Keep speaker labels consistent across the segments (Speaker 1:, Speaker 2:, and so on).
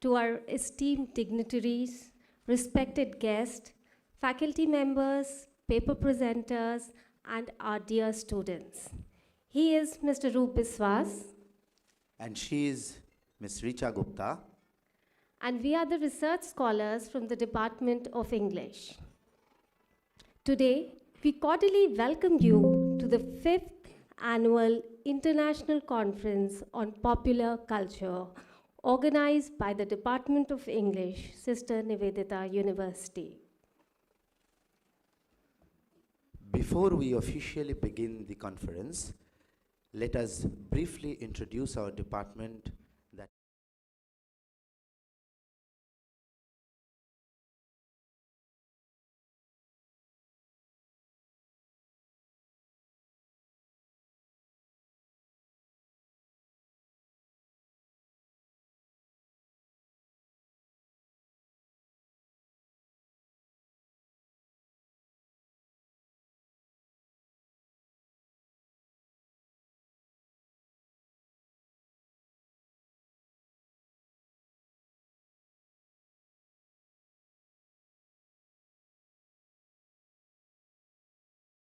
Speaker 1: to our esteemed dignitaries, respected guests, faculty members, paper presenters, and our dear students. He is Mr. Roop Biswas,
Speaker 2: And she is Ms. Richa Gupta.
Speaker 1: and we are the research scholars from the Department of English. Today, we cordially welcome you to the 5th Annual International Conference on Popular Culture, organized by the Department of English, Sister Nivedita University.
Speaker 2: Before we officially begin the conference, let us briefly introduce our department that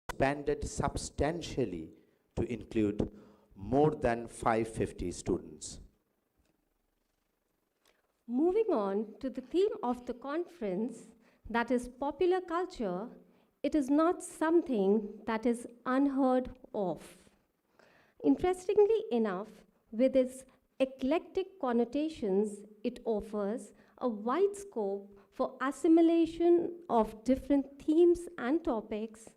Speaker 2: expanded substantially to include more than 550 students.
Speaker 1: Moving on to the theme of the conference, that is popular culture, it is not something that is unheard of. Interestingly enough, with its eclectic connotations, it offers a wide scope for assimilation of different themes and topics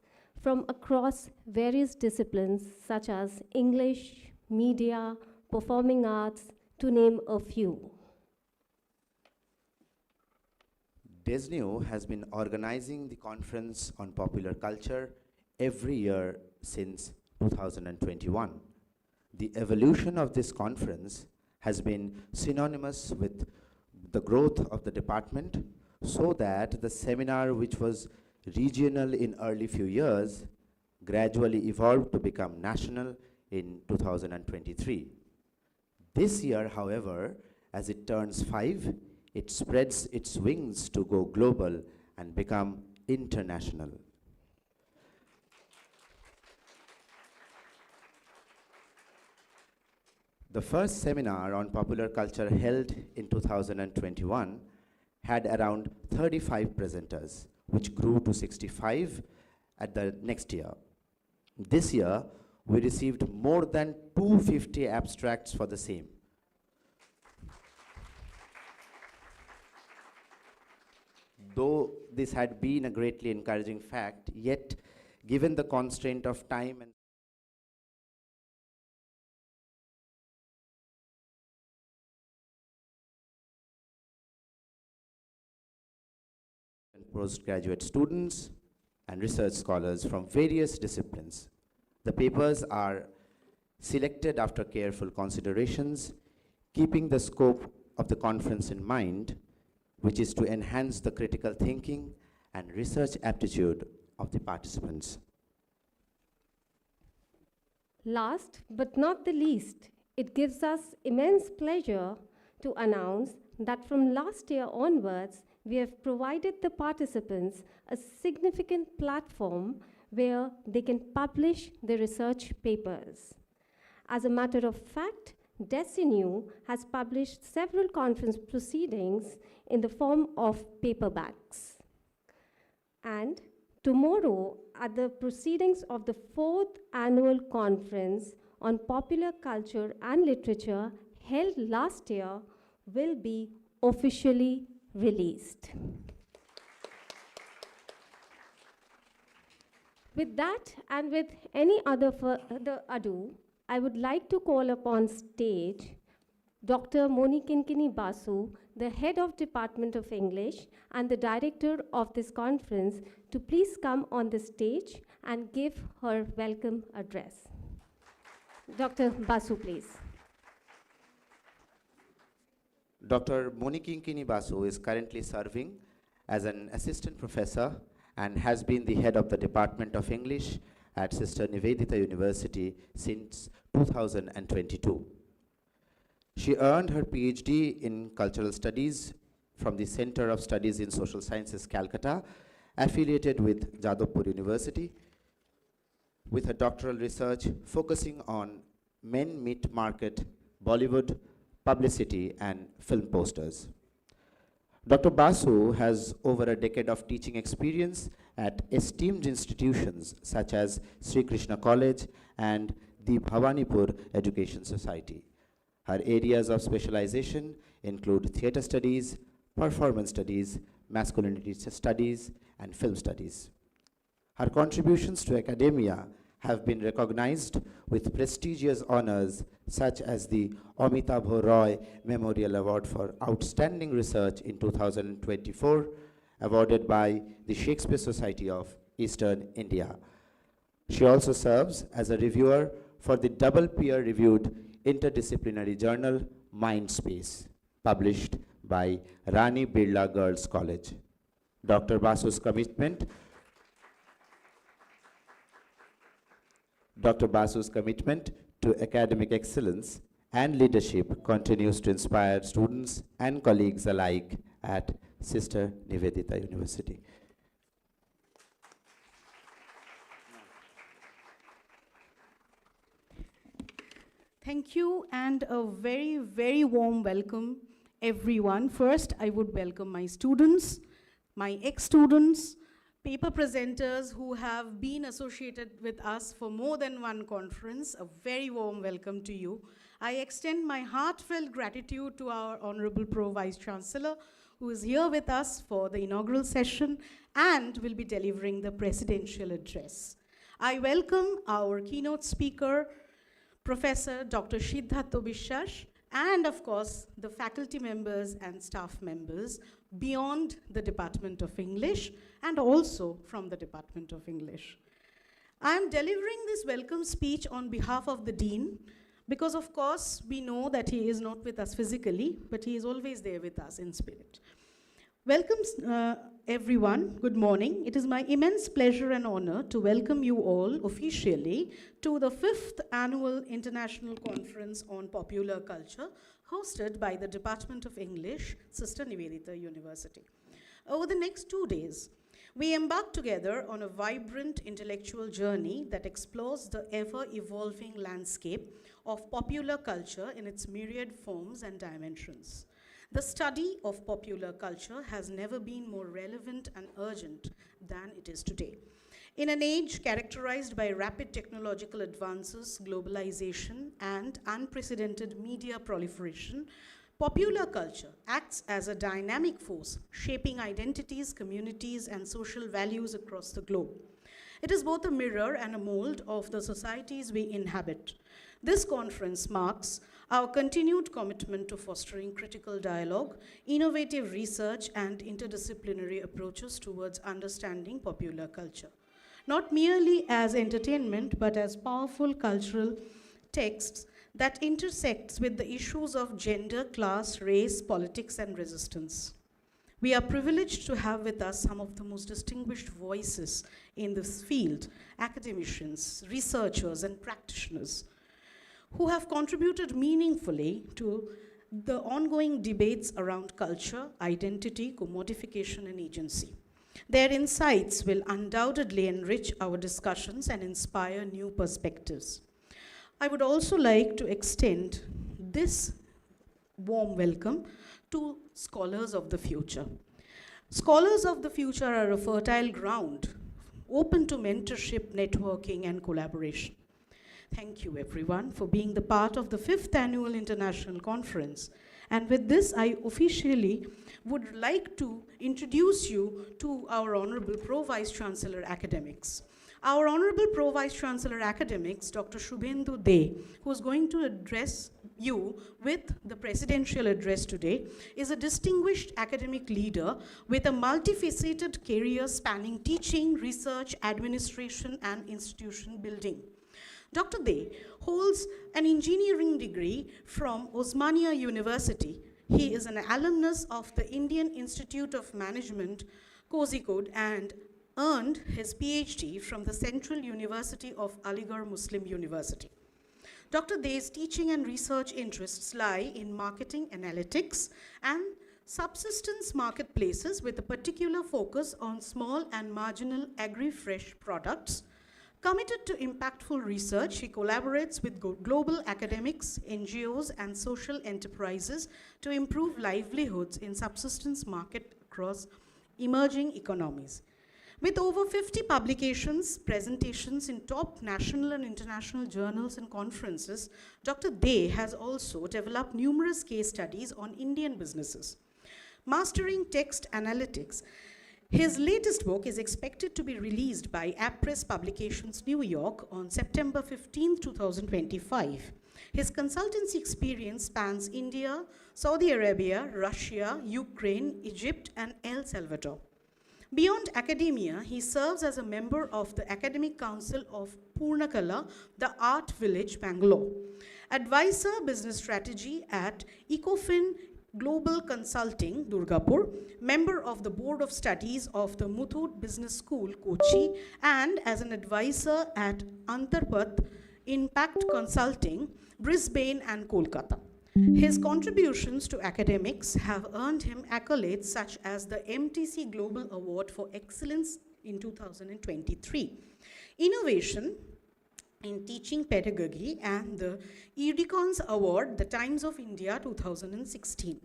Speaker 1: from across various disciplines such as English, media, performing arts, to name a few.
Speaker 2: DESNU has been organizing the conference on popular culture every year since 2021. The evolution of this conference has been synonymous with the growth of the department, so that the seminar, which was regional in early few years, gradually evolved to become national in 2023. This year, however, as it turns 5, it spreads its wings to go global and become international. The first seminar on popular culture held in 2021 had around 35 presenters, which grew to 65 at the next year. This year, we received more than 250 abstracts for the same. Though this had been a greatly encouraging fact, yet, given the constraint of time and postgraduate students and research scholars from various disciplines, the papers are selected after careful considerations, keeping the scope of the conference in mind, which is to enhance the critical thinking and research aptitude of the participants.
Speaker 1: Last but not the least, it gives us immense pleasure to announce that from last year onwards, we have provided the participants a significant platform where they can publish their research papers. As a matter of fact, DESNU has published several conference proceedings in the form of paperbacks. And tomorrow, at the proceedings of the 4th Annual Conference on Popular Culture and Literature held last year will be officially released. With that and with any other further ado, I would like to call upon stage Dr. Monikinkini Basu, the head of Department of English and the director of this conference, to please come on the stage and give her welcome address. Dr. Basu, please.
Speaker 2: Dr. Monikinkini Basu is currently serving as an assistant professor and has been the head of the Department of English at Sister Nivedita University since 2022. She earned her PhD in Cultural Studies from the Center of Studies in Social Sciences, Calcutta, affiliated with Jadavpur University, with her doctoral research focusing on men meet market, Bollywood, publicity, and film posters. Dr. Basu has over a decade of teaching experience at esteemed institutions such as Sri Krishna College and the Bhawanipur Education Society. Her areas of specialization include theatre studies, performance studies, masculinity studies, and film studies. Her contributions to academia have been recognized with prestigious honors such as the Amitabh Roy Memorial Award for Outstanding Research in 2024, awarded by the Shakespeare Society of Eastern India. She also serves as a reviewer for the double peer-reviewed interdisciplinary journal Mindspace, published by Rani Birla Girls College. Dr. Basu's commitment to academic excellence and leadership continues to inspire students and colleagues alike at Sister Nivedita University.
Speaker 3: Thank you, and a very, very warm welcome, everyone. First, I would welcome my students, my ex-students, paper presenters who have been associated with us for more than one conference. A very warm welcome to you. I extend my heartfelt gratitude to our Honorable Pro Vice Chancellor, who is here with us for the inaugural session and will be delivering the presidential address. I welcome our keynote speaker, Professor Dr. Siddhartha Biswas, and of course, the faculty members and staff members beyond the Department of English and also from the Department of English. I am delivering this welcome speech on behalf of the Dean because, of course, we know that he is not with us physically, but he is always there with us in spirit. Welcome, everyone. Good morning. It is my immense pleasure and honor to welcome you all officially to the 5th Annual International Conference on Popular Culture, hosted by the Department of English, Sister Nivedita University. Over the next 2 days, we embark together on a vibrant intellectual journey that explores the ever-evolving landscape of popular culture in its myriad forms and dimensions. The study of popular culture has never been more relevant and urgent than it is today. In an age characterized by rapid technological advances, globalization, and unprecedented media proliferation, popular culture acts as a dynamic force, shaping identities, communities, and social values across the globe. It is both a mirror and a mold of the societies we inhabit. This conference marks our continued commitment to fostering critical dialogue, innovative research, and interdisciplinary approaches towards understanding popular culture, not merely as entertainment, but as powerful cultural texts that intersects with the issues of gender, class, race, politics, and resistance. We are privileged to have with us some of the most distinguished voices in this field, academicians, researchers, and practitioners, who have contributed meaningfully to the ongoing debates around culture, identity, commodification, and agency. Their insights will undoubtedly enrich our discussions and inspire new perspectives. I would also like to extend this warm welcome to scholars of the future. Scholars of the future are a fertile ground, open to mentorship, networking, and collaboration. Thank you, everyone, for being the part of the 5th Annual International Conference. And with this, I officially would like to introduce you to our Honorable Pro Vice Chancellor Academics. Our Honorable Pro Vice Chancellor Academics, Dr. Shubhendu De, who is going to address you with the presidential address today, is a distinguished academic leader with a multifaceted career spanning teaching, research, administration, and institution building. Dr. De holds an engineering degree from Osmania University. He is an alumnus of the Indian Institute of Management, Kozhikode, and earned his PhD from the Central University of Aligarh Muslim University. Dr. Dey's teaching and research interests lie in marketing analytics and subsistence marketplaces with a particular focus on small and marginal agri-fresh products. Committed to impactful research, he collaborates with global academics, NGOs, and social enterprises to improve livelihoods in subsistence market across emerging economies. With over 50 publications, presentations in top national and international journals and conferences, Dr. Dey has also developed numerous case studies on Indian businesses. Mastering Text Analytics, his latest book is expected to be released by Appress Publications New York on September 15, 2025. His consultancy experience spans India, Saudi Arabia, Russia, Ukraine, Egypt, and El Salvador. Beyond academia, he serves as a member of the Academic Council of Purnakala, the Art Village, Bangalore. Advisor Business Strategy at Ecofin Global Consulting, Durgapur, member of the Board of Studies of the Muthoot Business School, Kochi, and as an advisor at Antarpath Impact Consulting, Brisbane and Kolkata. His contributions to academics have earned him accolades such as the MTC Global Award for Excellence in 2023, Innovation in Teaching Pedagogy, and the Edicons Award, the Times of India 2016.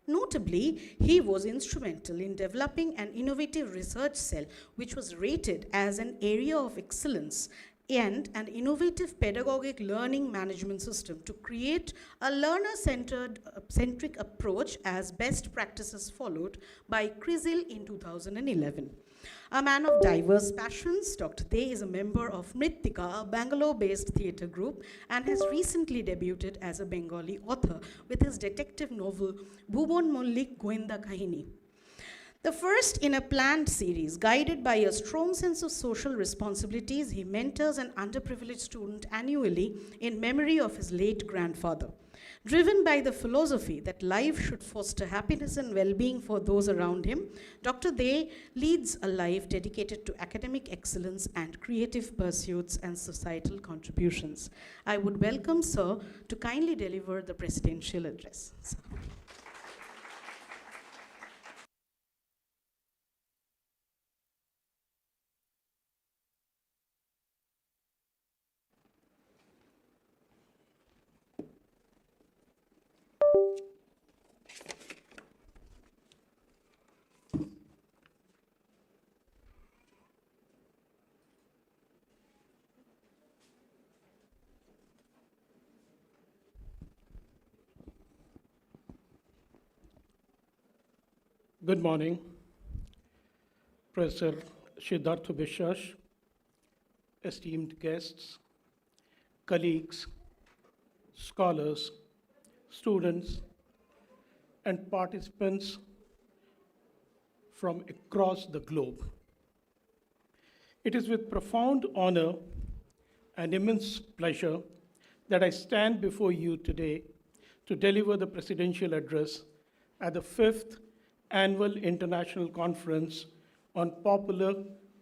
Speaker 3: Notably, he was instrumental in developing an innovative research cell which was rated as an area of excellence and an innovative pedagogic learning management system to create a learner-centric approach as best practices followed by CRISIL in 2011. A man of diverse passions, Dr. Dey is a member of Mritika, a Bangalore-based theatre group, and has recently debuted as a Bengali author with his detective novel, Bhubon Mollik Goinda Kahini. The first in a planned series, guided by a strong sense of social responsibilities, he mentors an underprivileged student annually in memory of his late grandfather. Driven by the philosophy that life should foster happiness and well-being for those around him, Dr. Dey leads a life dedicated to academic excellence and creative pursuits and societal contributions. I would welcome Sir to kindly deliver the presidential address.
Speaker 4: Good morning, Professor Siddhartha Biswas, esteemed guests, colleagues, scholars, students, and participants from across the globe. It is with profound honor and immense pleasure that I stand before you today to deliver the presidential address at the 5th Annual International Conference on Popular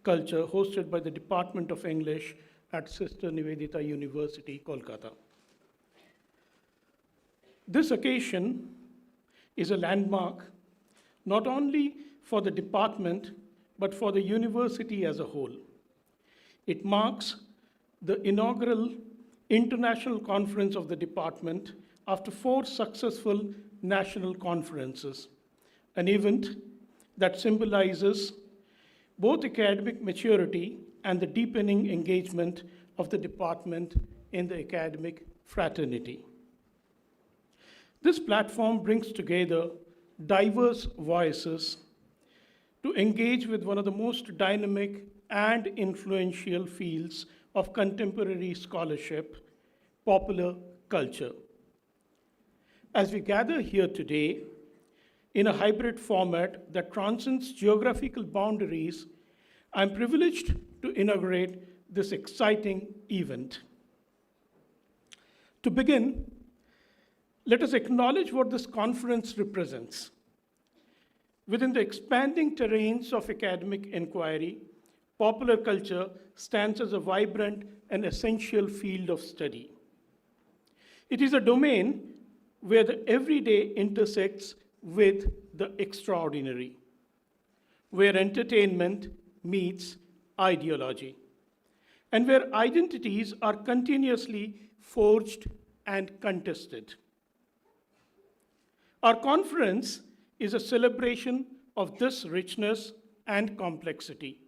Speaker 4: Culture hosted by the Department of English at Sister Nivedita University, Kolkata. This occasion is a landmark not only for the department but for the university as a whole. It marks the inaugural international conference of the department after 4 successful national conferences, an event that symbolizes both academic maturity and the deepening engagement of the department in the academic fraternity. This platform brings together diverse voices to engage with one of the most dynamic and influential fields of contemporary scholarship, popular culture. As we gather here today, in a hybrid format that transcends geographical boundaries, I'm privileged to inaugurate this exciting event. To begin, let us acknowledge what this conference represents. Within the expanding terrains of academic inquiry, popular culture stands as a vibrant and essential field of study. It is a domain where the everyday intersects with the extraordinary, where entertainment meets ideology, and where identities are continuously forged and contested. Our conference is a celebration of this richness and complexity,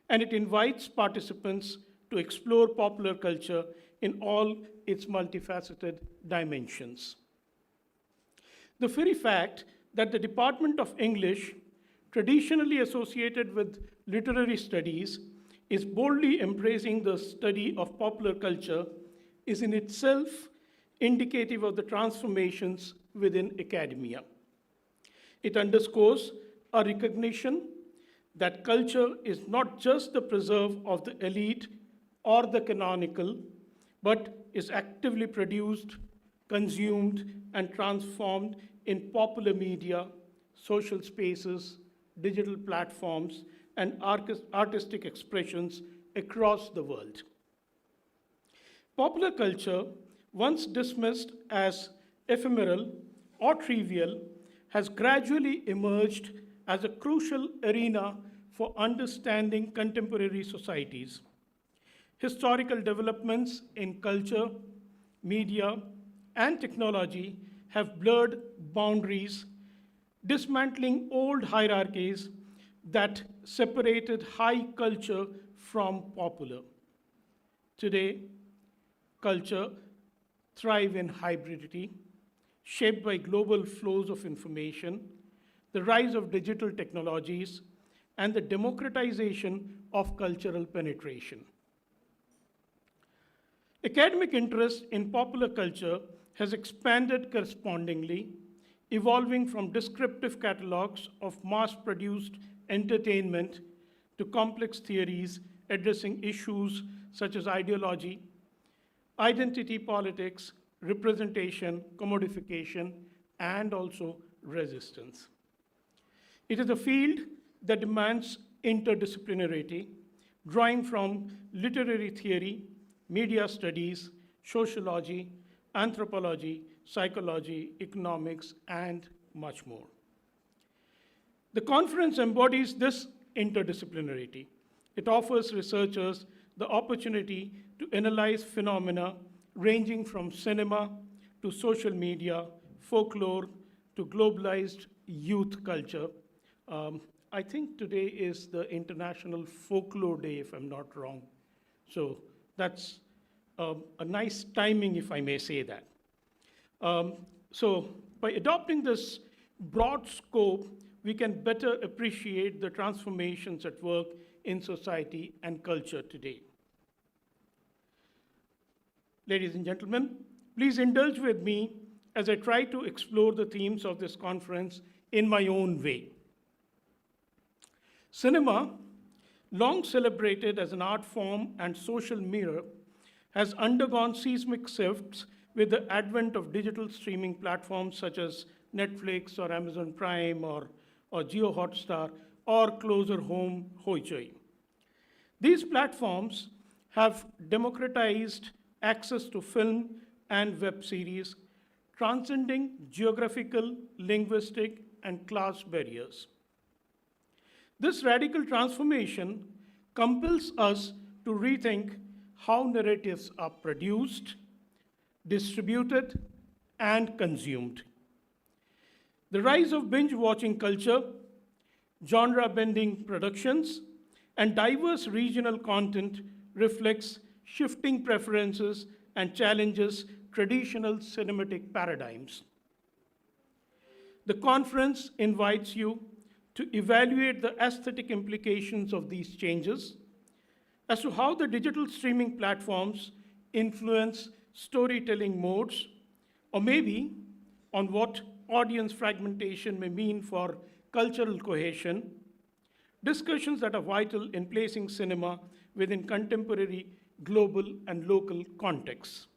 Speaker 4: and it invites participants to explore popular culture in all its multifaceted dimensions. The very fact that the Department of English, traditionally associated with literary studies, is boldly embracing the study of popular culture is in itself indicative of the transformations within academia. It underscores a recognition that culture is not just the preserve of the elite or the canonical, but is actively produced, consumed, and transformed in popular media, social spaces, digital platforms, and artistic expressions across the world. Popular culture, once dismissed as ephemeral or trivial, has gradually emerged as a crucial arena for understanding contemporary societies. Historical developments in culture, media, and technology have blurred boundaries, dismantling old hierarchies that separated high culture from popular. Today, culture thrives in hybridity, shaped by global flows of information, the rise of digital technologies, and the democratization of cultural penetration. Academic interest in popular culture has expanded correspondingly, evolving from descriptive catalogs of mass-produced entertainment to complex theories addressing issues such as ideology, identity politics, representation, commodification, and also resistance. It is a field that demands interdisciplinarity, drawing from literary theory, media studies, sociology, anthropology, psychology, economics, and much more. The conference embodies this interdisciplinarity. It offers researchers the opportunity to analyze phenomena ranging from cinema to social media, folklore to globalized youth culture. I think today is the International Folklore Day, if I'm not wrong. So that's a nice timing, if I may say that. So by adopting this broad scope, we can better appreciate the transformations at work in society and culture today. Ladies and gentlemen, please indulge with me as I try to explore the themes of this conference in my own way. Cinema, long celebrated as an art form and social mirror, has undergone seismic shifts with the advent of digital streaming platforms such as Netflix or Amazon Prime or Jio Hotstar or closer home Hoichoi. These platforms have democratized access to film and web series, transcending geographical, linguistic, and class barriers. This radical transformation compels us to rethink how narratives are produced, distributed, and consumed. The rise of binge-watching culture, genre-bending productions, and diverse regional content reflects shifting preferences and challenges traditional cinematic paradigms. The conference invites you to evaluate the aesthetic implications of these changes as to how the digital streaming platforms influence storytelling modes, or maybe on what audience fragmentation may mean for cultural cohesion, discussions that are vital in placing cinema within contemporary global and local contexts.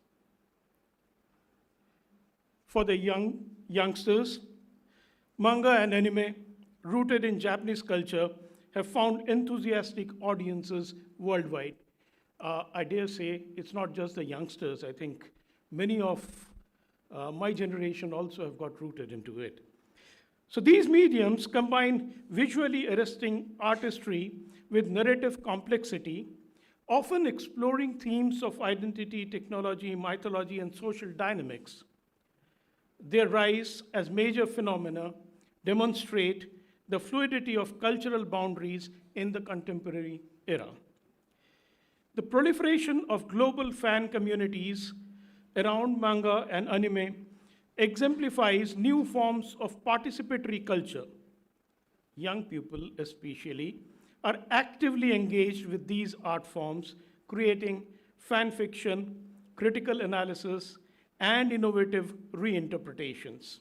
Speaker 4: For the youngsters, manga and anime, rooted in Japanese culture, have found enthusiastic audiences worldwide. I dare say it's not just the youngsters. I think many of my generation also have got rooted into it. So these mediums combine visually arresting artistry with narrative complexity, often exploring themes of identity, technology, mythology, and social dynamics. Their rise as major phenomena demonstrate the fluidity of cultural boundaries in the contemporary era. The proliferation of global fan communities around manga and anime exemplifies new forms of participatory culture. Young people, especially, are actively engaged with these art forms, creating fan fiction, critical analysis, and innovative reinterpretations.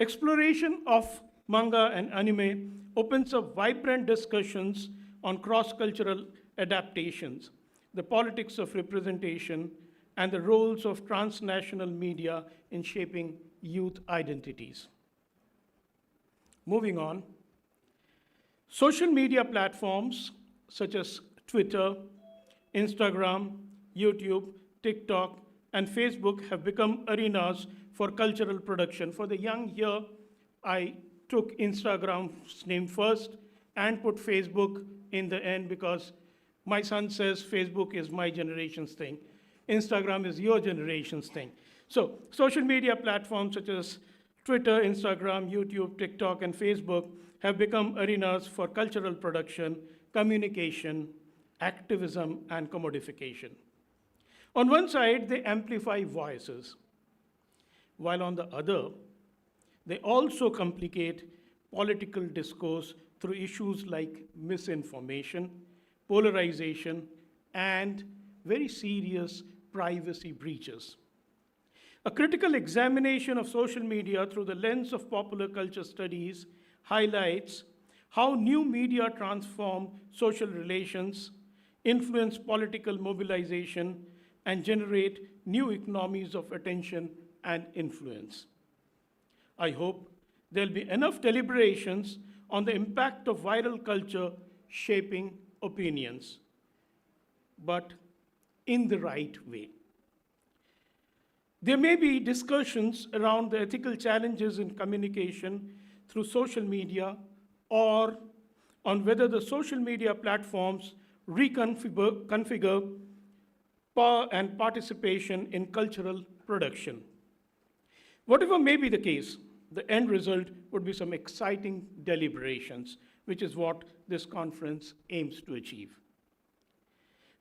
Speaker 4: Exploration of manga and anime opens up vibrant discussions on cross-cultural adaptations, the politics of representation, and the roles of transnational media in shaping youth identities. Moving on, social media platforms such as Twitter, Instagram, YouTube, TikTok, and Facebook have become arenas for cultural production. For the young here, I took Instagram's name first and put Facebook in the end because my son says Facebook is my generation's thing. Instagram is your generation's thing. So social media platforms such as Twitter, Instagram, YouTube, TikTok, and Facebook have become arenas for cultural production, communication, activism, and commodification. On one side, they amplify voices, while on the other, they also complicate political discourse through issues like misinformation, polarization, and very serious privacy breaches. A critical examination of social media through the lens of popular culture studies highlights how new media transform social relations, influence political mobilization, and generate new economies of attention and influence. I hope there'll be enough deliberations on the impact of viral culture shaping opinions, but in the right way. There may be discussions around the ethical challenges in communication through social media or on whether the social media platforms reconfigure power and participation in cultural production. Whatever may be the case, the end result would be some exciting deliberations, which is what this conference aims to achieve.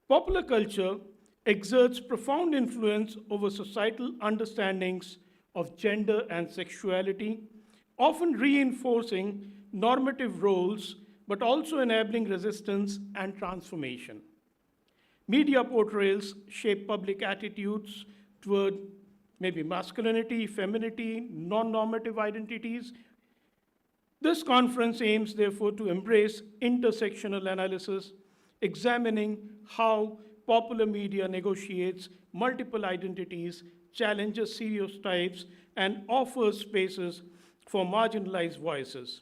Speaker 4: Popular culture exerts profound influence over societal understandings of gender and sexuality, often reinforcing normative roles, but also enabling resistance and transformation. Media portrayals shape public attitudes toward maybe masculinity, femininity, non-normative identities. This conference aims, therefore, to embrace intersectional analysis, examining how popular media negotiates multiple identities, challenges stereotypes, and offers spaces for marginalized voices.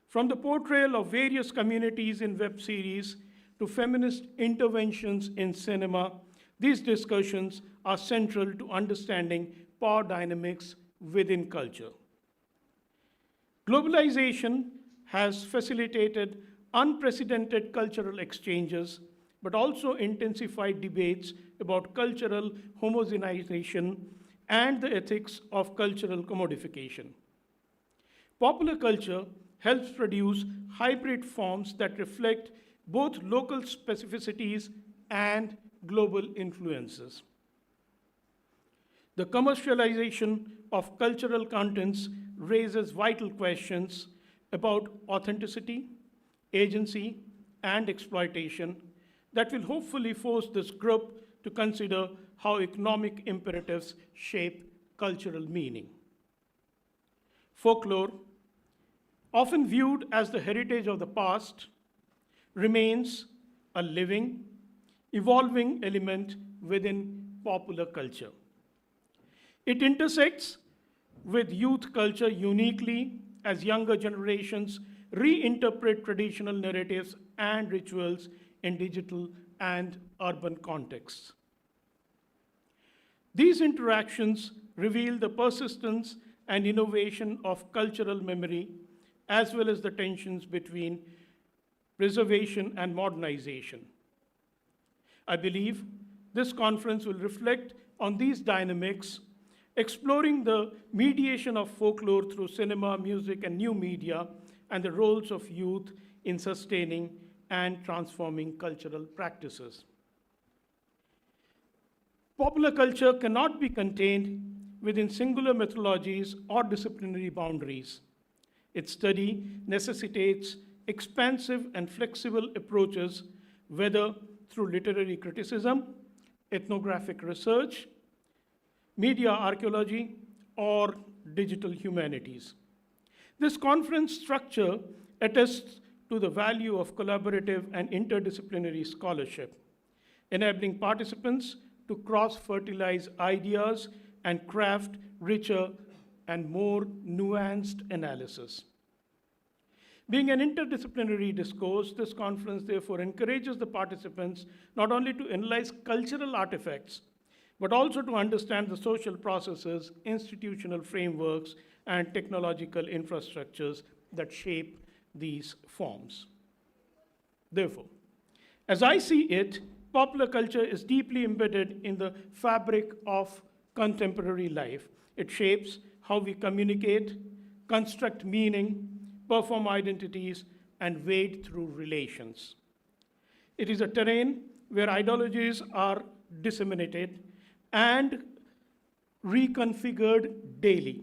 Speaker 4: From the portrayal of various communities in web series to feminist interventions in cinema, these discussions are central to understanding power dynamics within culture. Globalization has facilitated unprecedented cultural exchanges, but also intensified debates about cultural homogenization and the ethics of cultural commodification. Popular culture helps produce hybrid forms that reflect both local specificities and global influences. The commercialization of cultural contents raises vital questions about authenticity, agency, and exploitation that will hopefully force this group to consider how economic imperatives shape cultural meaning. Folklore, often viewed as the heritage of the past, remains a living, evolving element within popular culture. It intersects with youth culture uniquely as younger generations reinterpret traditional narratives and rituals in digital and urban contexts. These interactions reveal the persistence and innovation of cultural memory, as well as the tensions between preservation and modernization. I believe this conference will reflect on these dynamics, exploring the mediation of folklore through cinema, music, and new media, and the roles of youth in sustaining and transforming cultural practices. Popular culture cannot be contained within singular methodologies or disciplinary boundaries. Its study necessitates expansive and flexible approaches, whether through literary criticism, ethnographic research, media archaeology, or digital humanities. This conference structure attests to the value of collaborative and interdisciplinary scholarship, enabling participants to cross-fertilize ideas and craft richer and more nuanced analysis. Being an interdisciplinary discourse, this conference therefore encourages the participants not only to analyze cultural artifacts, but also to understand the social processes, institutional frameworks, and technological infrastructures that shape these forms. Therefore, as I see it, popular culture is deeply embedded in the fabric of contemporary life. It shapes how we communicate, construct meaning, perform identities, and wade through relations. It is a terrain where ideologies are disseminated and reconfigured daily.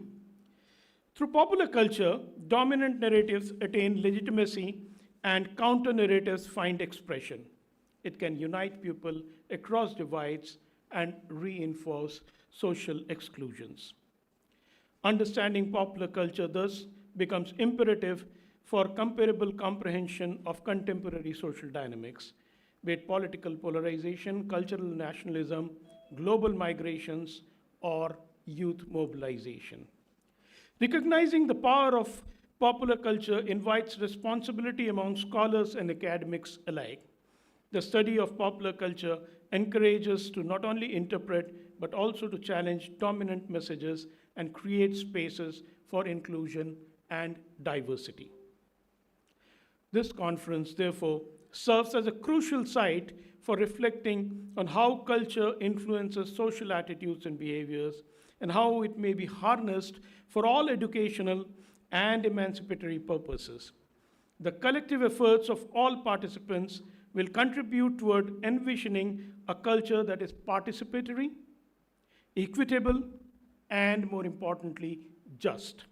Speaker 4: Through popular culture, dominant narratives attain legitimacy and counter-narratives find expression. It can unite people across divides and reinforce social exclusions. Understanding popular culture thus becomes imperative for comparable comprehension of contemporary social dynamics, be it political polarization, cultural nationalism, global migrations, or youth mobilization. Recognizing the power of popular culture invites responsibility among scholars and academics alike. The study of popular culture encourages to not only interpret, but also to challenge dominant messages and create spaces for inclusion and diversity. This conference, therefore, serves as a crucial site for reflecting on how culture influences social attitudes and behaviors, and how it may be harnessed for all educational and emancipatory purposes. The collective efforts of all participants will contribute toward envisioning a culture that is participatory, equitable, and more importantly, just.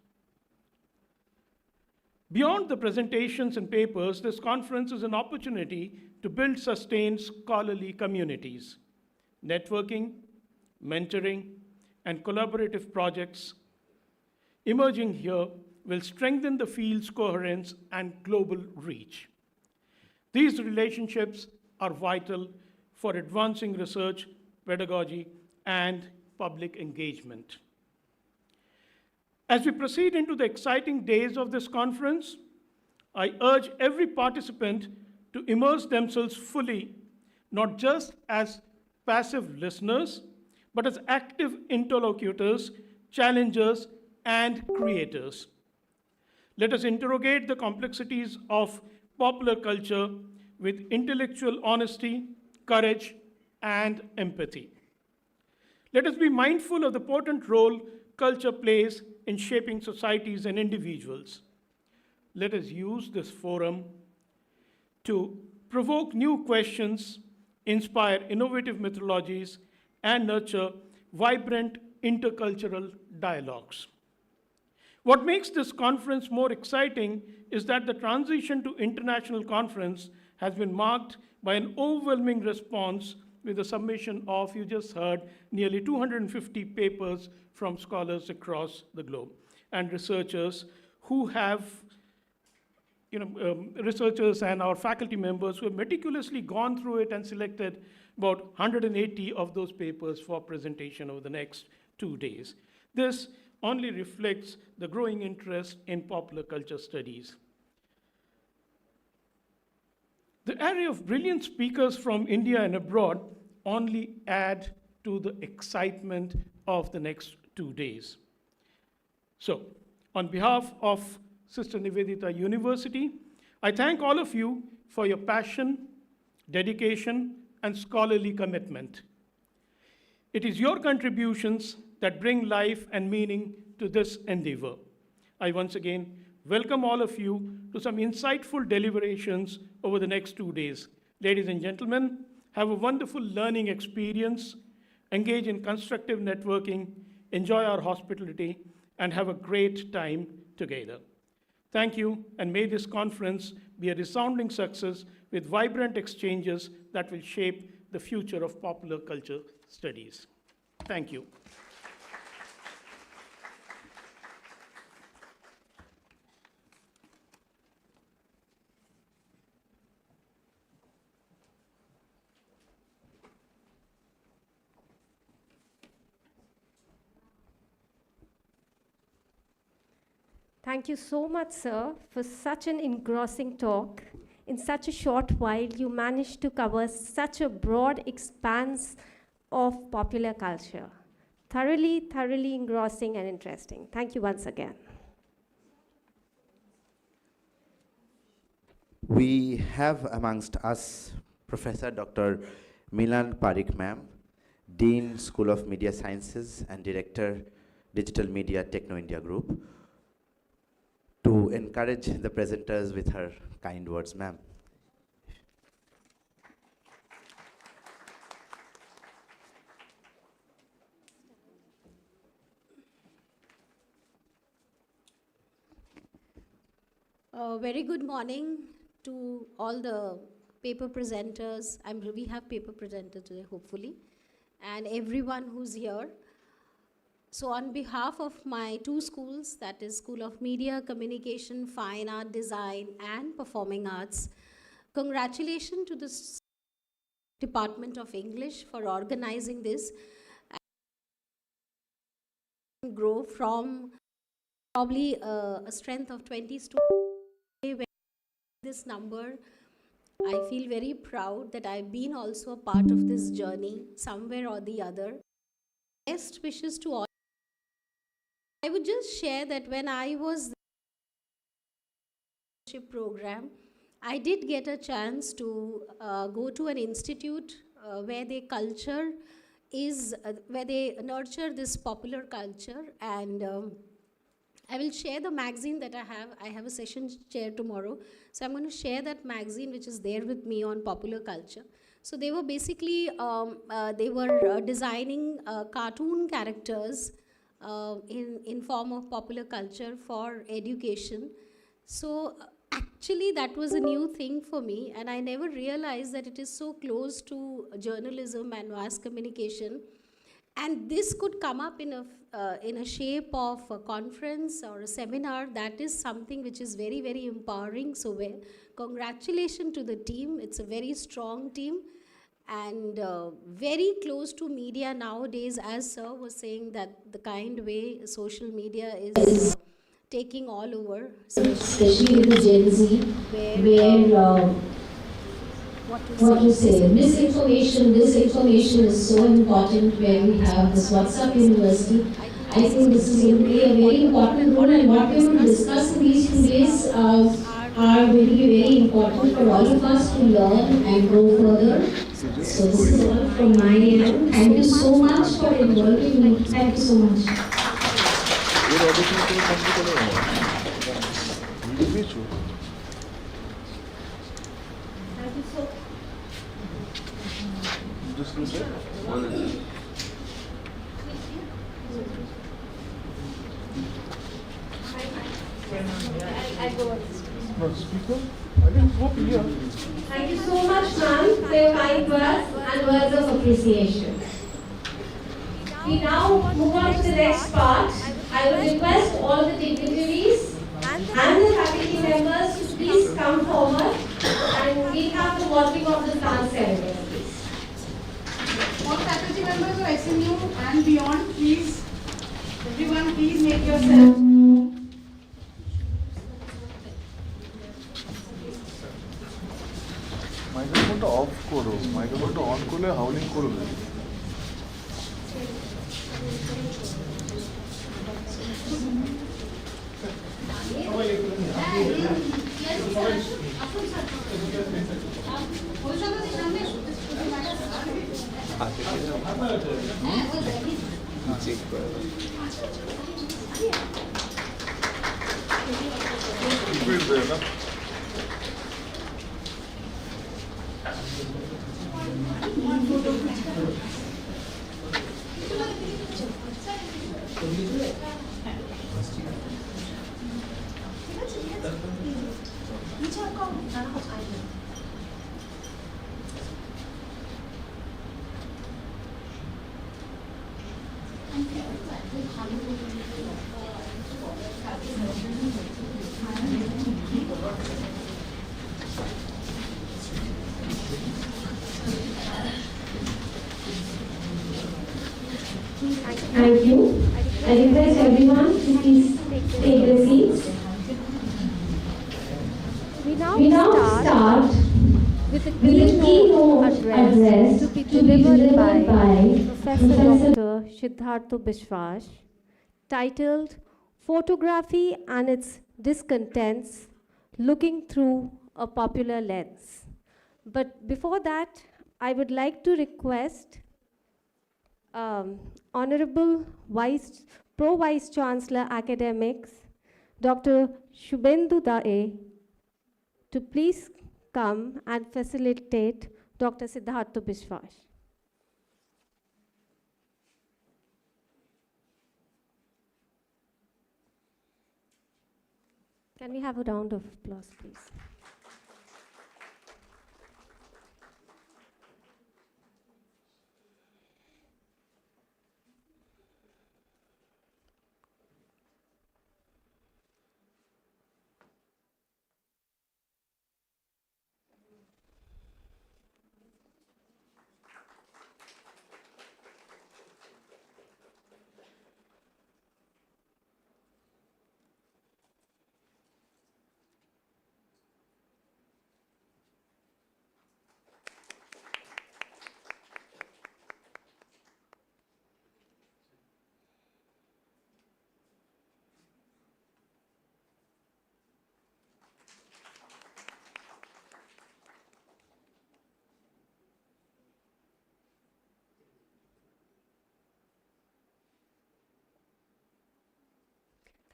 Speaker 4: Beyond the presentations and papers, this conference is an opportunity to build sustained scholarly communities. Networking, mentoring, and collaborative projects emerging here will strengthen the field's coherence and global reach. These relationships are vital for advancing research, pedagogy, and public engagement. As we proceed into the exciting days of this conference, I urge every participant to immerse themselves fully, not just as passive listeners, but as active interlocutors, challengers, and creators. Let us interrogate the complexities of popular culture with intellectual honesty, courage, and empathy. Let us be mindful of the potent role culture plays in shaping societies and individuals. Let us use this forum to provoke new questions, inspire innovative methodologies, and nurture vibrant intercultural dialogues. What makes this conference more exciting is that the transition to international conference has been marked by an overwhelming response with the submission of, you just heard, nearly 250 papers from scholars across the globe and researchers who have, researchers and our faculty members who have meticulously gone through it and selected about 180 of those papers for presentation over the next 2 days. This only reflects the growing interest in popular culture studies. The array of brilliant speakers from India and abroad only add to the excitement of the next 2 days. So, on behalf of Sister Nivedita University, I thank all of you for your passion, dedication, and scholarly commitment. It is your contributions that bring life and meaning to this endeavor. I once again welcome all of you to some insightful deliberations over the next 2 days. Ladies and gentlemen, have a wonderful learning experience, engage in constructive networking, enjoy our hospitality, and have a great time together. Thank you, and may this conference be a resounding success with vibrant exchanges that will shape the future of popular culture studies. Thank you.
Speaker 1: Thank you so much, sir, for such an engrossing talk. In such a short while, you managed to cover such a broad expanse of popular culture. Thoroughly engrossing and interesting. Thank you once again.
Speaker 2: We have amongst us Professor Dr. Milan Parikh ma'am, Dean, School of Media Sciences and Director, Digital Media Techno India Group, to encourage the presenters with her kind words, ma'am.
Speaker 5: Very good morning to all the paper presenters. We have paper presenters today, hopefully, and everyone who's here. So on behalf of my two schools, that is School of Media, Communication, Fine Art, Design, and Performing Arts, congratulations to the Department of English for organizing this and grow from probably a strength of 20 students. This number, I feel very proud that I've been also a part of this journey somewhere or the other. Best wishes to all. I would just share that when I was in the program, I did get a chance to go to an institute where they nurture this popular culture, and I will share the magazine that I have. I have a session chair tomorrow, so I'm going to share that magazine which is there with me on popular culture. So they were basically designing cartoon characters in form of popular culture for education. So actually that was a new thing for me, and I never realized that it is so close to journalism and mass communication. And this could come up in a shape of a conference or a seminar. That is something which is very, very empowering. So congratulations to the team. It's a very strong team and very close to media nowadays, as sir was saying, that the kind way social media is taking all over.
Speaker 6: Especially with the Gen Z, where what to say, misinformation, disinformation is so important, where we have this WhatsApp University. I think this is going to play a very important role, and what we are going to discuss in these 2 days are going to be very important for all of us to learn and grow further. So this is all from my end. Thank you so much for involving me. Thank you so much.
Speaker 1: Thank you so much, ma'am, for your kind words and words of appreciation. We now move on to the next part. I would request all the dignitaries and the faculty members to please come forward, and we have the watching of the dance ceremony, please.
Speaker 3: All faculty members of SMU and beyond, please, everyone please make yourself.
Speaker 7: মাইক্রোফোনটা of করো, মাইক্রোফোনটা on করলে হাউলিং করবে। Check করে দাও।
Speaker 6: Thank you. I request everyone to please take their seats.
Speaker 1: We now
Speaker 6: We now start
Speaker 1: with a
Speaker 6: with the keynote address
Speaker 1: to be delivered by Professor Dr. Siddhartha Biswas, titled Photography and its Discontents, Looking Through a Popular Lens. But before that, I would like to request Honorable Pro Vice Chancellor Academics, Dr. Shubhendu Dae, to please come and facilitate Dr. Siddhartha Biswas. Can we have a round of applause, please?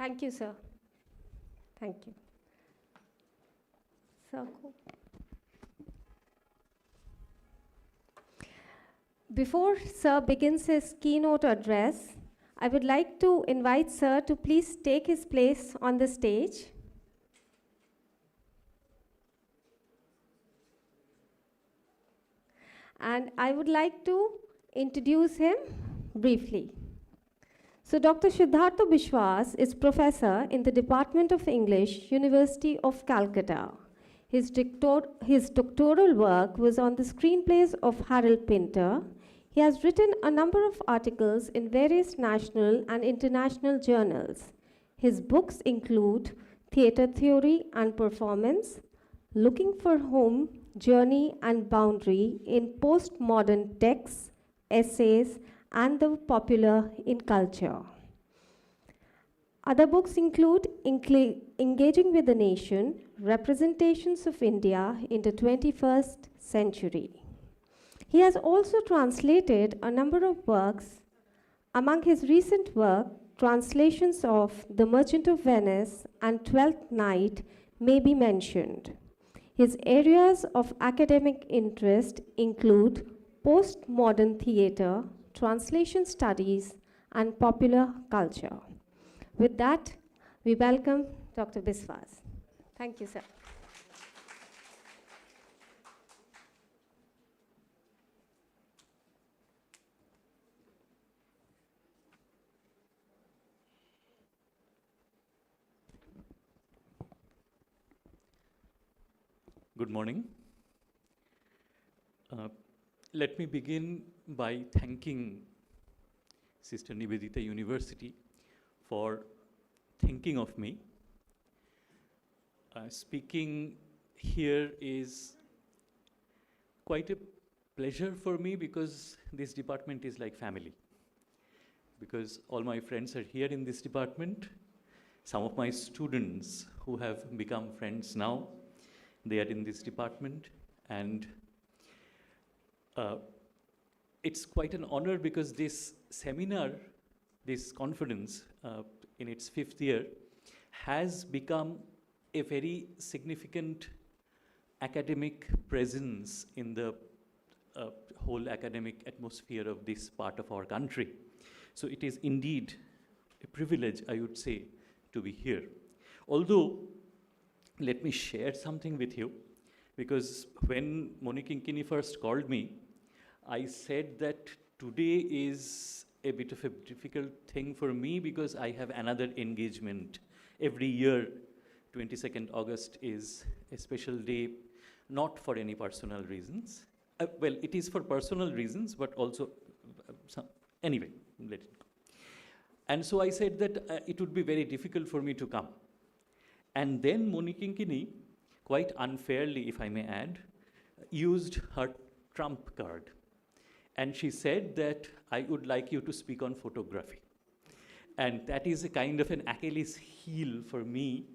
Speaker 1: Thank you, sir. Thank you. Sir, before Sir begins his keynote address, I would like to invite Sir to please take his place on the stage. And I would like to introduce him briefly. So Dr. Siddhartha Biswas is professor in the Department of English, University of Calcutta. His doctoral work was on the screenplays of Harold Pinter. He has written a number of articles in various national and international journals. His books include Theatre Theory and Performance, Looking for Home, Journey and Boundary in Postmodern Texts, Essays, and the Popular in Culture. Other books include Engaging with the Nation, Representations of India in the 21st Century. He has also translated a number of works. Among his recent work, translations of The Merchant of Venice and Twelfth Night may be mentioned. His areas of academic interest include postmodern theatre, translation studies, and popular culture. With that, we welcome Dr. Biswas. Thank you, sir.
Speaker 8: Good morning. Let me begin by thanking Sister Nivedita University for thinking of me. Speaking here is quite a pleasure for me because this department is like family. Because all my friends are here in this department. Some of my students who have become friends now, they are in this department. And it's quite an honor because this seminar this conference in its 5th year has become a very significant academic presence in the whole academic atmosphere of this part of our country. So it is indeed a privilege, I would say, to be here. Although, let me share something with you, because when Moni Kinkini first called me, I said that today is a bit of a difficult thing for me because I have another engagement. Every year, 22nd August is a special day, not for any personal reasons. Well, it is for personal reasons, but also anyway, let it go. And so I said that it would be very difficult for me to come. And then Moni Kinkini, quite unfairly, if I may add, used her trump card. And she said that I would like you to speak on photography. And that is a kind of an Achilles heel for me,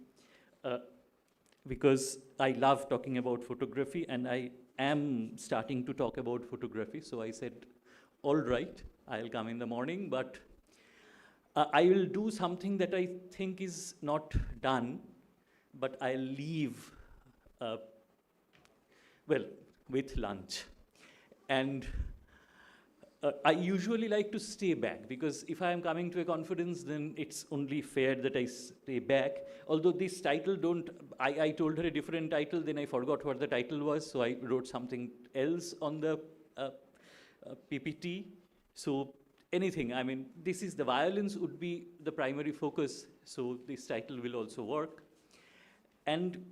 Speaker 8: because I love talking about photography and I am starting to talk about photography. So I said, all right, I'll come in the morning, but I will do something that I think is not done, but I'll leave, well, with lunch. And I usually like to stay back, because if I am coming to a conference, then it's only fair that I stay back. Although this title I told her a different title, then I forgot what the title was, so I wrote something else on the PPT. So anything, I mean, the violence would be the primary focus, so this title will also work. And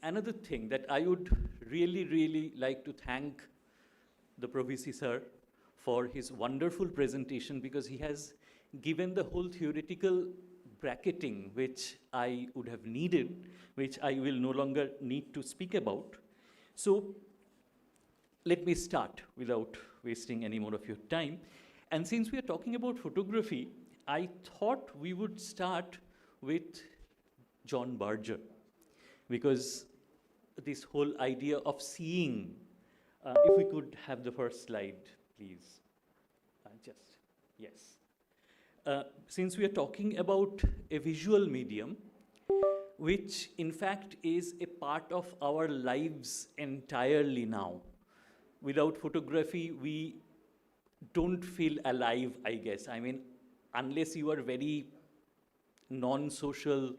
Speaker 8: another thing that I would really like to thank the Provisy sir for his wonderful presentation, because he has given the whole theoretical bracketing which I would have needed, which I will no longer need to speak about. So let me start without wasting any more of your time. And since we are talking about photography, I thought we would start with John Berger, because this whole idea of seeing, if we could have the first slide, please. Yes. Since we are talking about a visual medium, which in fact is a part of our lives entirely now. Without photography, we don't feel alive, I guess. I mean, unless you are very non-social,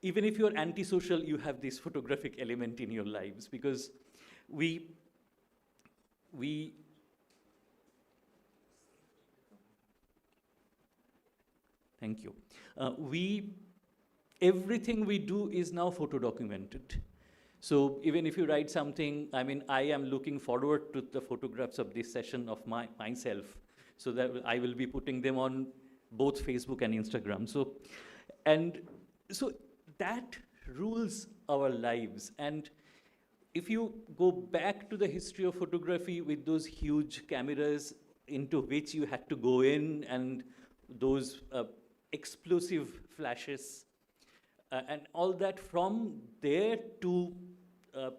Speaker 8: even if you're antisocial, you have this photographic element in your lives, because thank you. Everything we do is now photo documented. So even if you write something, I mean, I am looking forward to the photographs of this session of myself, so that I will be putting them on both Facebook and Instagram. So that rules our lives. And if you go back to the history of photography with those huge cameras into which you had to go in, and those explosive flashes, and all that, from there to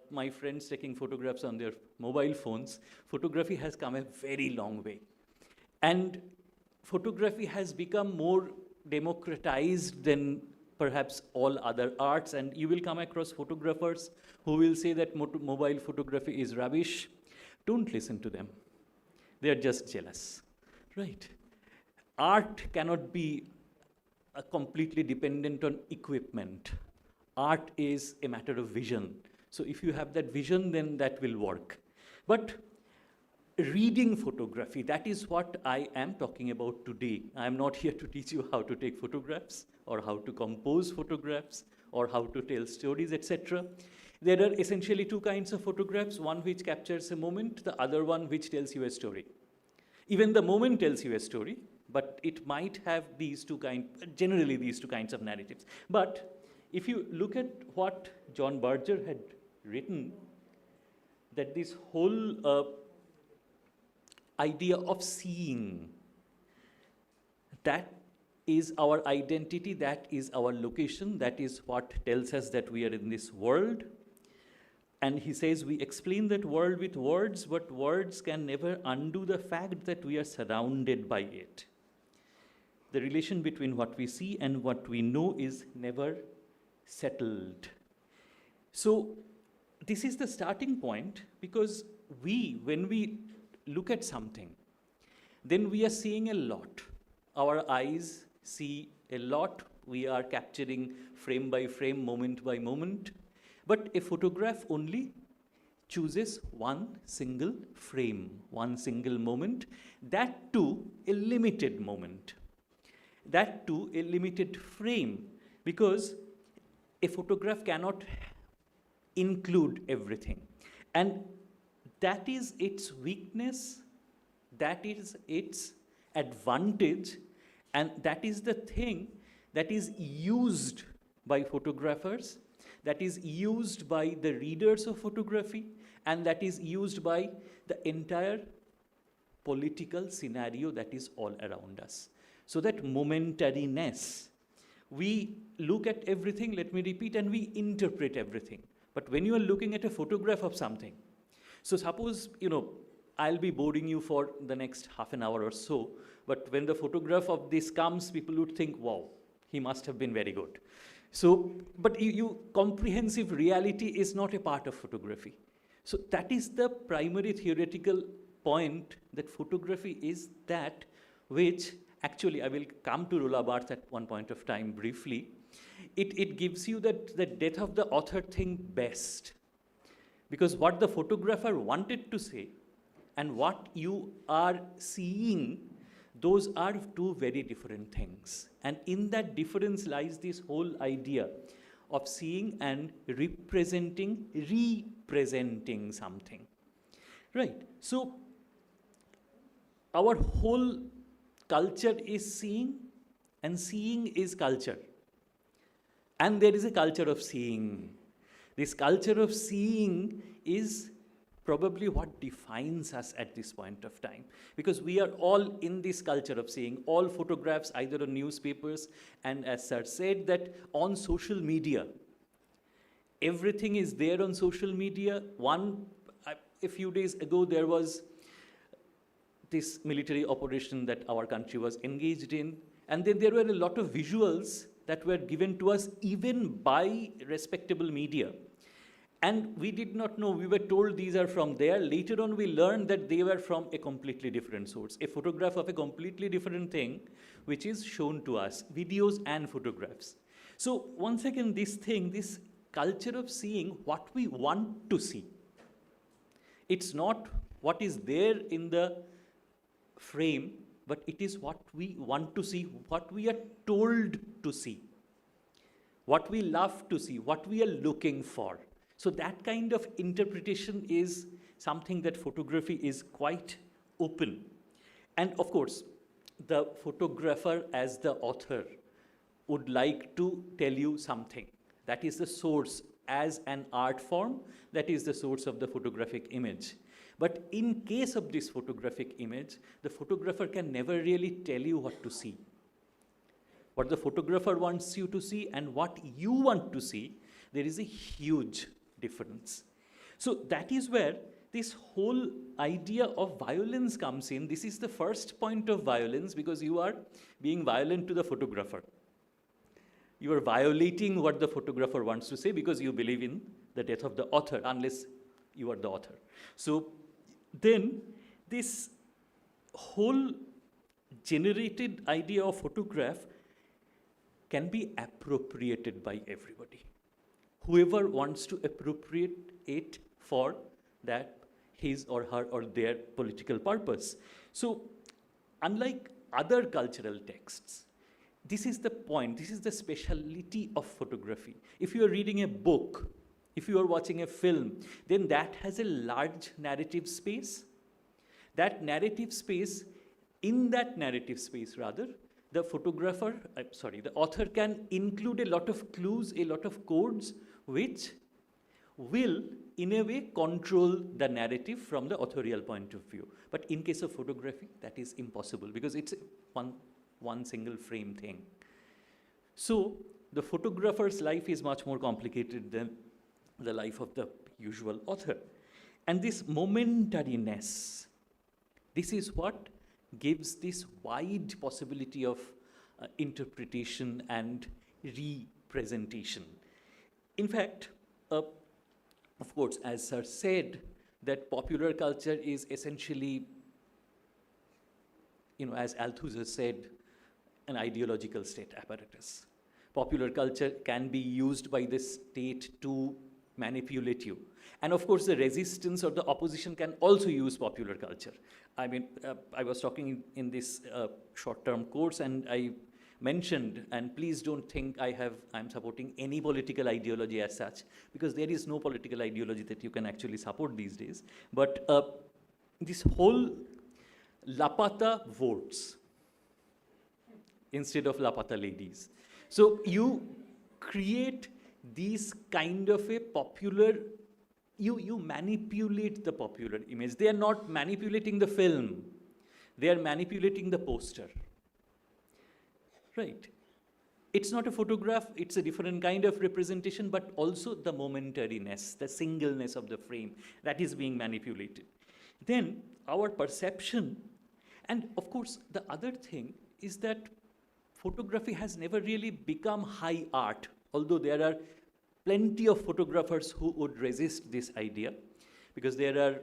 Speaker 8: my friends taking photographs on their mobile phones, photography has come a very long way. And photography has become more democratized than perhaps all other arts, and you will come across photographers who will say that mobile photography is rubbish. Don't listen to them. They are just jealous, right? Art cannot be completely dependent on equipment. Art is a matter of vision. So if you have that vision, then that will work. But reading photography, that is what I am talking about today. I am not here to teach you how to take photographs, or how to compose photographs, or how to tell stories, etc. There are essentially two kinds of photographs, one which captures a moment, the other one which tells you a story. Even the moment tells you a story, but it might have generally these two kinds of narratives. But if you look at what John Berger had written, that this whole idea of seeing, that is our identity, that is our location, that is what tells us that we are in this world. And he says, we explain that world with words, but words can never undo the fact that we are surrounded by it. The relation between what we see and what we know is never settled. So this is the starting point, because when we look at something, then we are seeing a lot. Our eyes see a lot. We are capturing frame by frame, moment by moment. But a photograph only chooses one single frame, one single moment, that too a limited moment, that too a limited frame, because a photograph cannot include everything. And that is its weakness, that is its advantage, and that is the thing that is used by photographers, that is used by the readers of photography, and that is used by the entire political scenario that is all around us. So that momentariness, we look at everything, let me repeat, and we interpret everything. But when you are looking at a photograph of something, so suppose, I'll be boring you for the next half an hour or so, but when the photograph of this comes, people would think, wow, he must have been very good. So, but comprehensive reality is not a part of photography. So that is the primary theoretical point, that photography is that which, actually I will come to Roland Barthes at one point of time briefly. It gives you the death of the author thing best. Because what the photographer wanted to say and what you are seeing, those are two very different things. And in that difference lies this whole idea of seeing and representing something. Right. So our whole culture is seeing, and seeing is culture. And there is a culture of seeing. This culture of seeing is probably what defines us at this point of time. Because we are all in this culture of seeing. All photographs, either on newspapers, and as Sir said, that on social media. Everything is there on social media. A few days ago, there was this military operation that our country was engaged in. And then there were a lot of visuals that were given to us even by respectable media. And we did not know, we were told these are from there. Later on, we learned that they were from a completely different source, a photograph of a completely different thing, which is shown to us, videos and photographs. So once again, this culture of seeing what we want to see. It's not what is there in the frame, but it is what we want to see, what we are told to see, what we love to see, what we are looking for. So that kind of interpretation is something that photography is quite open. And of course, the photographer as the author would like to tell you something. That is the source as an art form, that is the source of the photographic image. But in case of this photographic image, the photographer can never really tell you what to see. What the photographer wants you to see and what you want to see, there is a huge difference. So that is where this whole idea of violence comes in. This is the first point of violence, because you are being violent to the photographer. You are violating what the photographer wants to say because you believe in the death of the author, unless you are the author. So then this whole generated idea of photograph can be appropriated by everybody. Whoever wants to appropriate it for that his or her or their political purpose. So unlike other cultural texts, this is the point, this is the speciality of photography. If you are reading a book, if you are watching a film, then that has a large narrative space. That narrative space, in that narrative space rather, the the author can include a lot of clues, a lot of codes, which will, in a way, control the narrative from the authorial point of view. But in case of photography, that is impossible because it's one single frame thing. So the photographer's life is much more complicated than the life of the usual author. And this momentariness, this is what gives this wide possibility of interpretation and representation. In fact, of course, as Sir said, that popular culture is essentially, as Althusser said, an ideological state apparatus. Popular culture can be used by the state to manipulate you. And of course, the resistance or the opposition can also use popular culture. I mean, I was talking in this short-term course, and I mentioned, and please don't think I'm supporting any political ideology as such, because there is no political ideology that you can actually support these days. But this whole Lapata votes instead of Lapata ladies. So you create these kind of a popular, you manipulate the popular image. They are not manipulating the film. They are manipulating the poster. Right. It's not a photograph, it's a different kind of representation, but also the momentariness, the singleness of the frame, that is being manipulated. Then our perception, and of course the other thing is that photography has never really become high art, although there are plenty of photographers who would resist this idea, because there are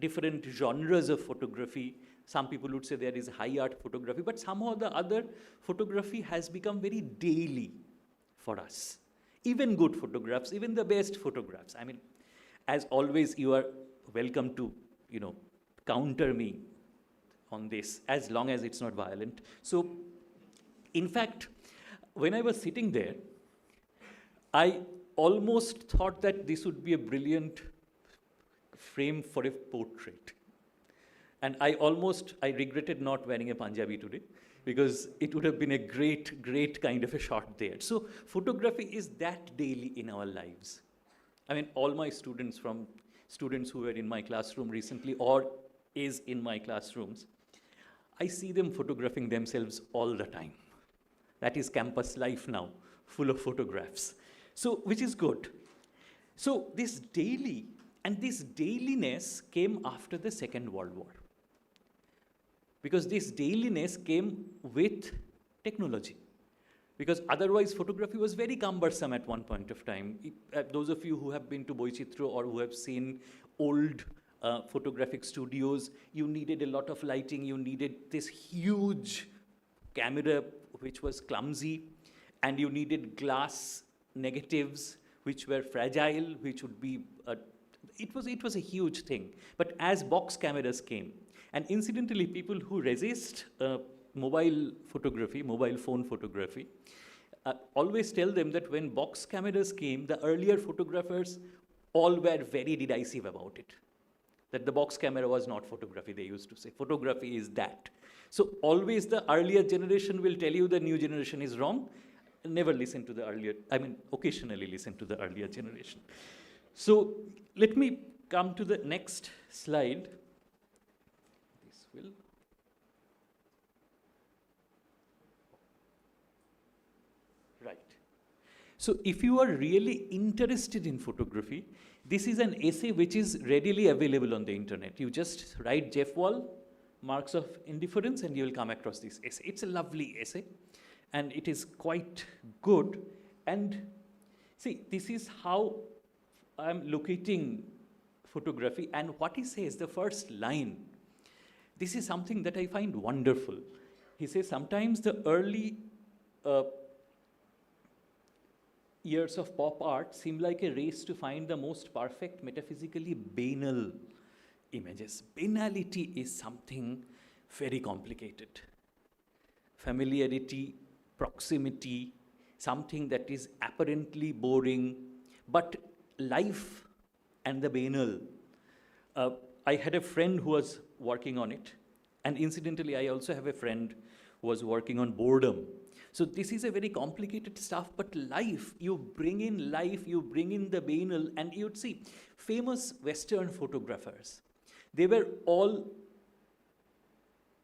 Speaker 8: different genres of photography. Some people would say there is high art photography, but somehow or the other, photography has become very daily for us. Even good photographs, even the best photographs. I mean, as always, you are welcome to, counter me on this, as long as it's not violent. So, in fact, when I was sitting there, I almost thought that this would be a brilliant frame for a portrait. And I regretted not wearing a Punjabi today, because it would have been a great, great kind of a shot there. So photography is that daily in our lives. I mean, all my students, from students who were in my classroom recently or is in my classrooms, I see them photographing themselves all the time. That is campus life now, full of photographs. So, which is good. So this daily, and this dailiness came after the Second World War. Because this dailiness came with technology. Because otherwise photography was very cumbersome at one point of time. Those of you who have been to Boichitro or who have seen old photographic studios, you needed a lot of lighting, you needed this huge camera which was clumsy, and you needed glass negatives which were fragile, which would be, it was a huge thing. But as box cameras came, and incidentally, people who resist mobile phone photography, always tell them that when box cameras came, the earlier photographers all were very derisive about it. That the box camera was not photography, they used to say. Photography is that. So always the earlier generation will tell you the new generation is wrong. Never listen to the earlier, occasionally listen to the earlier generation. So let me come to the next slide. Right. So if you are really interested in photography, this is an essay which is readily available on the internet. You just write Jeff Wall, Marks of Indifference, and you will come across this essay. It's a lovely essay, and it is quite good. And see, this is how I'm locating photography, and what he says, the first line, this is something that I find wonderful. He says, sometimes the early years of pop art seem like a race to find the most perfect, metaphysically banal images. Banality is something very complicated. Familiarity, proximity, something that is apparently boring, but life and the banal. I had a friend who was working on it, and incidentally, I also have a friend who was working on boredom. So this is a very complicated stuff, but life, you bring in life, you bring in the banal, and you'd see famous Western photographers. They were all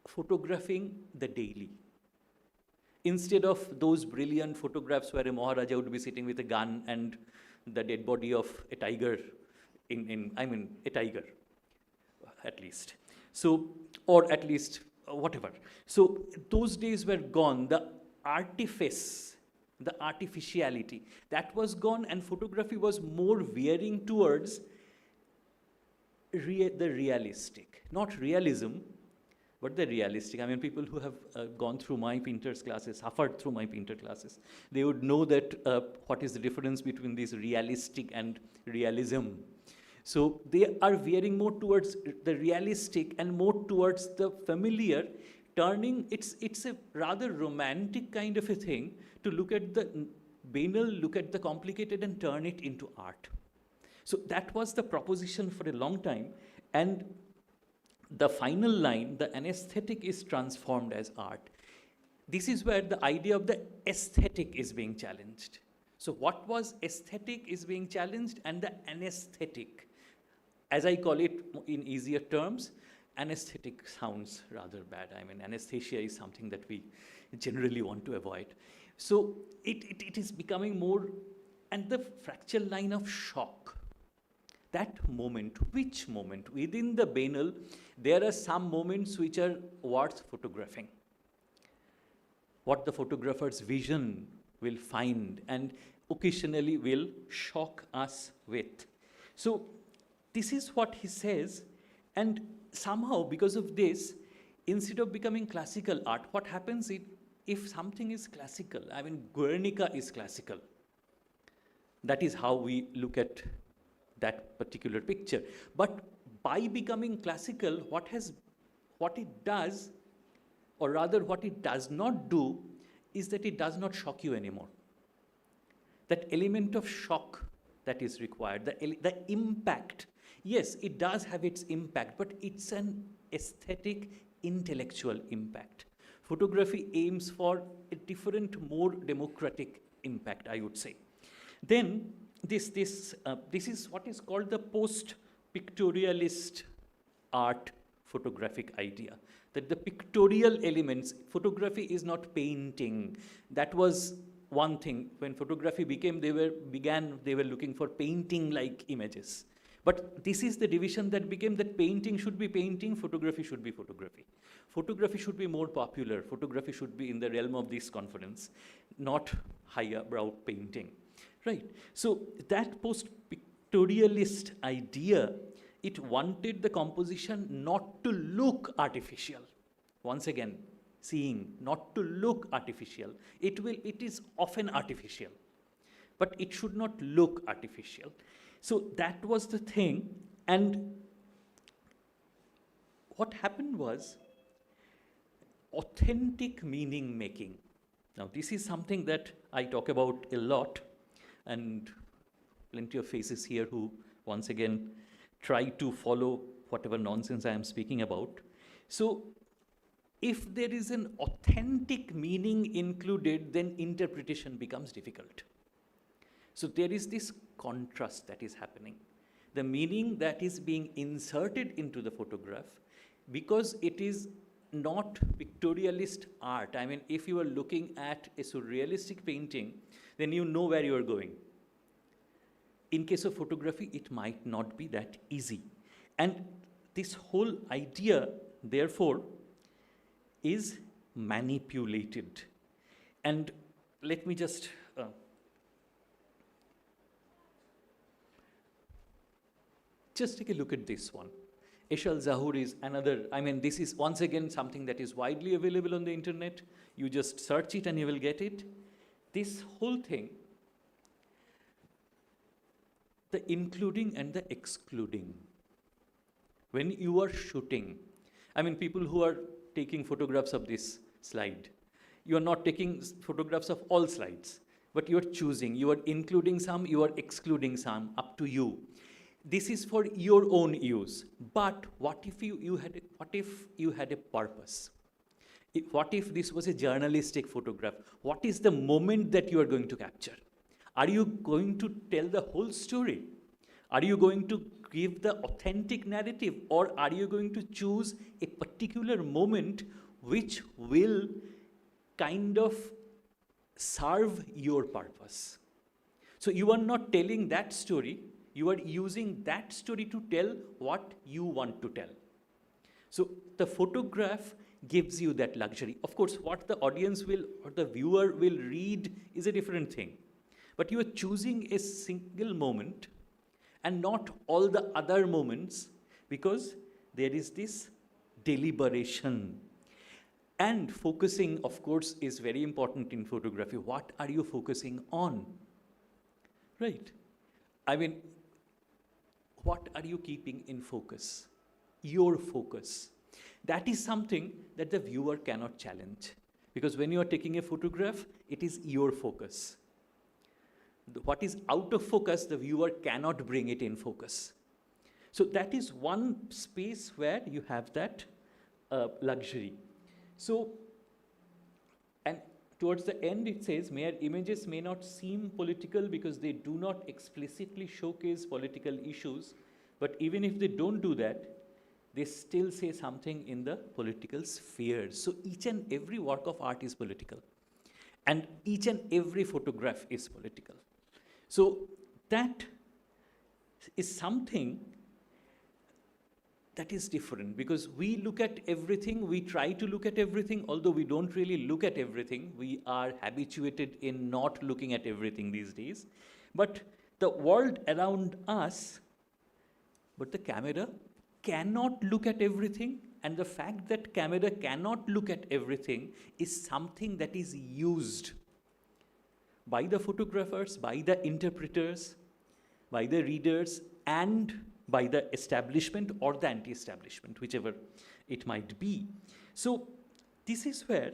Speaker 8: photographing the daily. Instead of those brilliant photographs where a Maharaja would be sitting with a gun and the dead body of a tiger I mean, a tiger, at least. So, or at least whatever. So those days were gone. The artifice, the artificiality, that was gone, and photography was more veering towards the realistic, not realism, but the realistic. I mean, people who have gone through my painter's classes, suffered through my painter classes, they would know that what is the difference between this realistic and realism. So they are veering more towards the realistic and more towards the familiar, turning, it's a rather romantic kind of a thing to look at the banal, look at the complicated and turn it into art. So that was the proposition for a long time, and the final line, the anesthetic is transformed as art. This is where the idea of the aesthetic is being challenged. So what was aesthetic is being challenged, and the anesthetic, as I call it in easier terms, anesthetic sounds rather bad. I mean, anesthesia is something that we generally want to avoid. So it is becoming more, and the fractal line of shock. That moment, which moment? Within the banal, there are some moments which are worth photographing. What the photographer's vision will find and occasionally will shock us with. So this is what he says, and somehow because of this, instead of becoming classical art, what happens if something is classical, I mean, Guernica is classical. That is how we look at that particular picture. But by becoming classical, what it does, or rather what it does not do, is that it does not shock you anymore. That element of shock that is required, the impact, yes, it does have its impact, but it's an aesthetic, intellectual impact. Photography aims for a different, more democratic impact, I would say. Then this is what is called the post-pictorialist art photographic idea, that the pictorial elements, photography is not painting. That was one thing. When photography they were looking for painting-like images. But this is the division that became, that painting should be painting, photography should be photography. Photography should be more popular. Photography should be in the realm of this conference, not higher brow painting. Right. So that post-pictorialist idea, it wanted the composition not to look artificial. Once again, seeing, not to look artificial. It is often artificial, but it should not look artificial. So that was the thing. And what happened was authentic meaning making. Now, this is something that I talk about a lot, and plenty of faces here who, once again, try to follow whatever nonsense I am speaking about. So if there is an authentic meaning included, then interpretation becomes difficult. So there is this contrast that is happening. The meaning that is being inserted into the photograph, because it is not pictorialist art. I mean, if you are looking at a surrealistic painting, then you know where you are going. In case of photography, it might not be that easy. And this whole idea, therefore, is manipulated. And let me just take a look at this one. Eshal Zahur is another, I mean, this is once again something that is widely available on the internet. You just search it and you will get it. This whole thing, the including and the excluding. When you are shooting, I mean, people who are taking photographs of this slide, you are not taking photographs of all slides, but you are choosing, you are including some, you are excluding some, up to you. This is for your own use. But what if you had a purpose? What if this was a journalistic photograph? What is the moment that you are going to capture? Are you going to tell the whole story? Are you going to give the authentic narrative, or are you going to choose a particular moment which will kind of serve your purpose? So you are not telling that story, You are using that story to tell what you want to tell. So the photograph gives you that luxury. Of course, what the audience will or the viewer will read is a different thing. But you are choosing a single moment and not all the other moments, because there is this deliberation. And focusing, of course, is very important in photography. What are you focusing on? Right? I mean, what are you keeping in focus? Your focus. That is something that the viewer cannot challenge. Because when you are taking a photograph, it is your focus. What is out of focus, the viewer cannot bring it in focus. So that is one space where you have that luxury. So, and towards the end it says, images may not seem political because they do not explicitly showcase political issues, but even if they don't do that, they still say something in the political sphere. So each and every work of art is political. And each and every photograph is political. So that is something that is different, because we look at everything, we try to look at everything, although we don't really look at everything. We are habituated in not looking at everything these days. But the world around us, but the camera cannot look at everything, and the fact that camera cannot look at everything is something that is used by the photographers, by the interpreters, by the readers, and by the establishment or the anti-establishment, whichever it might be. So this is where,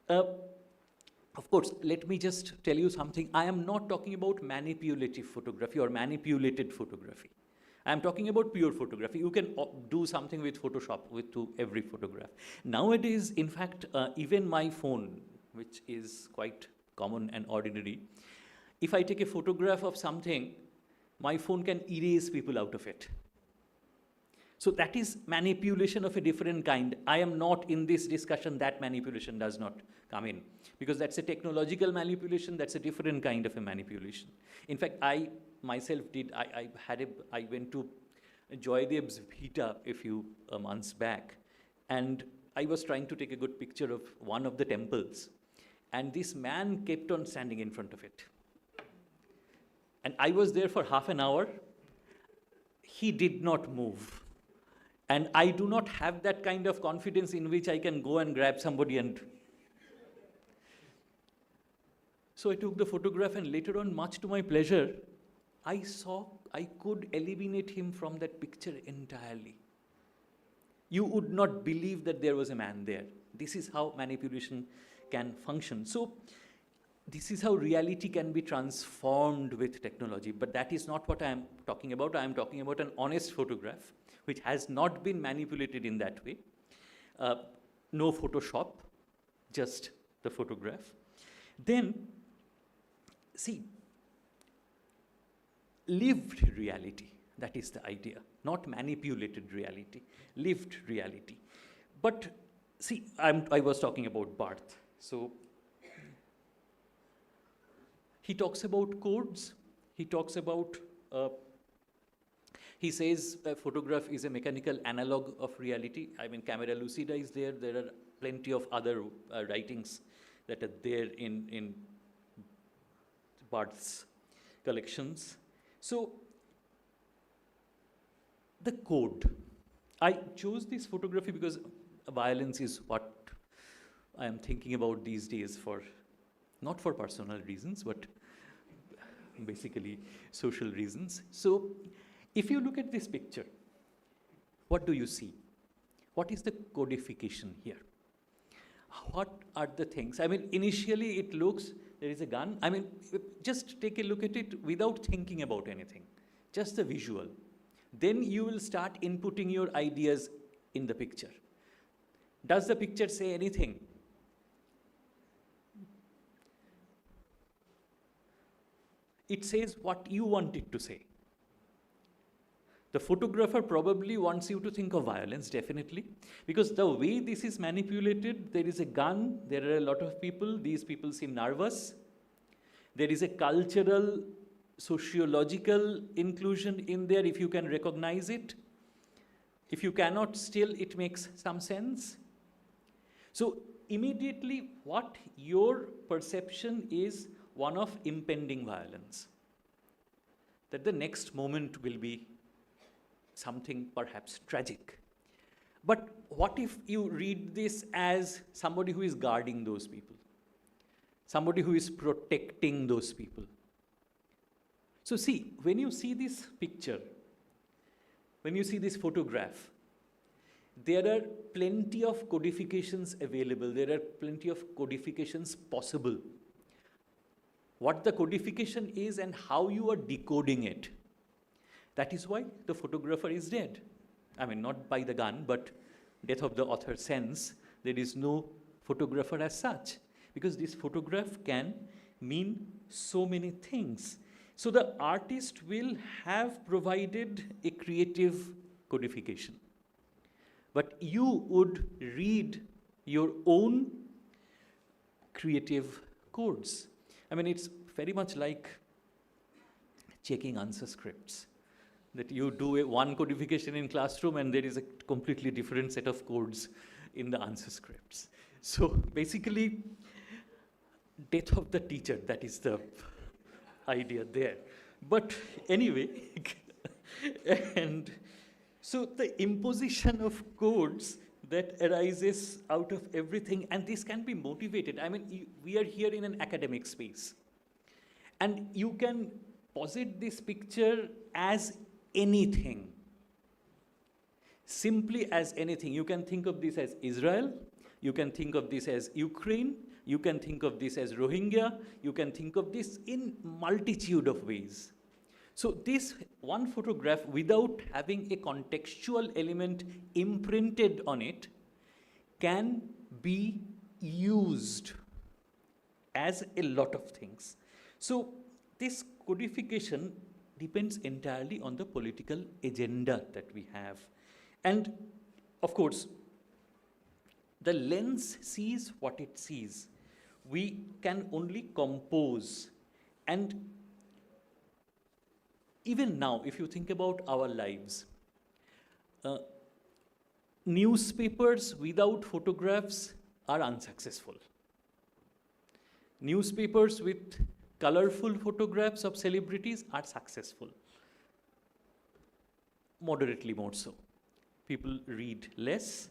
Speaker 8: of course, let me just tell you something. I am not talking about manipulative photography or manipulated photography. I am talking about pure photography. You can do something with Photoshop to every photograph. Nowadays, in fact, even my phone, which is quite common and ordinary, if I take a photograph of something, my phone can erase people out of it. So that is manipulation of a different kind. I am not in this discussion, that manipulation does not come in, because that's a technological manipulation, that's a different kind of a manipulation. In fact, I myself did, I went to Joydev's Bhita a few months back, and I was trying to take a good picture of one of the temples, and this man kept on standing in front of it. And I was there for half an hour. He did not move. And I do not have that kind of confidence in which I can go and grab somebody and... So I took the photograph, and later on, much to my pleasure, I could eliminate him from that picture entirely. You would not believe that there was a man there. This is how manipulation can function. So this is how reality can be transformed with technology. But that is not what I am talking about. I am talking about an honest photograph, which has not been manipulated in that way. No Photoshop, just the photograph. Then, see, lived reality, that is the idea. Not manipulated reality, lived reality. But see, I was talking about Barth. So he talks about codes. He talks about, he says a photograph is a mechanical analog of reality. I mean, camera lucida is there. There are plenty of other writings that are there in Barth's collections. So the code. I chose this photography because violence is what I am thinking about these days, for not for personal reasons, but basically social reasons. So if you look at this picture, what do you see? What is the codification here? What are the things? I mean, initially it looks, there is a gun. I mean, just take a look at it without thinking about anything, just the visual. Then you will start inputting your ideas in the picture. Does the picture say anything? It says what you want it to say. The photographer probably wants you to think of violence, definitely, because the way this is manipulated, there is a gun, there are a lot of people, these people seem nervous. There is a cultural sociological inclusion in there, if you can recognize it. If you cannot, still it makes some sense. So immediately what your perception is one of impending violence. That the next moment will be something perhaps tragic. But what if you read this as somebody who is guarding those people? Somebody who is protecting those people? So see, when you see this picture, when you see this photograph, there are plenty of codifications available. There are plenty of codifications possible. What the codification is and how you are decoding it. That is why the photographer is dead. I mean, not by the gun, but death of the author sense. There is no photographer as such, because this photograph can mean so many things. So the artist will have provided a creative codification. But you would read your own creative codes. I mean, it's very much like checking answer scripts. That you do one codification in classroom and there is a completely different set of codes in the answer scripts. So basically, death of the teacher, that is the idea there. But anyway, and so the imposition of codes that arises out of everything, and this can be motivated. I mean, we are here in an academic space. And you can posit this picture as anything. Simply as anything. You can think of this as Israel. You can think of this as Ukraine. You can think of this as Rohingya. You can think of this in multitude of ways. So this one photograph, without having a contextual element imprinted on it, can be used as a lot of things. So this codification depends entirely on the political agenda that we have. And of course, the lens sees what it sees. We can only compose. And even now, if you think about our lives, newspapers without photographs are unsuccessful. Newspapers with colorful photographs of celebrities are successful. Moderately more so. People read less.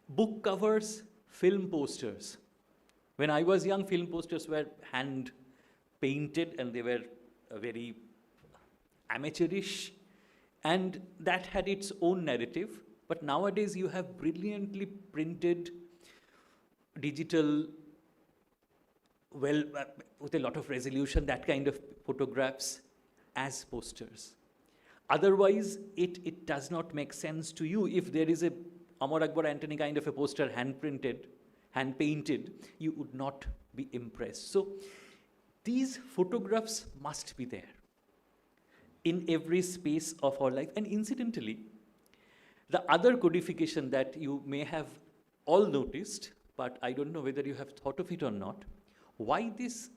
Speaker 8: Book covers, film posters. When I was young, film posters were hand painted and they were very amateurish, and that had its own narrative. But nowadays you have brilliantly printed digital, well, with a lot of resolution, that kind of photographs as posters. Otherwise, it does not make sense to you. If there is a Amar Akbar Antony kind of a poster hand-printed, hand-painted, you would not be impressed. So these photographs must be there in every space of our life. And incidentally, the other codification that you may have all noticed, but I don't know whether you have thought of it or not, why is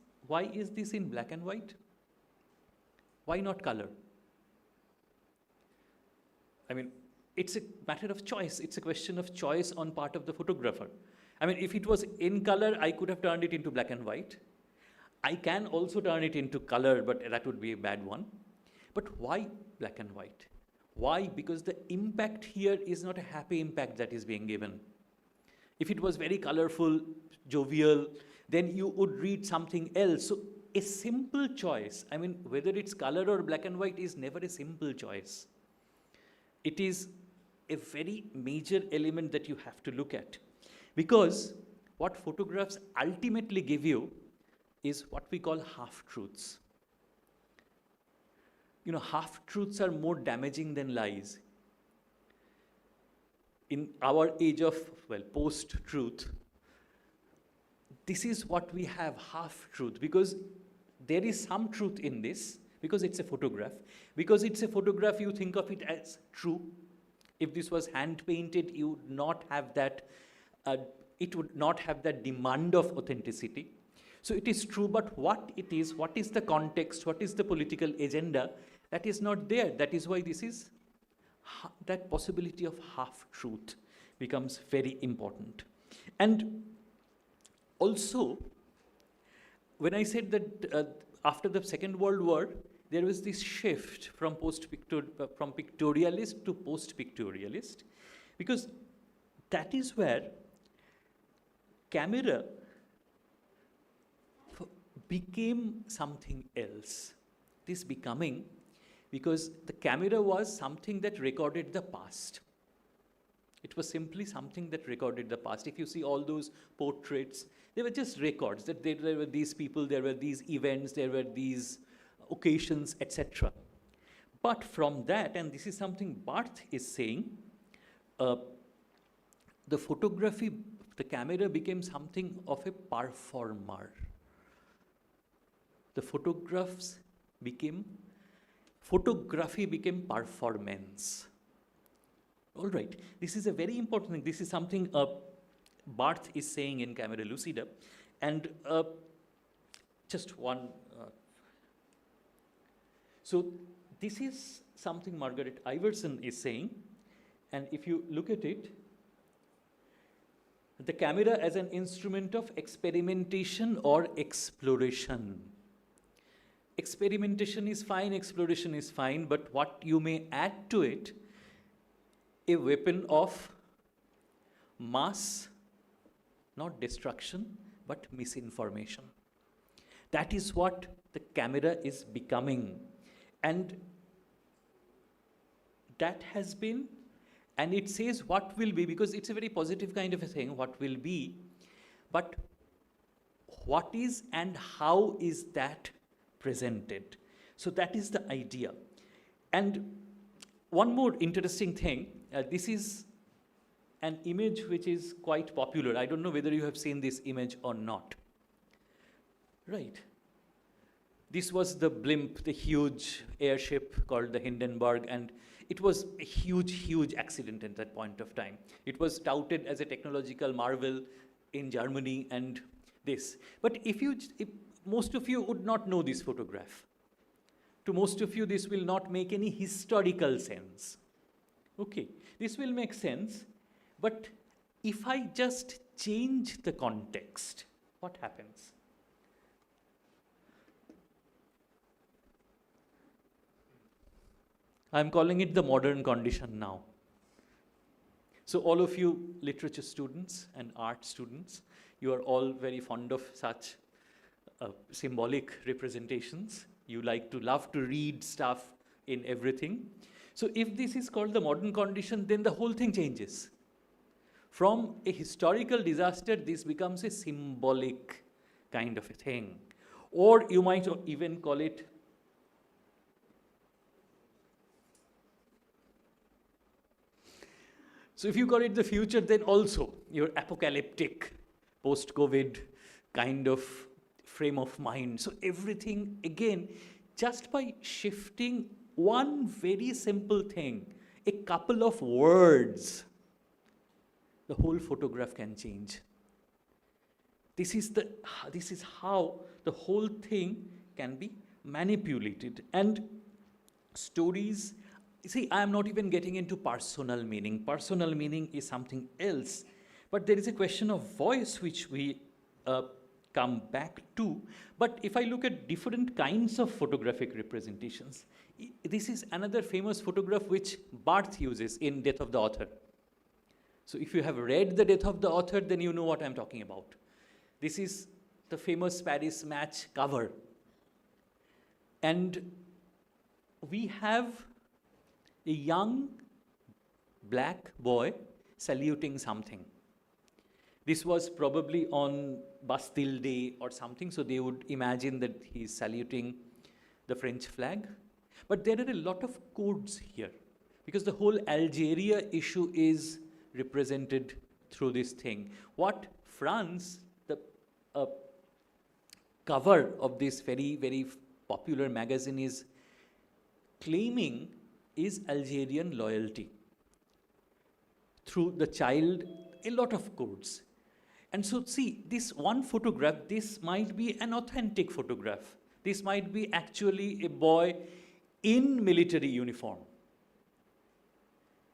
Speaker 8: this in black and white? Why not color? I mean, it's a matter of choice. It's a question of choice on part of the photographer. I mean, if it was in color, I could have turned it into black and white. I can also turn it into color, but that would be a bad one. But why black and white? Why? Because the impact here is not a happy impact that is being given. If it was very colorful, jovial, then you would read something else. So a simple choice, I mean, whether it's color or black and white is never a simple choice. It is a very major element that you have to look at. Because what photographs ultimately give you is what we call half-truths. You know, half-truths are more damaging than lies. In our age of, well, post-truth, this is what we have, half-truth, because there is some truth in this, because it's a photograph. Because it's a photograph, you think of it as true. If this was hand-painted, you would not have that, it would not have that demand of authenticity. So it is true, but what it is, what is the context, what is the political agenda, that is not there. That is why this is, that possibility of half-truth becomes very important. And also, when I said that after the Second World War, there was this shift from pictorialist to post-pictorialist, because that is where camera became something else. This becoming, because the camera was something that recorded the past. It was simply something that recorded the past. If you see all those portraits, they were just records, that there were these people, there were these events, there were these occasions, etc. But from that, and this is something Barth is saying, the photography, the camera became something of a performer. The photography became performance. All right, this is a very important thing. This is something Barth is saying in Camera Lucida. And just one. So this is something Margaret Iverson is saying. And if you look at it, the camera as an instrument of experimentation or exploration. Experimentation is fine, exploration is fine, but what you may add to it, a weapon of mass, not destruction, but misinformation. That is what the camera is becoming. And that has been, and it says what will be, because it's a very positive kind of a thing, what will be, but what is and how is that presented? So that is the idea. And one more interesting thing, this is an image which is quite popular. I don't know whether you have seen this image or not. Right. This was the blimp, the huge airship called the Hindenburg, and it was a huge, huge accident at that point of time. It was touted as a technological marvel in Germany and this. But if most of you would not know this photograph. To most of you, this will not make any historical sense. Okay, this will make sense, but if I just change the context, what happens? I'm calling it the modern condition now. So all of you literature students and art students, you are all very fond of such symbolic representations. You love to read stuff in everything. So if this is called the modern condition, then the whole thing changes. From a historical disaster, this becomes a symbolic kind of a thing. Or you might even call it so if you call it the future, then also your apocalyptic, post-COVID kind of frame of mind. So everything, again, just by shifting one very simple thing, a couple of words, the whole photograph can change. This is how the whole thing can be manipulated. And stories, see, I am not even getting into personal meaning. Personal meaning is something else. But there is a question of voice which we come back to. But if I look at different kinds of photographic representations, this is another famous photograph which Barth uses in Death of the Author. So if you have read The Death of the Author, then you know what I'm talking about. This is the famous Paris Match cover. And we have a young black boy saluting something. This was probably on Bastille Day or something, so they would imagine that he's saluting the French flag. But there are a lot of codes here, because the whole Algeria issue is represented through this thing. What France, the cover of this very, very popular magazine is claiming is Algerian loyalty. Through the child, a lot of codes. And so see, this one photograph, this might be an authentic photograph. This might be actually a boy in military uniform,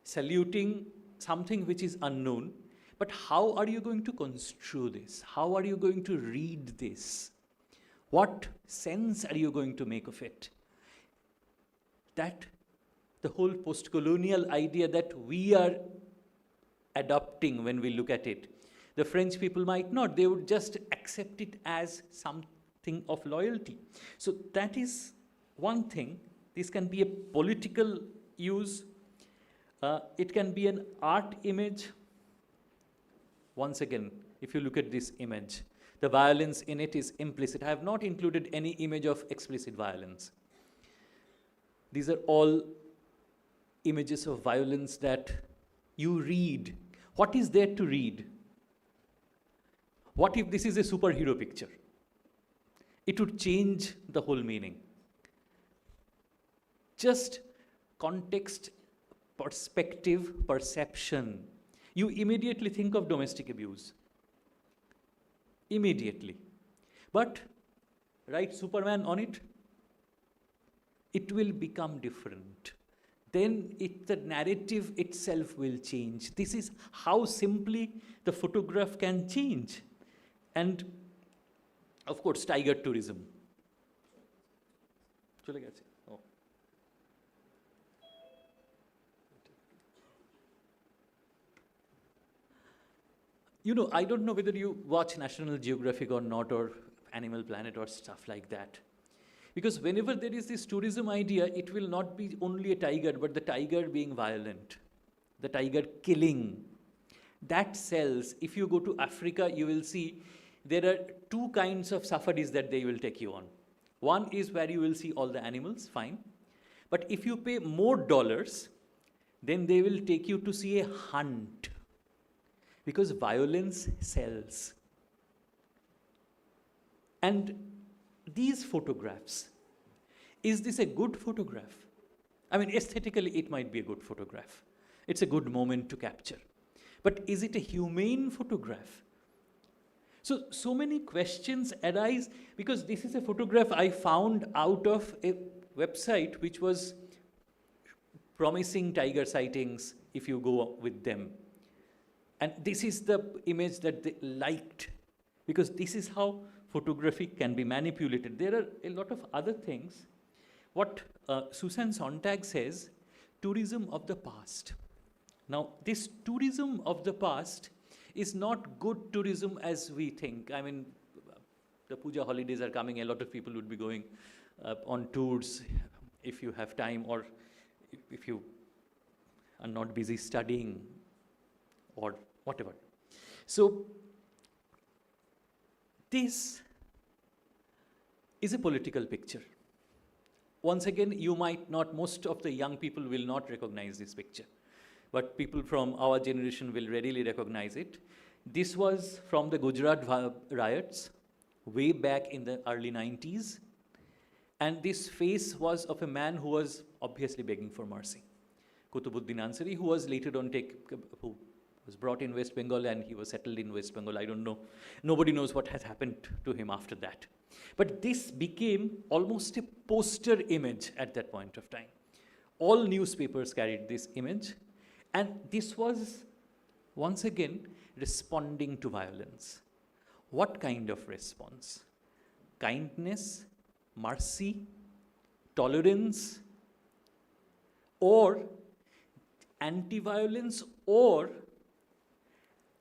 Speaker 8: saluting something which is unknown. But how are you going to construe this? How are you going to read this? What sense are you going to make of it? That the whole post-colonial idea that we are adopting when we look at it, the French people might not. They would just accept it as something of loyalty. So that is one thing. This can be a political use. It can be an art image. Once again, if you look at this image, the violence in it is implicit. I have not included any image of explicit violence. These are all images of violence that you read. What is there to read? What if this is a superhero picture? It would change the whole meaning. Just context, perspective, perception. You immediately think of domestic abuse. Immediately. But write Superman on it, it will become different. Then the narrative itself will change. This is how simply the photograph can change. And of course, tiger tourism. চলে গেছে? Oh. You know, I don't know whether you watch National Geographic or not, or Animal Planet or stuff like that. Because whenever there is this tourism idea, it will not be only a tiger, but the tiger being violent, the tiger killing. That sells. If you go to Africa, you will see there are two kinds of safaris that they will take you on. One is where you will see all the animals, fine. But if you pay more dollars, then they will take you to see a hunt. Because violence sells. And these photographs, is this a good photograph? I mean, aesthetically, it might be a good photograph. It's a good moment to capture. But is it a humane photograph? So many questions arise because this is a photograph I found out of a website which was promising tiger sightings if you go with them. And this is the image that they liked, because this is how photography can be manipulated. There are a lot of other things. What Susan Sontag says, tourism of the past. Now, this tourism of the past is not good tourism as we think. I mean, the Puja holidays are coming. A lot of people would be going on tours if you have time, or if you are not busy studying or whatever. So this is a political picture. Once again, you might not, most of the young people will not recognize this picture, but people from our generation will readily recognize it. This was from the Gujarat riots way back in the early 90s. And this face was of a man who was obviously begging for mercy. Kutubuddin Ansari, who was later on who was brought in West Bengal, and he was settled in West Bengal. I don't know. Nobody knows what has happened to him after that. But this became almost a poster image at that point of time. All newspapers carried this image. And this was, once again, responding to violence. What kind of response? Kindness, mercy, tolerance, or anti-violence, or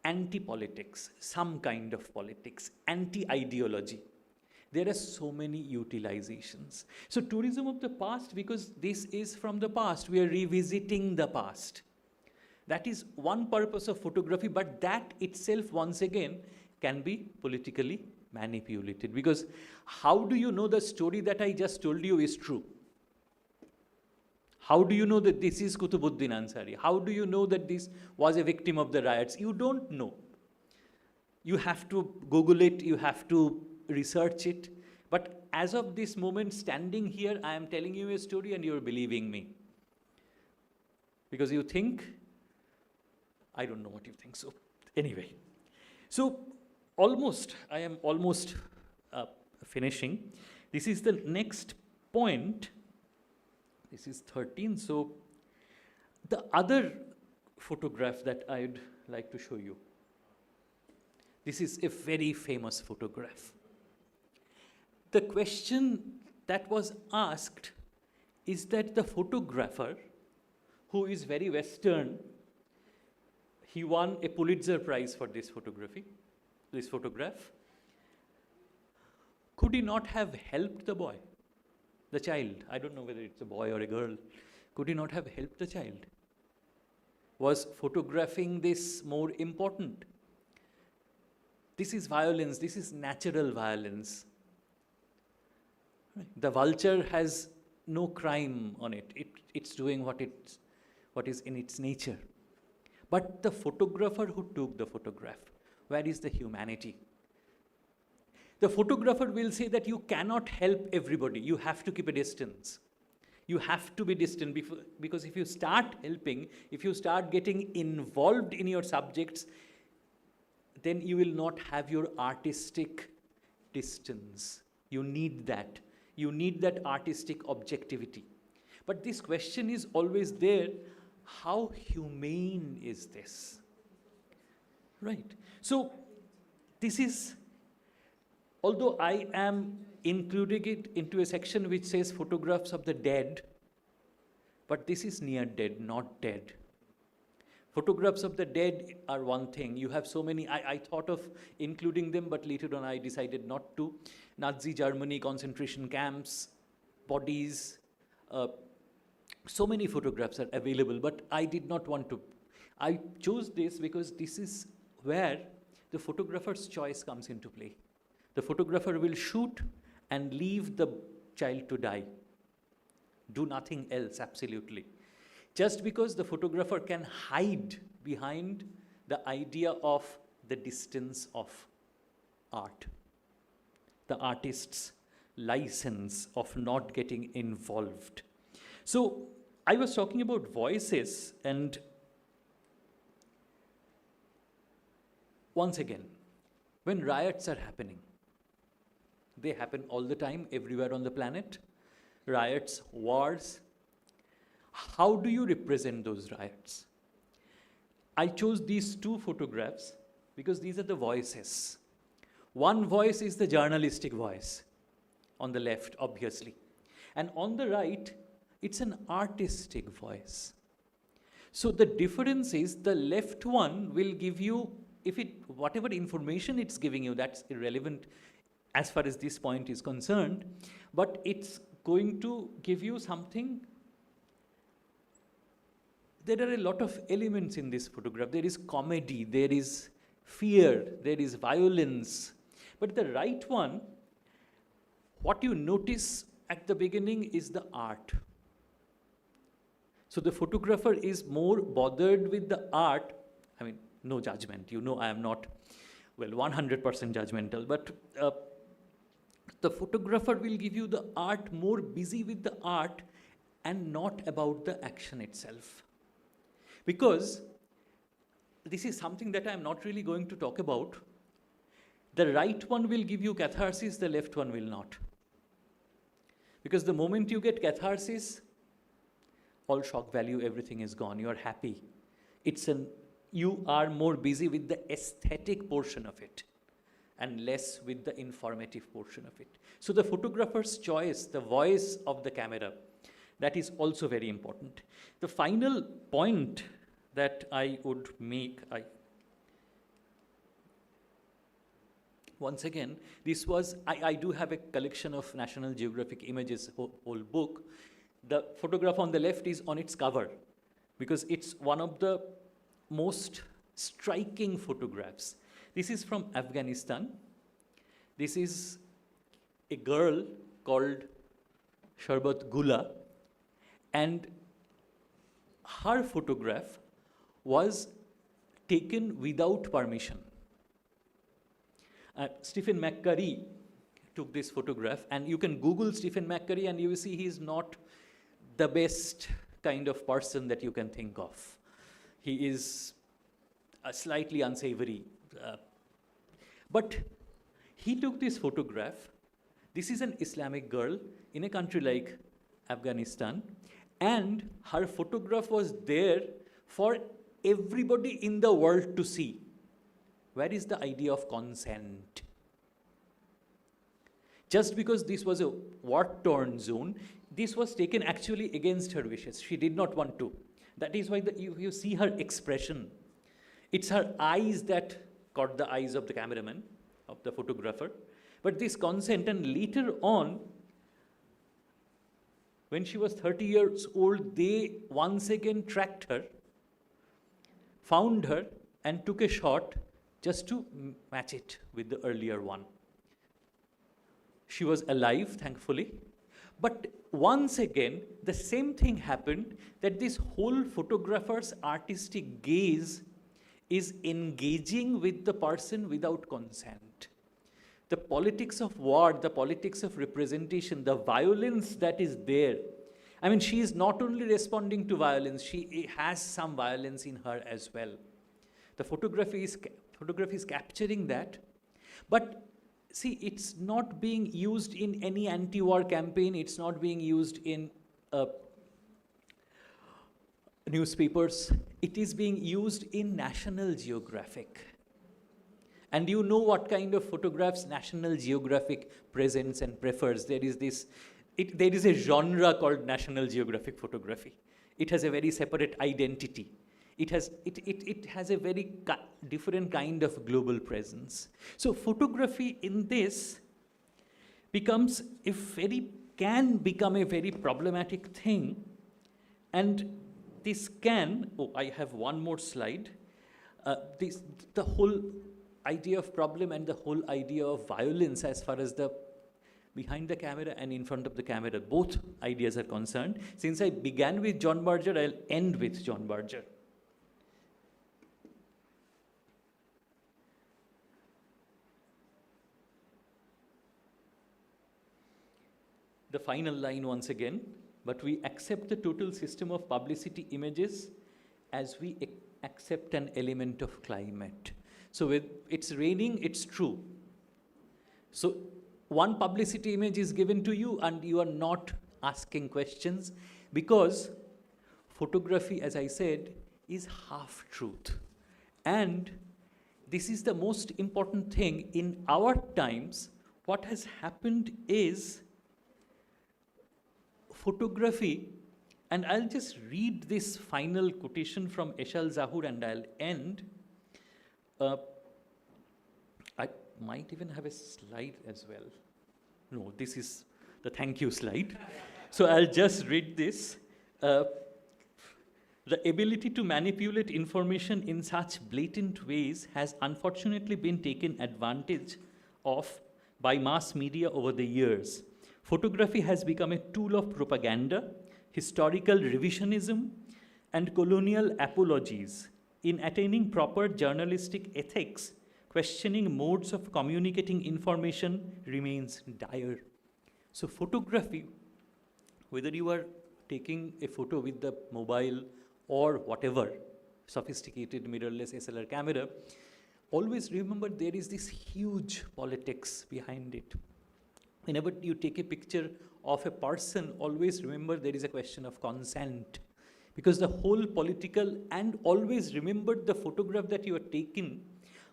Speaker 8: anti-politics, some kind of politics, anti-ideology. There are so many utilizations. So tourism of the past, because this is from the past, we are revisiting the past. That is one purpose of photography, but that itself, once again, can be politically manipulated. Because how do you know the story that I just told you is true? How do you know that this is Kutubuddin Ansari? How do you know that this was a victim of the riots? You don't know. You have to Google it, you have to research it. But as of this moment, standing here, I am telling you a story and you're believing me. Because you think, I don't know what you think. So anyway, so I am almost finishing. This is the next point. This is 13. So the other photograph that I'd like to show you. This is a very famous photograph. The question that was asked is that the photographer, who is very Western, he won a Pulitzer Prize for this photograph. Could he not have helped the boy, the child? I don't know whether it's a boy or a girl. Could he not have helped the child? Was photographing this more important? This is violence. This is natural violence. Right. The vulture has no crime on it. It's doing what is in its nature. But the photographer who took the photograph, where is the humanity? The photographer will say that you cannot help everybody. You have to keep a distance. You have to be distant because if you start helping, if you start getting involved in your subjects, then you will not have your artistic distance. You need that. You need that artistic objectivity. But this question is always there, how humane is this? Right. So this is, although I am including it into a section which says photographs of the dead, but this is near dead, not dead. Photographs of the dead are one thing. You have so many, I thought of including them, but later on I decided not to. Nazi Germany, concentration camps, bodies, so many photographs are available, but I did not want to. I chose this because this is where the photographer's choice comes into play. The photographer will shoot and leave the child to die. Do nothing else, absolutely. Just because the photographer can hide behind the idea of the distance of art. The artist's license of not getting involved. So I was talking about voices, and once again, when riots are happening, they happen all the time, everywhere on the planet. Riots, wars. How do you represent those riots? I chose these two photographs because these are the voices. One voice is the journalistic voice, on the left, obviously. And on the right, it's an artistic voice. So the difference is the left one will give you, whatever information it's giving you, that's irrelevant as far as this point is concerned, but it's going to give you something. There are a lot of elements in this photograph. There is comedy, there is fear, there is violence. But the right one, what you notice at the beginning is the art. So the photographer is more bothered with the art. I mean, no judgment. You know I am not, 100% judgmental. But the photographer will give you the art, more busy with the art and not about the action itself. Because this is something that I am not really going to talk about. The right one will give you catharsis, the left one will not. Because the moment you get catharsis, all shock value, everything is gone. You are happy. You are more busy with the aesthetic portion of it and less with the informative portion of it. So the photographer's choice, the voice of the camera, that is also very important. The final point that I would make, once again, this was, I do have a collection of National Geographic images, whole book. The photograph on the left is on its cover because it's one of the most striking photographs. This is from Afghanistan. This is a girl called Sharbat Gula, and her photograph was taken without permission. Stephen McCurry took this photograph, and you can Google Stephen McCurry and you will see he's not the best kind of person that you can think of. He is slightly unsavory. But he took this photograph. This is an Islamic girl in a country like Afghanistan, and her photograph was there for everybody in the world to see. Where is the idea of consent? Just because this was a war-torn zone, this was taken actually against her wishes. She did not want to. That is why you see her expression. It's her eyes that caught the eyes of the cameraman, of the photographer. But this consent, and later on, when she was 30 years old, they once again tracked her, found her, and took a shot just to match it with the earlier one. She was alive, thankfully. But once again, the same thing happened, that this whole photographer's artistic gaze is engaging with the person without consent. The politics of war, the politics of representation, the violence that is there. I mean, she is not only responding to violence, she has some violence in her as well. The photography is capturing that. But see, it's not being used in any anti-war campaign. It's not being used in newspapers. It is being used in National Geographic. And you know what kind of photographs National Geographic presents and prefers. There is a genre called National Geographic photography. It has a very separate identity. It has a very different kind of global presence. So photography in this can become a very problematic thing. And this can, I have one more slide. The whole idea of problem and the whole idea of violence as far as the behind the camera and in front of the camera, both ideas are concerned. Since I began with John Berger, I'll end with John Berger. The final line once again, but we accept the total system of publicity images as we accept an element of climate. So with it's raining, it's true. So one publicity image is given to you and you are not asking questions, because photography, as I said, is half-truth. And this is the most important thing in our times. What has happened is photography, and I'll just read this final quotation from Eshal Zahur and I'll end. I might even have a slide as well. No, this is the thank you slide. So I'll just read this. The ability to manipulate information in such blatant ways has unfortunately been taken advantage of by mass media over the years. Photography has become a tool of propaganda, historical revisionism, and colonial apologies. In attaining proper journalistic ethics, questioning modes of communicating information remains dire. So photography, whether you are taking a photo with the mobile or whatever, sophisticated mirrorless SLR camera, always remember there is this huge politics behind it. Whenever you take a picture of a person, always remember there is a question of consent. Because the whole political, and always remember the photograph that you are taking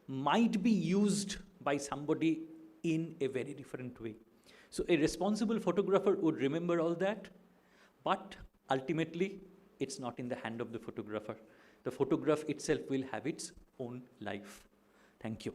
Speaker 8: might be used by somebody in a very different way. So a responsible photographer would remember all that, but ultimately it's not in the hand of the photographer. The photograph itself will have its own life. Thank you.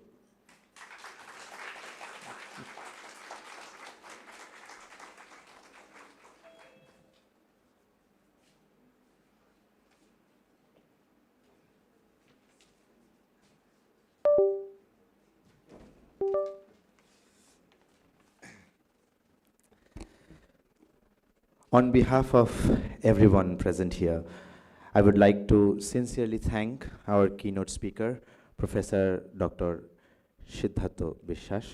Speaker 2: On behalf of everyone present here, I would like to sincerely thank our keynote speaker, Professor Dr. Siddhartha Bishwas.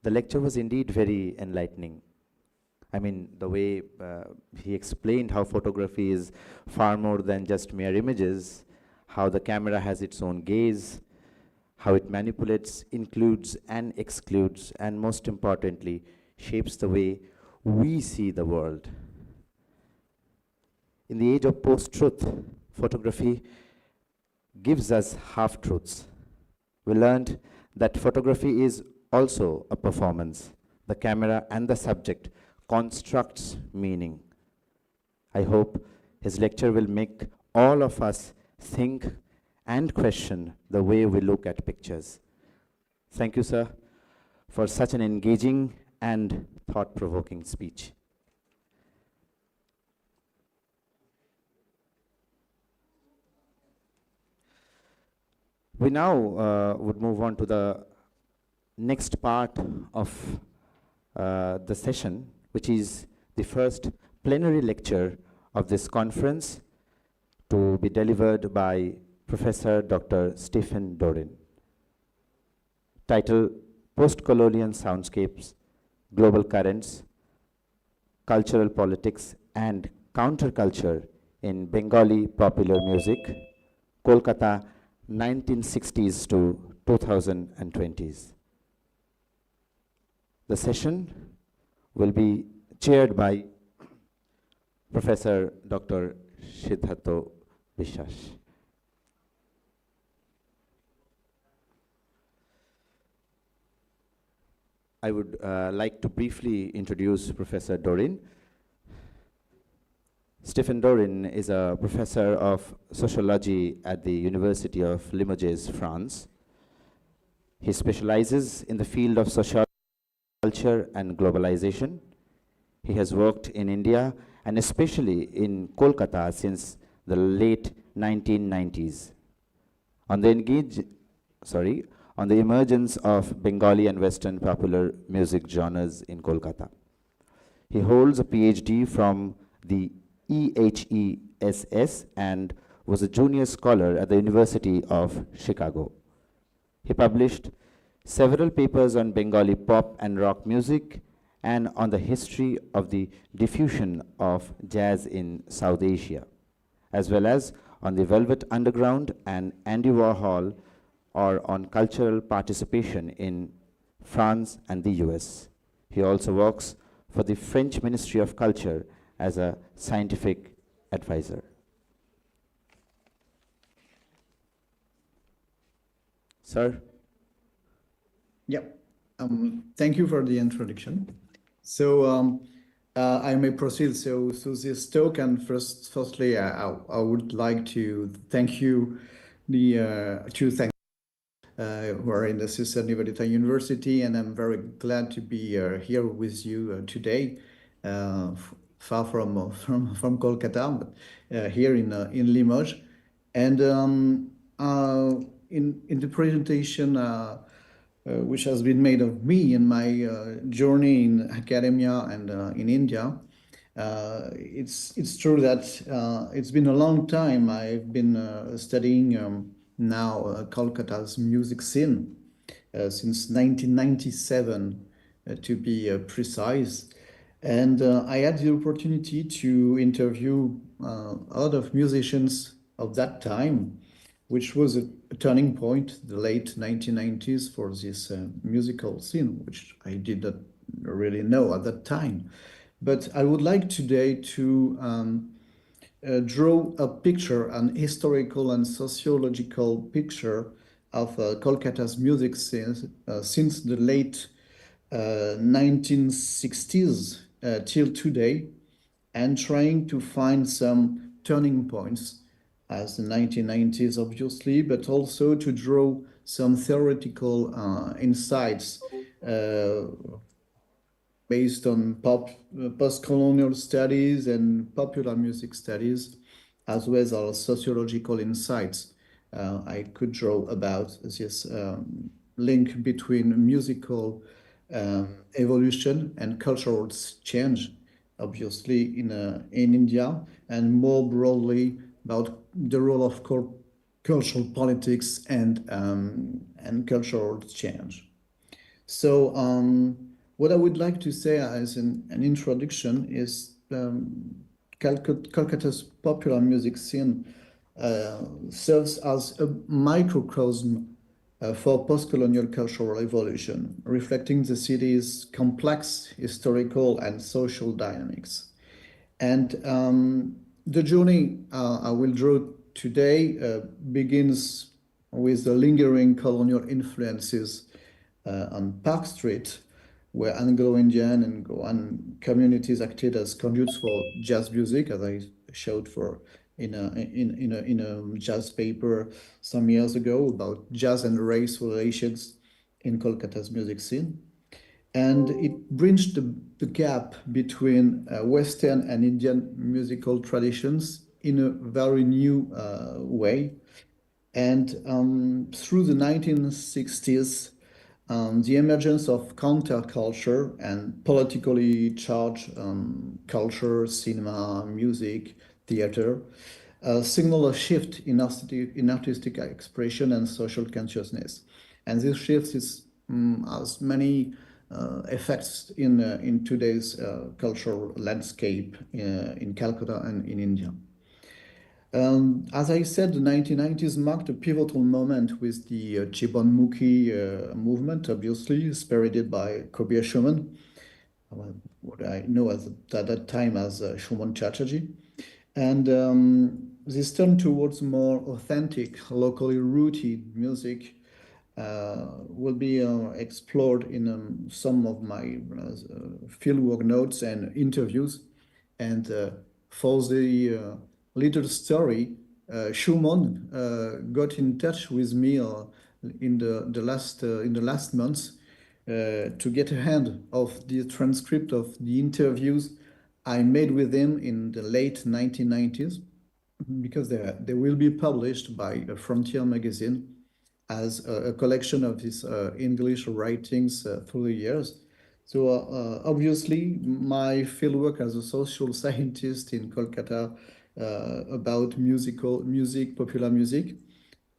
Speaker 2: The lecture was indeed very enlightening. I mean, the way he explained how photography is far more than just mere images, how the camera has its own gaze, how it manipulates, includes, and excludes, and most importantly, shapes the way we see the world. In the age of post-truth, photography gives us half-truths. We learned that photography is also a performance. The camera and the subject constructs meaning. I hope his lecture will make all of us think and question the way we look at pictures. Thank you, sir, for such an engaging and thought-provoking speech. We now would move on to the next part of the session, which is the first plenary lecture of this conference, to be delivered by Professor Dr. Stephen Doran. Title: Post-Colonial Soundscapes, Global Currents, Cultural Politics and Counterculture in Bengali Popular Music, Kolkata, 1960s to 2020s. The session will be chaired by Professor Dr. Siddhartha Vishwas. I would like to briefly introduce Professor Doran. Stephen Doran is a professor of sociology at the University of Limoges, France. He specializes in the field of social culture and globalization. He has worked in India and especially in Kolkata since the late 1990s on the emergence of Bengali and Western popular music genres in Kolkata. He holds a PhD from the EHESS and was a junior scholar at the University of Chicago. He published several papers on Bengali pop and rock music and on the history of the diffusion of jazz in South Asia, as well as on the Velvet Underground and Andy Warhol, or on cultural participation in France and the US. He also works for the French Ministry of Culture as a scientific advisor. Sir?
Speaker 9: Yep. Thank you for the introduction. So I may proceed. So this talk, and firstly, I would like to thank you, who are in the Sister Nivedita University, and I'm very glad to be here with you today, far from Kolkata, but here in Limoges. And in the presentation which has been made of me in my journey in academia and in India, it's true that it's been a long time. I've been studying now Kolkata's music scene since 1997, to be precise. And I had the opportunity to interview a lot of musicians of that time, which was a turning point, the late 1990s, for this musical scene, which I did not really know at that time. But I would like today to draw a picture, an historical and sociological picture of Kolkata's music scene since the late 1960s till today, and trying to find some turning points as the 1990s, obviously, but also to draw some theoretical insights based on post-colonial studies and popular music studies, as well as sociological insights I could draw about this link between musical evolution and cultural change, obviously in India, and more broadly about the role of cultural politics and cultural change. So what I would like to say as an introduction is Kolkata's popular music scene serves as a microcosm for post-colonial cultural evolution, reflecting the city's complex historical and social dynamics. And the journey I will draw today begins with the lingering colonial influences on Park Street, where Anglo-Indian and Goan communities acted as conduits for jazz music, as I showed for in a jazz paper some years ago about jazz and race relations in Kolkata's music scene. And it bridged the gap between Western and Indian musical traditions in a very new way. And through the 1960s, the emergence of counterculture and politically charged culture, cinema, music, theater, signal a shift in artistic expression and social consciousness. And this shift has many effects in today's cultural landscape in Calcutta and in India. As I said, the 1990s marked a pivotal moment with the Chibonmukhi movement, obviously, spearheaded by Kabir Shuman, what I know at that time as Shuman Chatterjee. And this turn towards more authentic, locally rooted music will be explored in some of my fieldwork notes and interviews. And for the little story, Shuman got in touch with me in the last months to get a hand of the transcript of the interviews I made with him in the late 1990s, because they will be published by Frontier magazine as a collection of his English writings through the years. So obviously, my fieldwork as a social scientist in Kolkata about music, popular music,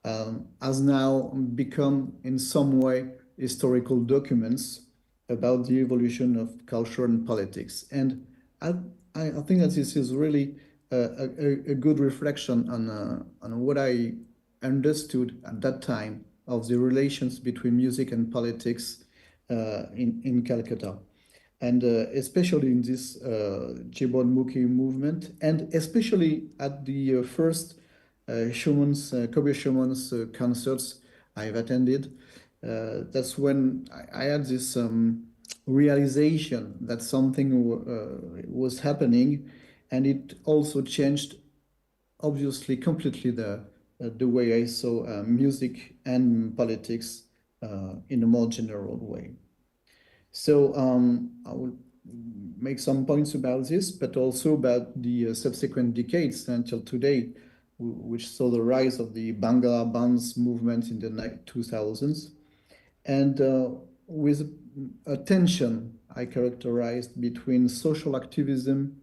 Speaker 9: has now become in some way historical documents about the evolution of culture and politics. And I think that this is really a good reflection on what I understood at that time of the relations between music and politics in Calcutta. And especially in this Chibonmukhi movement, and especially at the first Kabir Shuman's concerts I've attended, that's when I had this realization that something was happening, and it also changed, obviously, completely the way I saw music and politics in a more general way. So I will make some points about this, but also about the subsequent decades until today, which saw the rise of the Bangla bands movement in the 2000s, and with a tension I characterized between social activism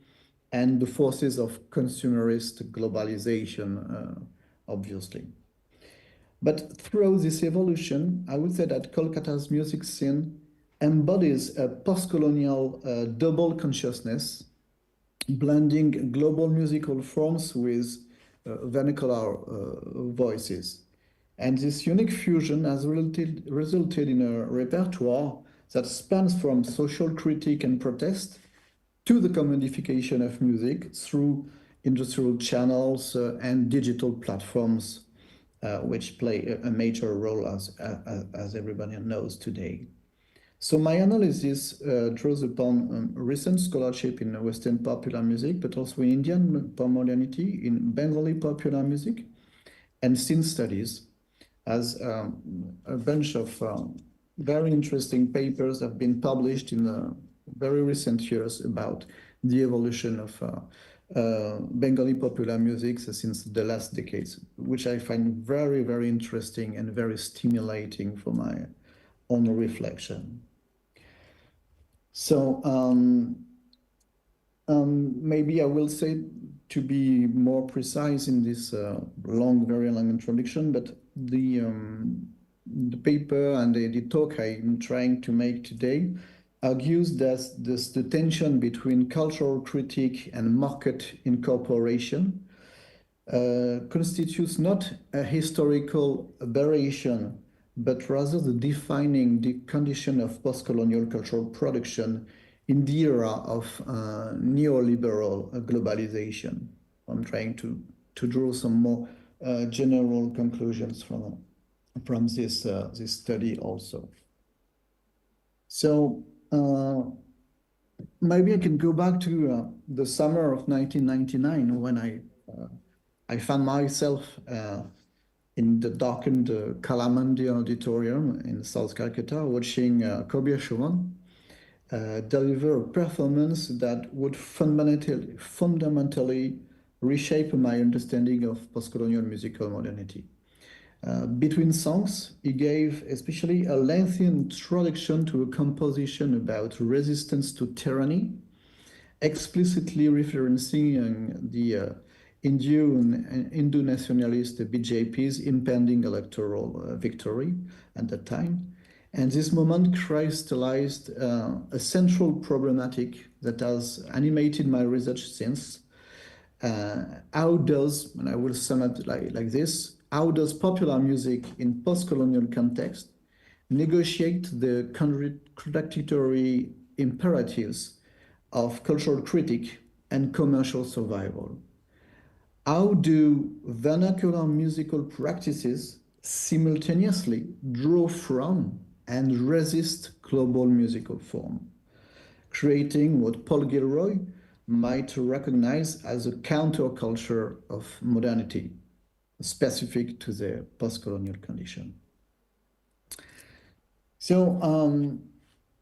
Speaker 9: and the forces of consumerist globalization, obviously. But throughout this evolution, I would say that Kolkata's music scene embodies a post-colonial double consciousness, blending global musical forms with vernacular voices. And this unique fusion has resulted in a repertoire that spans from social critique and protest to the commodification of music through industrial channels and digital platforms, which play a major role, as everybody knows today. So my analysis draws upon recent scholarship in Western popular music, but also in Indian modernity, in Bengali popular music, and scene studies, as a bunch of very interesting papers have been published in very recent years about the evolution of Bengali popular music since the last decades, which I find very, very interesting and very stimulating for my own reflection. So maybe I will say, to be more precise in this very long introduction, but the paper and the talk I'm trying to make today argues that the tension between cultural critique and market incorporation constitutes not a historical aberration, but rather the defining the condition of post-colonial cultural production in the era of neoliberal globalization. I'm trying to draw some more general conclusions from this study also. So maybe I can go back to the summer of 1999 when I found myself in the darkened Kalamandi Auditorium in South Calcutta watching Kobe Schumann deliver a performance that would fundamentally reshape my understanding of post-colonial musical modernity. Between songs, he gave especially a lengthy introduction to a composition about resistance to tyranny, explicitly referencing the Hindu nationalist BJP's impending electoral victory at that time. And this moment crystallized a central problematic that has animated my research since. How does, and I will sum it like this, how does popular music in post-colonial context negotiate the contradictory imperatives of cultural critique and commercial survival? How do vernacular musical practices simultaneously draw from and resist global musical form, creating what Paul Gilroy might recognize as a counterculture of modernity, specific to the post-colonial condition? So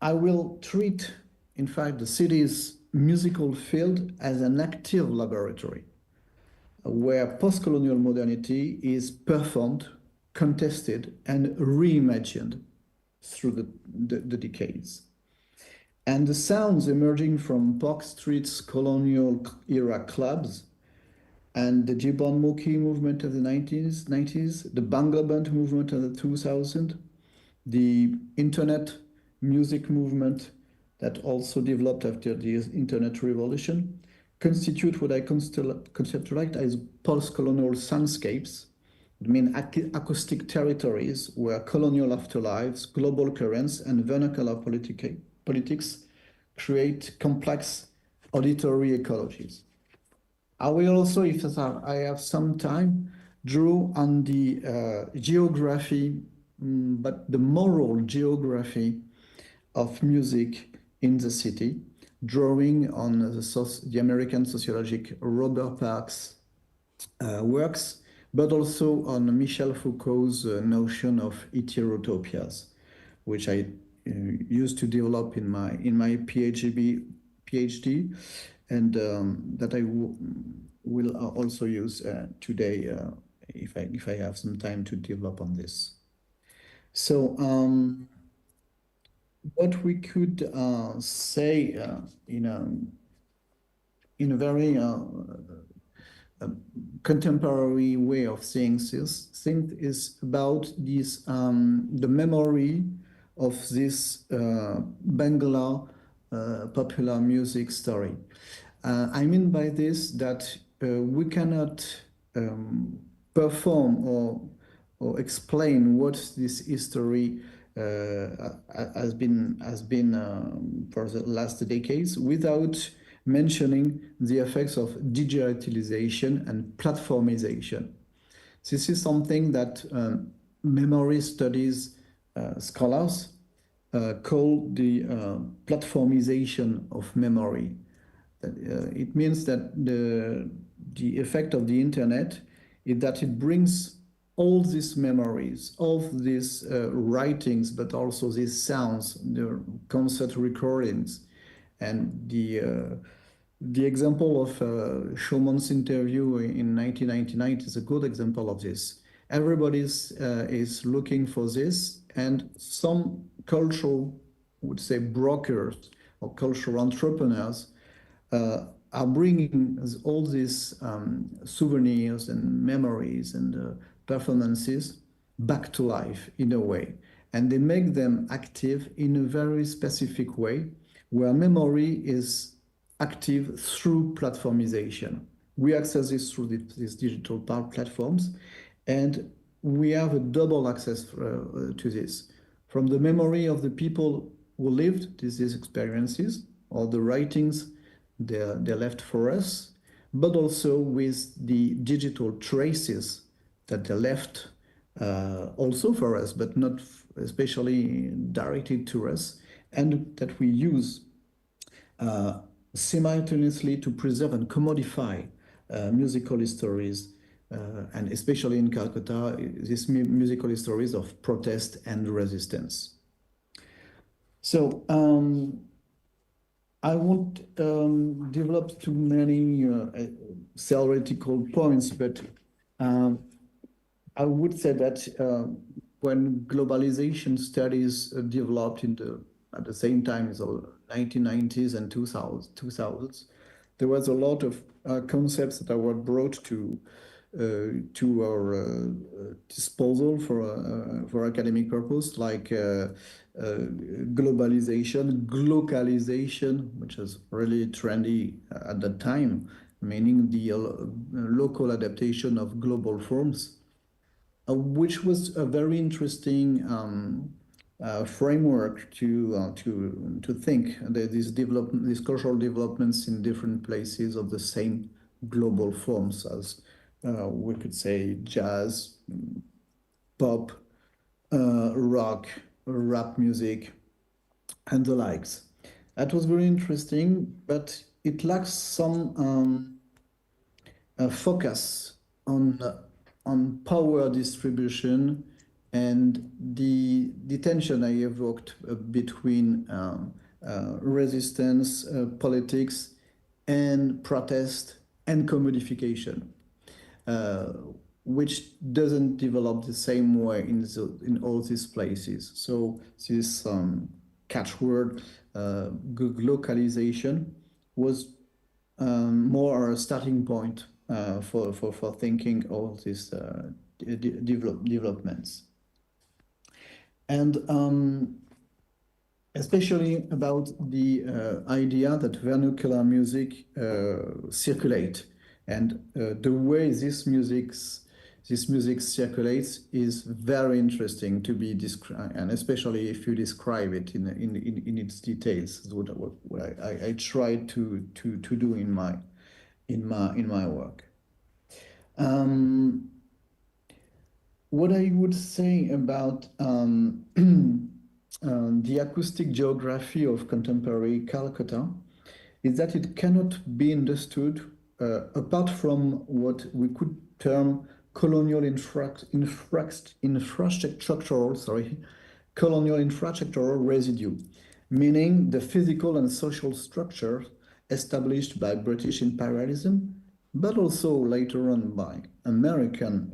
Speaker 9: I will treat, in fact, the city's musical field as an active laboratory where post-colonial modernity is performed, contested, and reimagined through the decades. And the sounds emerging from Park Street's colonial era clubs and the Jibon Moki movement of the 90s, the Bangla Band movement of the 2000s, the internet music movement that also developed after the internet revolution, constitute what I conceptualize as post-colonial soundscapes. I mean acoustic territories where colonial afterlives, global currents, and vernacular politics create complex auditory ecologies. I will also, if I have some time, draw on the geography, but the moral geography of music in the city, drawing on the American sociologist Robert Parks' works, but also on Michel Foucault's notion of heterotopias, which I used to develop in my PhD, and that I will also use today if I have some time to develop on this. So what we could say in a very contemporary way of seeing this thing is about this the memory of this Bangla popular music story. I mean by this that we cannot perform or explain what this history has been for the last decades without mentioning the effects of digitalization and platformization. This is something that memory studies scholars call the platformization of memory. It means that the effect of the internet is that it brings all these memories, all these writings, but also these sounds, the concert recordings, and the example of Schumann's interview in 1999 is a good example of this. Everybody is looking for this, and some cultural, I would say, brokers or cultural entrepreneurs are bringing all these souvenirs and memories and performances back to life in a way. And they make them active in a very specific way where memory is active through platformization. We access this through these digital platforms, and we have a double access to this. From the memory of the people who lived these experiences, or the writings they left for us, but also with the digital traces that they left also for us, but not especially directed to us, and that we use simultaneously to preserve and commodify musical histories, and especially in Calcutta, these musical histories of protest and resistance. So I won't develop too many theoretical points, but I would say that when globalization studies developed at the same time as the 1990s and 2000s, there was a lot of concepts that were brought to our disposal for academic purpose, like globalization, glocalization, which is really trendy at that time, meaning the local adaptation of global forms, which was a very interesting framework to think that these cultural developments in different places of the same global forms, as we could say jazz, pop, rock, rap music, and the likes. That was very interesting, but it lacks some focus on power distribution and the tension I evoked between resistance, politics, and protest and commodification, which doesn't develop the same way in all these places. So this catchword, localization, was more a starting point for thinking all these developments. And especially about the idea that vernacular music circulate, and the way this music circulates is very interesting to be described, and especially if you describe it in its details. What I try to do in my work. What I would say about the acoustic geography of contemporary Calcutta is that it cannot be understood apart from what we could term colonial infrastructural residue, meaning the physical and social structure established by British imperialism, but also later on by American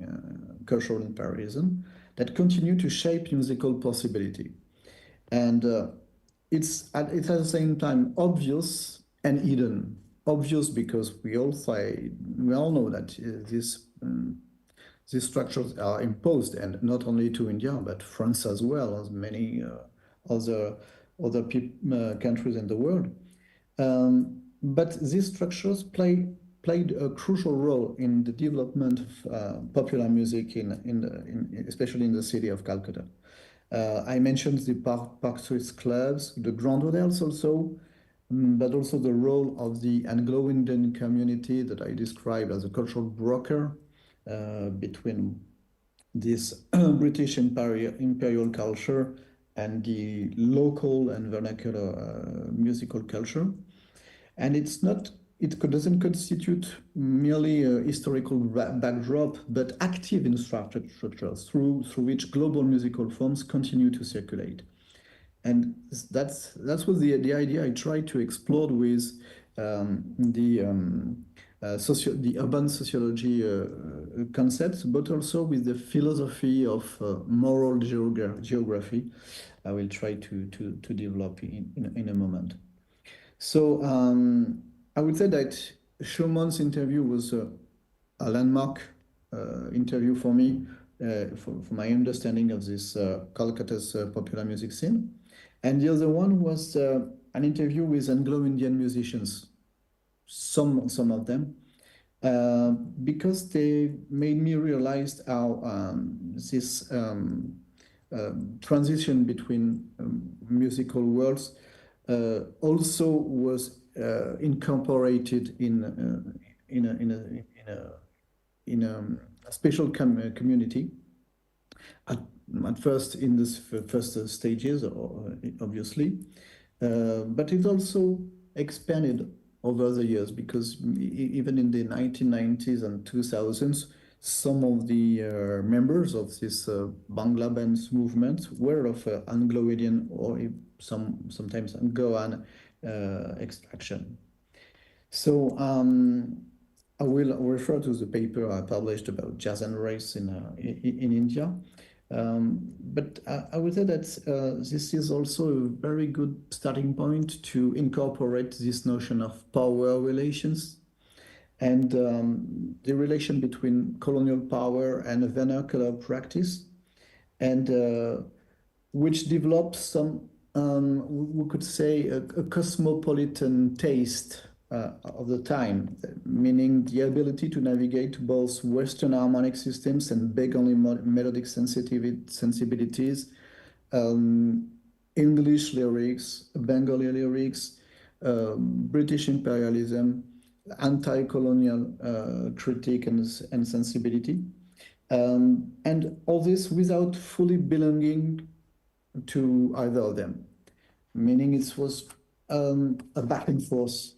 Speaker 9: cultural imperialism, that continue to shape musical possibility. And it's at the same time obvious and hidden. Obvious because we all know that these structures are imposed, and not only to India but France as well as many other countries in the world. But these structures played a crucial role in the development of popular music especially in the city of Calcutta. I mentioned the Park Street clubs, the Grand Hotels also, but also the role of the Anglo-Indian community that I described as a cultural broker between this British imperial culture and the local and vernacular musical culture. And it doesn't constitute merely a historical backdrop, but active infrastructures through which global musical forms continue to circulate. And that was the idea I tried to explore with the urban sociology concepts, but also with the philosophy of moral geography. I will try to develop in a moment. So I would say that Schumann's interview was a landmark interview for me, for my understanding of this Calcutta's popular music scene. And the other one was an interview with Anglo-Indian musicians, some of them, because they made me realize how this transition between musical worlds also was incorporated in a special community. At first, in the first stages, obviously, but it also expanded over the years, because even in the 1990s and 2000s, some of the members of this Bangla Bands movement were of Anglo-Indian or sometimes Goan extraction. So I will refer to the paper I published about jazz and race in India. But I would say that this is also a very good starting point to incorporate this notion of power relations and the relation between colonial power and vernacular practice, and which develops some, we could say, a cosmopolitan taste of the time, meaning the ability to navigate both Western harmonic systems and Bengali melodic sensibilities, English lyrics, Bengali lyrics, British imperialism, anti-colonial critique and sensibility, and all this without fully belonging to either of them, meaning it was a back and forth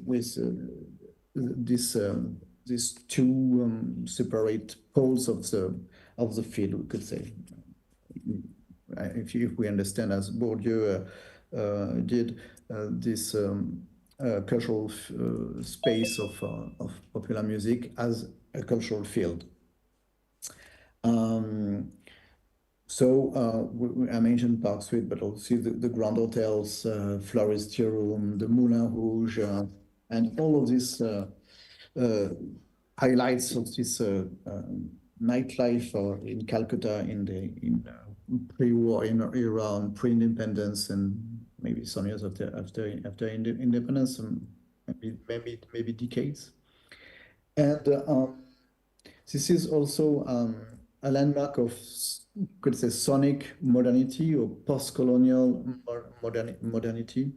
Speaker 9: with these two separate poles of the field, we could say. If we understand, as Bourdieu did, this cultural space of popular music as a cultural field. I mentioned Park Street, but also the Grand Hotels, Floristio Room, the Moulin Rouge, and all of these highlights of this nightlife in Calcutta in pre-war Iran, pre-independence, and maybe some years after independence, maybe decades. And this is also a landmark of, could say, sonic modernity or post-colonial modernity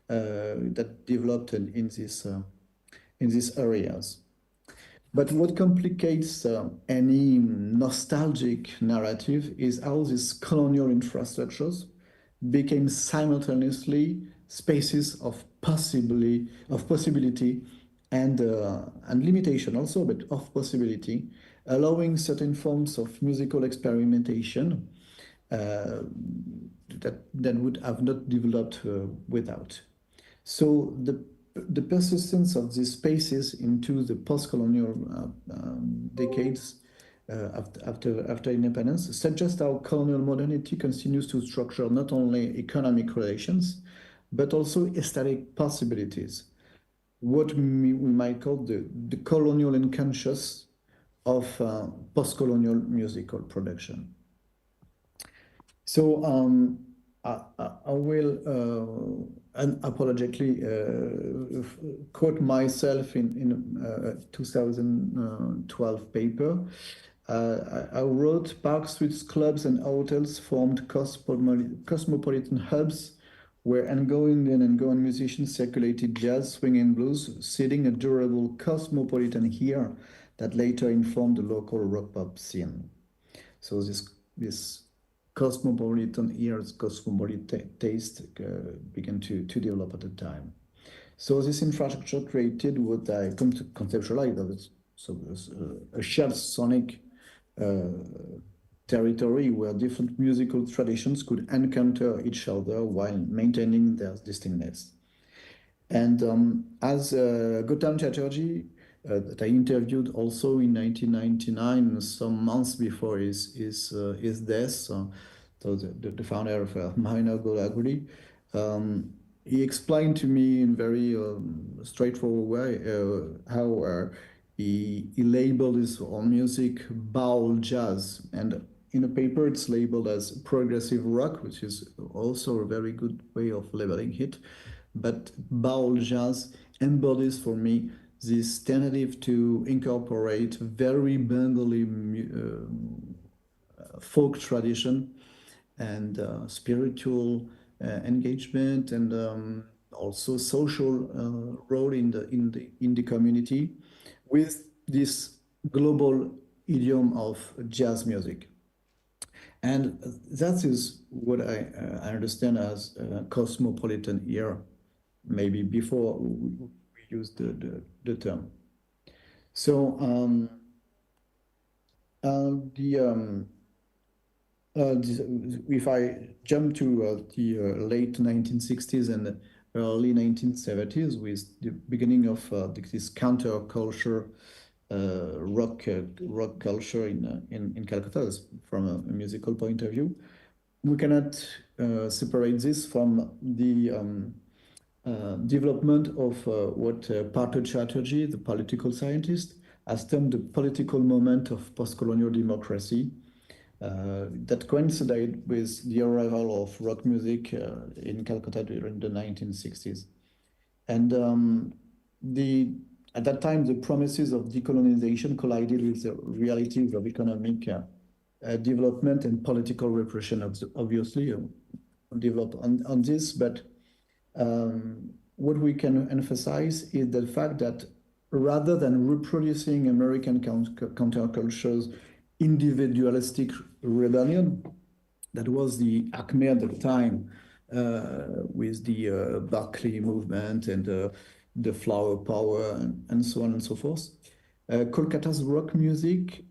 Speaker 9: that developed in these areas. But what complicates any nostalgic narrative is how these colonial infrastructures became simultaneously spaces of possibility and limitation also, but of possibility, allowing certain forms of musical experimentation that would have not developed without. So the persistence of these spaces into the post-colonial decades after independence suggests how colonial modernity continues to structure not only economic relations, but also aesthetic possibilities, what we might call the colonial unconscious of post-colonial musical production. So I will unapologetically quote myself in 2012 paper. I wrote, Park Street's clubs and hotels formed cosmopolitan hubs where Anglo-Indian and Goan musicians circulated jazz, swing, and blues, seeding a durable cosmopolitan ear that later informed the local rock pop scene. So this cosmopolitan ears, cosmopolitan taste began to develop at the time. So this infrastructure created what I come to conceptualize as a shared sonic territory where different musical traditions could encounter each other while maintaining their distinctness. And as Gautam Chatterjee, that I interviewed also in 1999, some months before his death, so the founder of Inaugural, he explained to me in very straightforward way how he labeled his own music Baul jazz, and in a paper it's labeled as progressive rock, which is also a very good way of labeling it. But Baul jazz embodies for me this tentative to incorporate very Bengali folk tradition and spiritual engagement and also social role in the community with this global idiom of jazz music. And that is what I understand as cosmopolitan era, maybe before we used the term. So if I jump to the late 1960s and early 1970s with the beginning of this counterculture rock culture in Calcutta from a musical point of view, we cannot separate this from the development of what Partha Chatterjee, the political scientist, has termed the political moment of post-colonial democracy that coincided with the arrival of rock music in Calcutta during the 1960s. And at that time, the promises of decolonization collided with the realities of economic development and political repression, obviously, developed on this. But what we can emphasize is the fact that rather than reproducing American counterculture's individualistic rebellion, that was the acme at the time with the Berkeley movement and the flower power and so on and so forth. Kolkata's rock music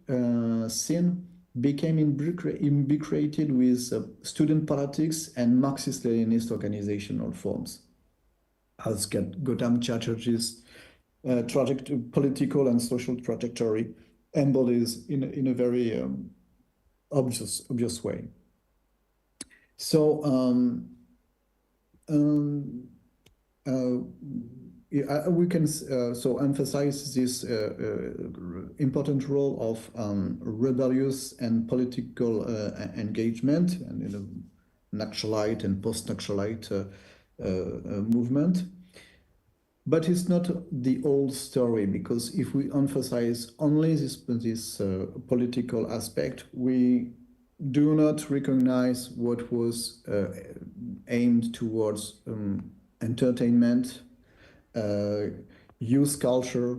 Speaker 9: scene became imbricated with student politics and Marxist-Leninist organizational forms, as Gautam Chatterjee's political and social trajectory embodies in a very obvious way. So we can so emphasize this important role of rebellious and political engagement and Naxalite and post-Naxalite movement. But it's not the old story, because if we emphasize only this political aspect, we do not recognize what was aimed towards entertainment, youth culture,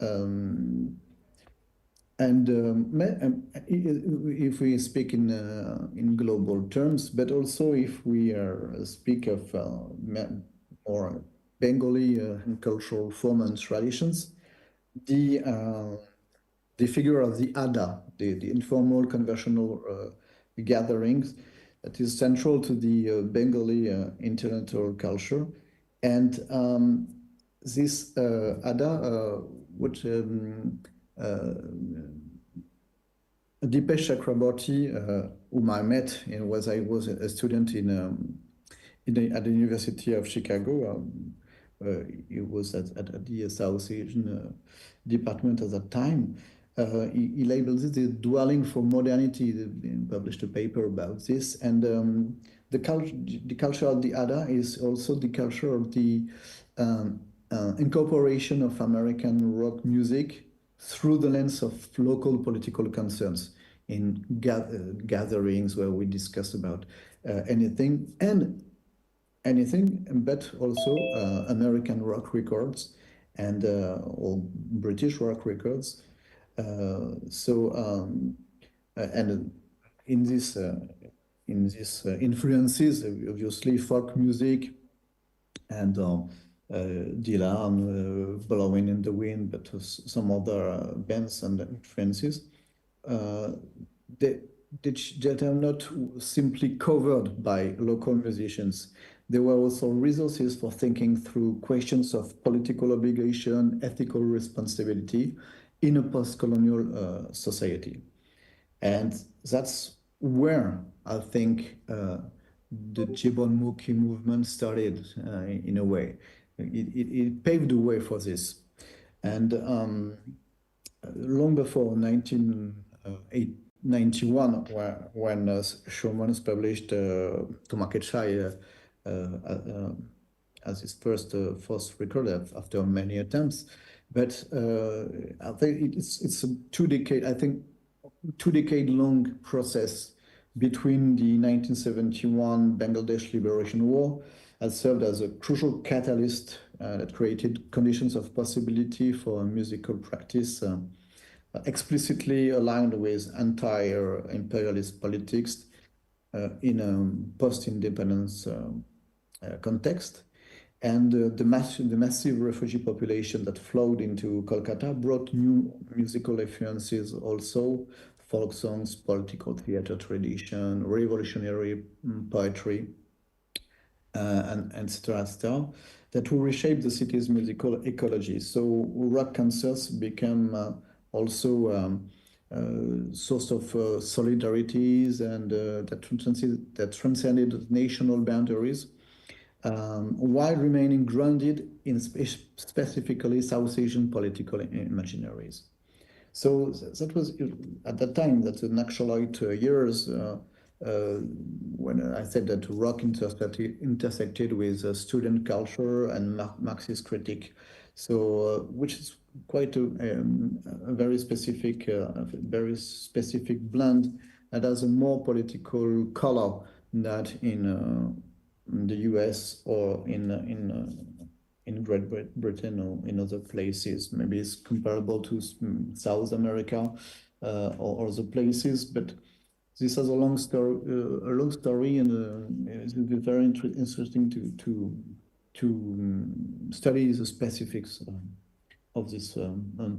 Speaker 9: and if we speak in global terms, but also if we speak of more Bengali and cultural form and traditions, the figure of the Ada, the informal conversational gatherings, that is central to the Bengali intellectual culture. And this Ada, which Dipesh Chakraborty, whom I met was I was a student at the University of Chicago. He was at the South Asian department at that time. He labeled it the dwelling for modernity. He published a paper about this, and the culture of the Ada is also the culture of the incorporation of American rock music through the lens of local political concerns in gatherings where we discuss about anything, but also American rock records and or British rock records. And in this influences, obviously folk music and Dylan, Blowing in the Wind, but some other bands and influences. That are not simply covered by local musicians. There were also resources for thinking through questions of political obligation, ethical responsibility in a post-colonial society. And that's where I think the Jibonmukhi movement started in a way. It paved the way for this. And long before 1991, when Shomans published Tomakechai as his first record after many attempts, But I think it's a 2 decade, I think 2 decade long process between the 1971 Bangladesh Liberation War has served as a crucial catalyst that created conditions of possibility for musical practice explicitly aligned with anti-imperialist politics in a post-independence context. And the massive refugee population that flowed into Kolkata brought new musical influences also, folk songs, political theater tradition, revolutionary poetry, and etc., etc., that will reshape the city's musical ecology. So rock concerts became also source of solidarities and that transcended national boundaries while remaining grounded in specifically South Asian political imaginaries. So that was at that time, that's the Naxalite years, when I said that rock intersected with student culture and Marxist critique. So, which is quite a very specific blend that has a more political color than in the US or in Great Britain or in other places. Maybe it's comparable to South America or other places, but this has a long story, and it's very interesting to study the specifics of these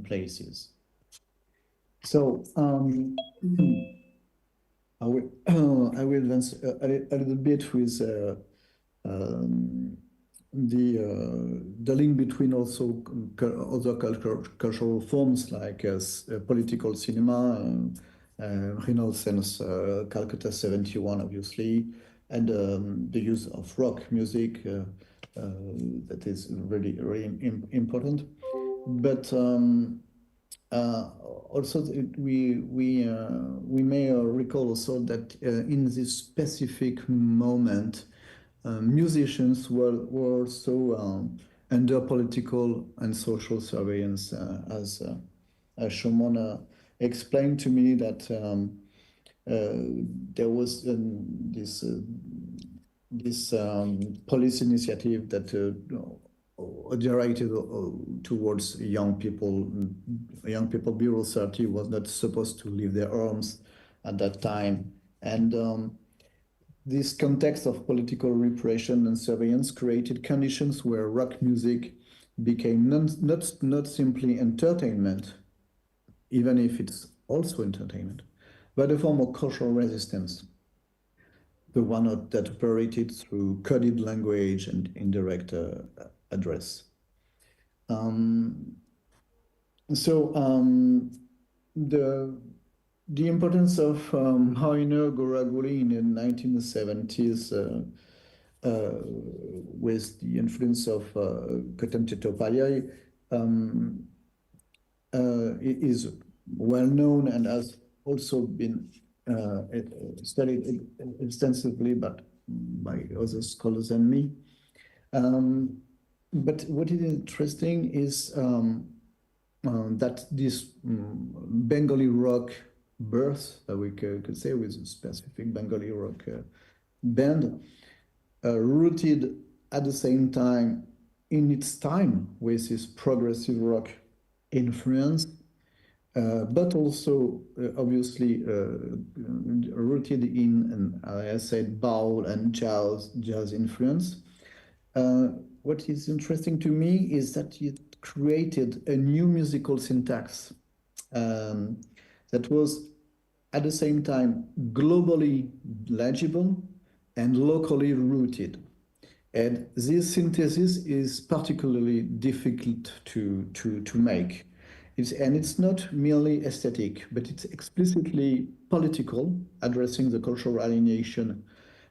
Speaker 9: places. So I will advance a little bit with the link between also other cultural forms like political cinema, Renaissance, Calcutta 71, obviously, and the use of rock music that is really, really important. But also, we may recall also that in this specific moment, musicians were also under political and social surveillance, as Shomona explained to me that there was this police initiative that directed towards young people. Young people below 30 was not supposed to leave their homes at that time, and this context of political repression and surveillance created conditions where rock music became not simply entertainment, even if it's also entertainment, but a form of cultural resistance, the one that operated through coded language and indirect address. The importance of Inaugural in the 1970s with the influence of Kotem Chettopadhyay is well known and has also been studied extensively by other scholars than me. But what is interesting is that this Bengali rock birth, that we could say, with a specific Bengali rock band, rooted at the same time in its time with this progressive rock influence, but also obviously rooted in, I said, baul and jazz influence. What is interesting to me is that it created a new musical syntax that was at the same time globally legible and locally rooted. And this synthesis is particularly difficult to make. It's not merely aesthetic, but it's explicitly political, addressing the cultural alienation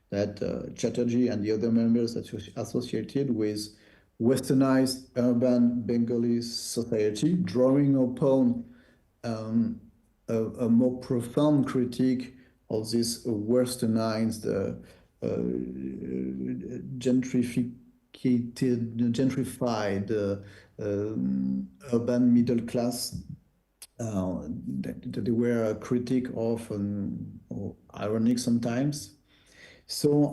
Speaker 9: that Chatterjee and the other members associated with westernized urban Bengali society, drawing upon a more profound critique of this westernized gentrified urban middle class. They were a critic of, or ironic sometimes. So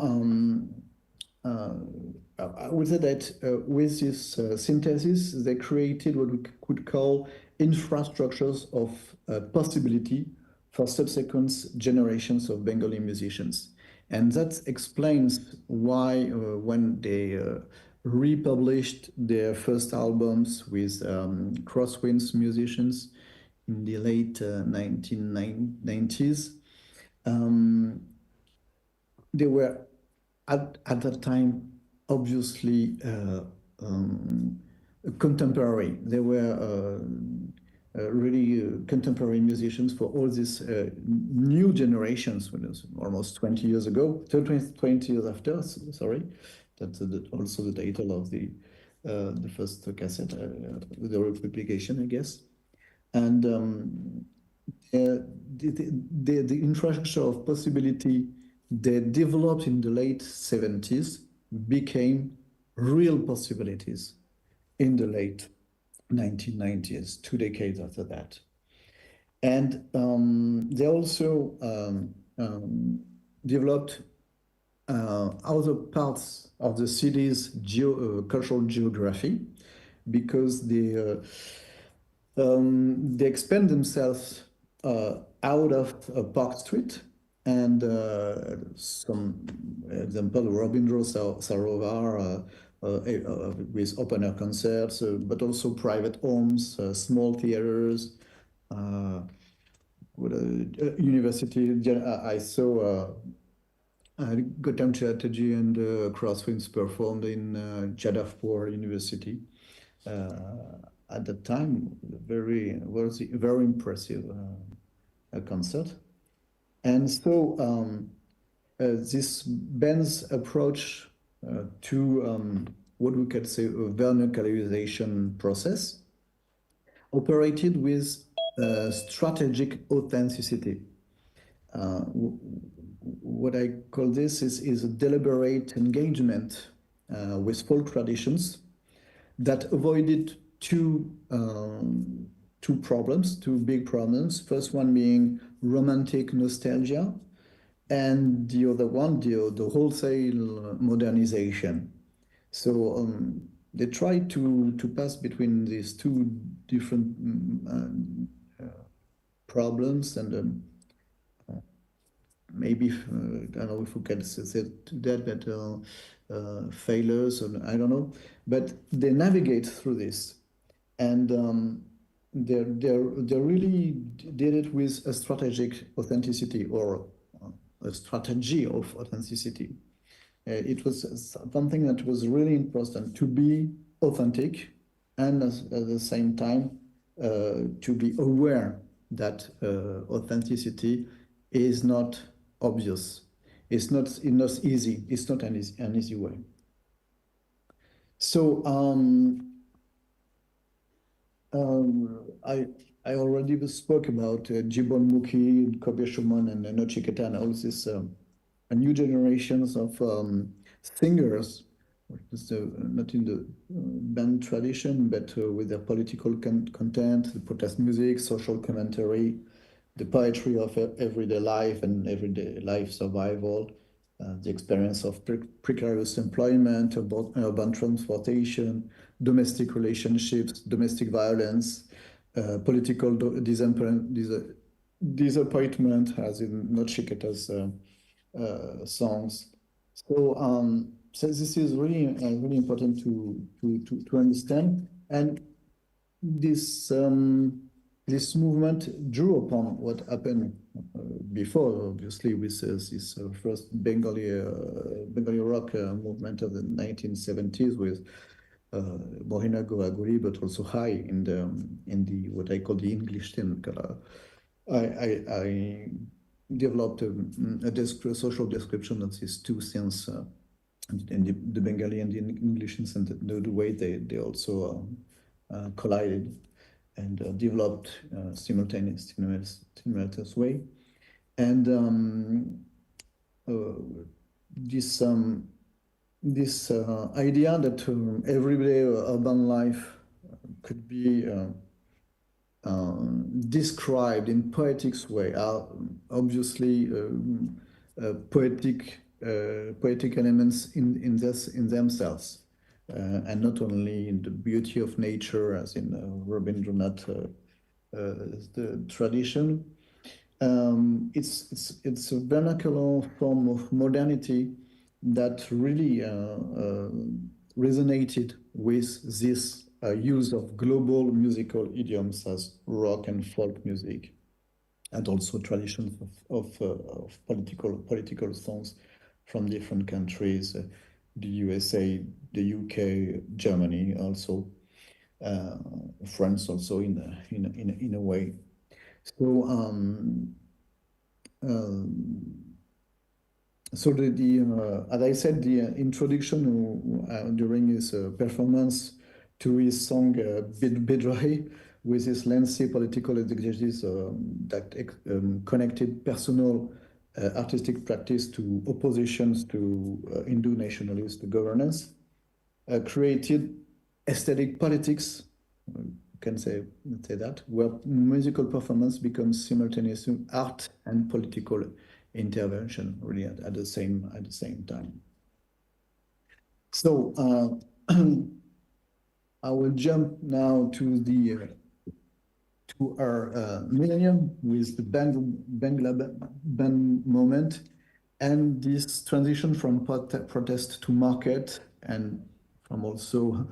Speaker 9: I would say that with this synthesis, they created what we could call infrastructures of possibility for subsequent generations of Bengali musicians. And that explains why when they republished their first albums with Crosswinds musicians in the late 1990s, they were at that time obviously contemporary. They were really contemporary musicians for all these new generations, when it was almost 20 years ago, 20 years after, sorry. That's also the title of the first cassette, the republication, I guess. And the infrastructure of possibility they developed in the late 70s became real possibilities in the late 1990s, 2 decades after that. And they also developed other parts of the city's cultural geography, because they expand themselves out of Park Street, and some example, Rabindra Sarovar with open air concerts, but also private homes, small theaters, university. I saw Gautam Chatterjee and Crosswinds performed in Jadavpur University at that time. Very impressive concert. And so this band's approach to what we could say a vernacularization process operated with strategic authenticity. What I call this is a deliberate engagement with folk traditions that avoided two big problems. First one being romantic nostalgia, and the other one, the wholesale modernization. So they tried to pass between these two different problems, and maybe, I don't know if we can say that failures, or I don't know, but they navigate through this, and they really did it with a strategic authenticity, or a strategy of authenticity. It was something that was really important, to be authentic, and at the same time to be aware that authenticity is not obvious. It's not easy. It's not an easy way. So I already spoke about Jibon Mukhi, Kobe Shuman, and Nochiketa, and all this new generations of singers, not in the band tradition, but with their political content, the protest music, social commentary, the poetry of everyday life and everyday life survival, the experience of precarious employment, urban transportation, domestic relationships, domestic violence, political disappointment, as in Nochiketa's songs. So this is really important to understand, and this movement drew upon what happened before, obviously, with this first Bengali rock movement of the 1970s with Mohina Goaguri, but also Hai in the what I call the English theme. I developed a social description of these two scenes, and the Bengali and the English, and the way they also collided and developed simultaneous way. And this this idea that everyday urban life could be described in poetic way are obviously poetic elements in themselves, and not only in the beauty of nature, as in Rabindranath the tradition. It's a vernacular form of modernity that really resonated with this use of global musical idioms as rock and folk music, and also traditions of political songs from different countries, the USA, the UK, Germany, also France, also in a way. So so as I said, the introduction during his performance to his song Bidrai, with his lengthy political exegesis that connected personal artistic practice to oppositions to Hindu nationalist governance, created aesthetic politics, you can say that, where musical performance becomes simultaneously art and political intervention, really at the same time. So I will jump now to our millennium with the Bangla Band moment, and this transition from protest to market, and from also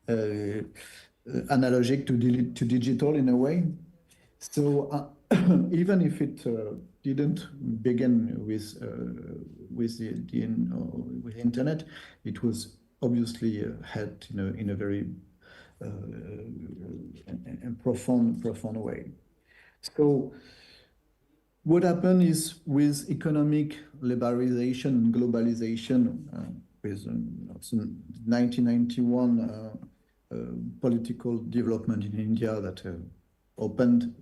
Speaker 9: analogic to digital in a way. So even if it didn't begin with with internet, it was obviously had in a very profound way. So what happened is, with economic liberalization and globalization, with 1991 political development in India that opened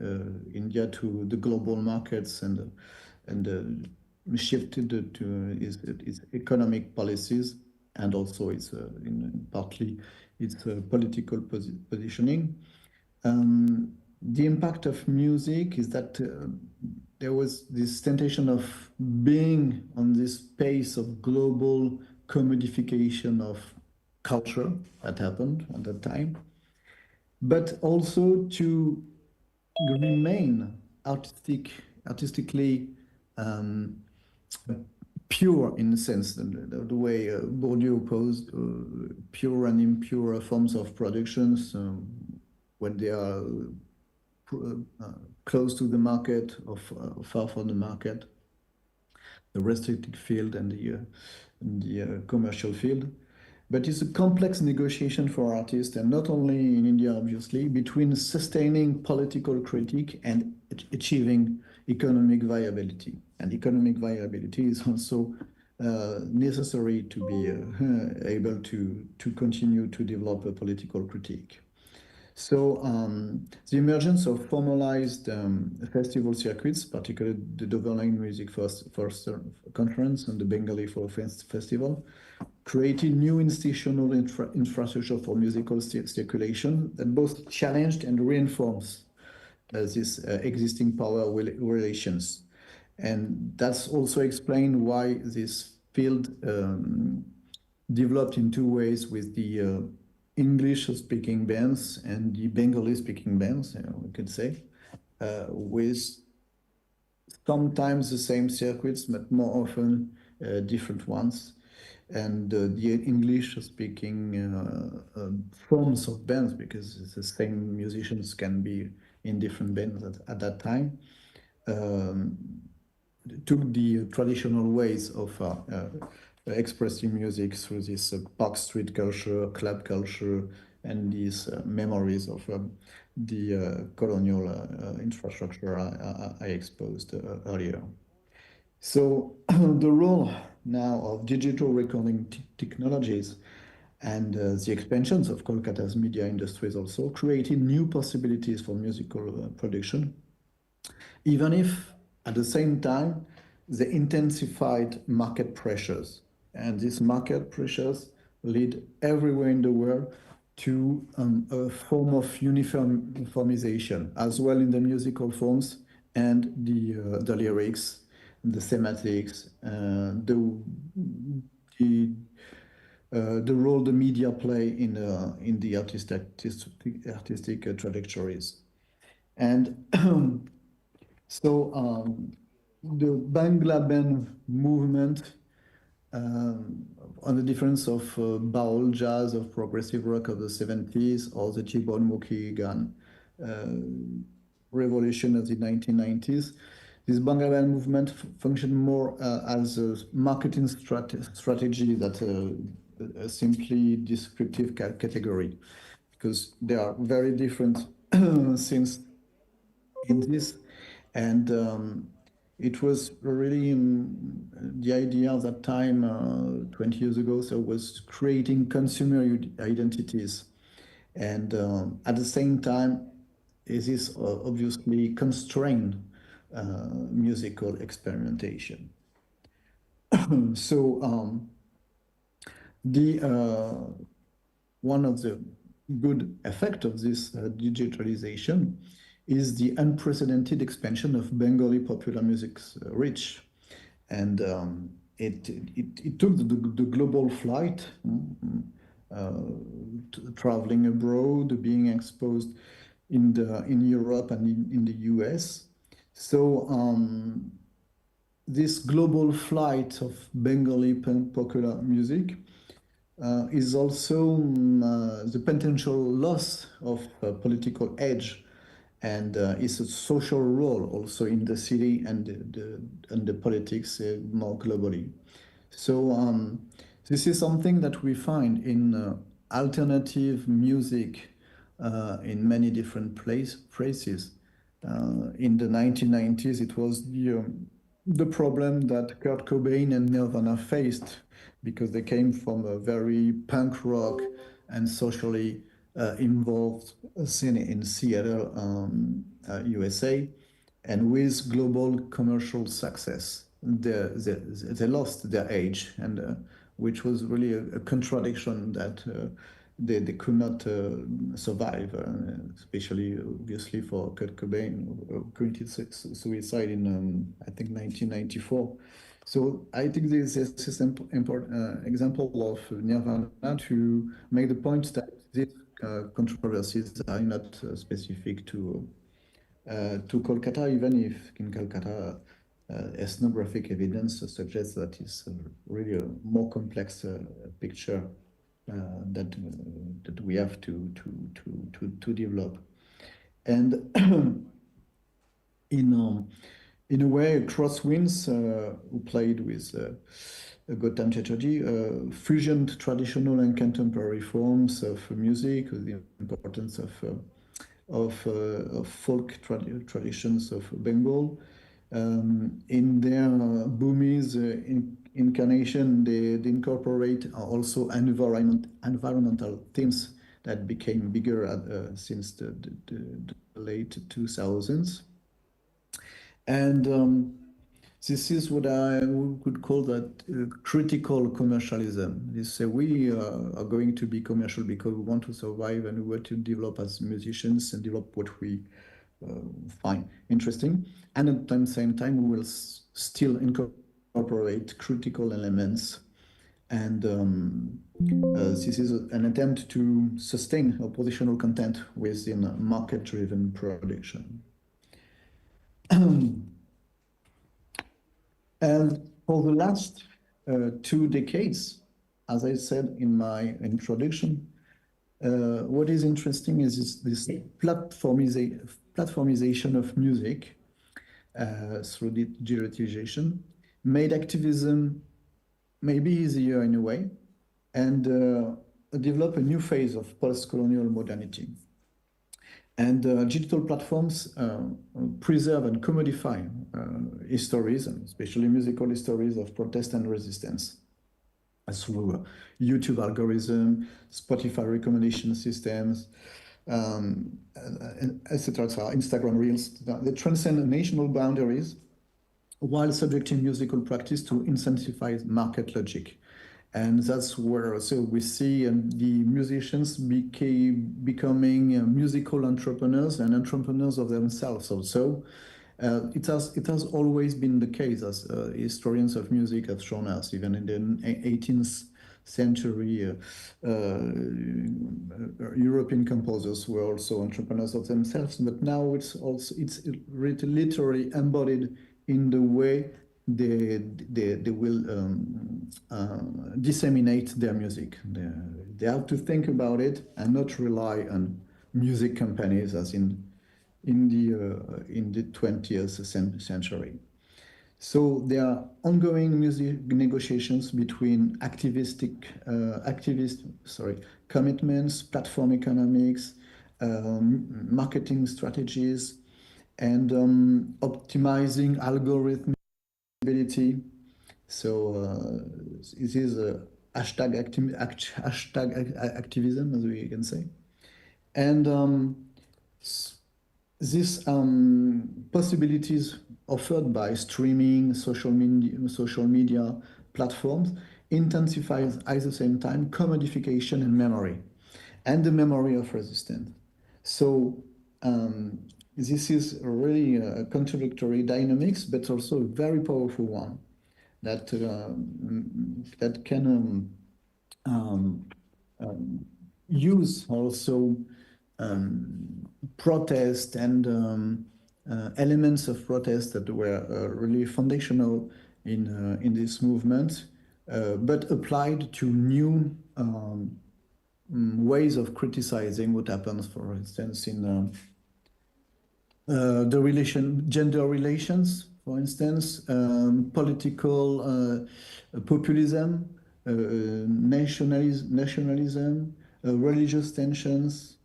Speaker 9: India to the global markets and shifted to its economic policies, and also its partly its political positioning. The impact of music is that there was this temptation of being on this pace of global commodification of culture that happened at that time, but also to remain artistically pure, in a sense, the way Bourdieu posed pure and impure forms of productions when they are close to the market or far from the market, the restricted field and the commercial field. But it's a complex negotiation for artists, and not only in India, obviously, between sustaining political critique and achieving economic viability. And economic viability is also necessary to be able to continue to develop a political critique. So the emergence of formalized festival circuits, particularly the Doverline Music First Conference and the Bengali Folk Festival, created new institutional infrastructure for musical circulation that both challenged and reinforced these existing power relations. And that's also explained why this field developed in two ways, with the English-speaking bands and the Bengali-speaking bands, we could say, with sometimes the same circuits, but more often different ones. And the English-speaking forms of bands, because the same musicians can be in different bands at that time, took the traditional ways of expressing music through this park street culture, club culture, and these memories of the colonial infrastructure I exposed earlier. So the role now of digital recording technologies and the expansions of Kolkata's media industries also created new possibilities for musical production, even if at the same time they intensified market pressures And these market pressures lead everywhere in the world to a form of uniformization, as well in the musical forms and the lyrics, the thematics, the role the media play in the artistic trajectories. And so the Bangla Band movement, on the difference of baul jazz, of progressive rock of the 70s, or the Jibon Muki Gan revolution of the 1990s, this Bangla Band movement functioned more as a marketing strategy than a simply descriptive category, because they are very different scenes in this. And it was really the idea at that time, 20 years ago, so was creating consumer identities. And at the same time, it is obviously constrained musical experimentation. So the one of the good effect of this digitalization is the unprecedented expansion of Bengali popular music's reach. And it took the global flight, traveling abroad, being exposed in Europe and in the US. So this global flight of Bengali popular music is also the potential loss of political edge, and is a social role also in the city and the politics more globally. So this is something that we find in alternative music in many different places. In the 1990s, it was the problem that Kurt Cobain and Nirvana faced, because they came from a very punk rock and socially involved scene in Seattle, USA, and with global commercial success, they lost their edge, and which was really a contradiction that they could not survive, especially obviously for Kurt Cobain, who committed suicide in I think 1994. So I think this is an important example of Nirvana to make the point that these controversies are not specific to Kolkata, even if in Kolkata ethnographic evidence suggests that it's really a more complex picture that we have to develop. And in a way, Crosswinds, who played with Gautam Chatterjee, fusioned traditional and contemporary forms of music, with the importance of folk traditions of Bengal. In their Bhumi's incarnation, they incorporate also environmental themes that became bigger since the late 2000s. And this is what I could call that critical commercialism. They say we are going to be commercial because we want to survive and we want to develop as musicians and develop what we find interesting. And at the same time, we will still incorporate critical elements. And this is an attempt to sustain oppositional content within market-driven production. And for the last 2 decades, as I said in my introduction, what is interesting is this platformization of music through digitalization made activism maybe easier in a way, and develop a new phase of post-colonial modernity. And digital platforms preserve and commodify histories, and especially musical histories of protest and resistance, through YouTube algorithm, Spotify recommendation systems, etc., Instagram Reels. They transcend national boundaries while subjecting musical practice to incentivize market logic. And that's where also we see the musicians becoming musical entrepreneurs and entrepreneurs of themselves also. It has always been the case, as historians of music have shown us, even in the 18th century. European composers were also entrepreneurs of themselves, but now it's literally embodied in the way they will disseminate their music. They have to think about it and not rely on music companies as in the 20th century. So there are ongoing music negotiations between activist commitments, platform economics, marketing strategies, and optimizing algorithm ability. So it is a hashtag activism, as we can say, and these possibilities offered by streaming, social media platforms intensifies at the same time commodification and memory, and the memory of resistance. So this is really a contradictory dynamics, but also a very powerful one that that can use also protest and elements of protest that were really foundational in this movement, but applied to new ways of criticizing what happens, for instance, in the gender relations, for instance, political populism, nationalism, religious tensions.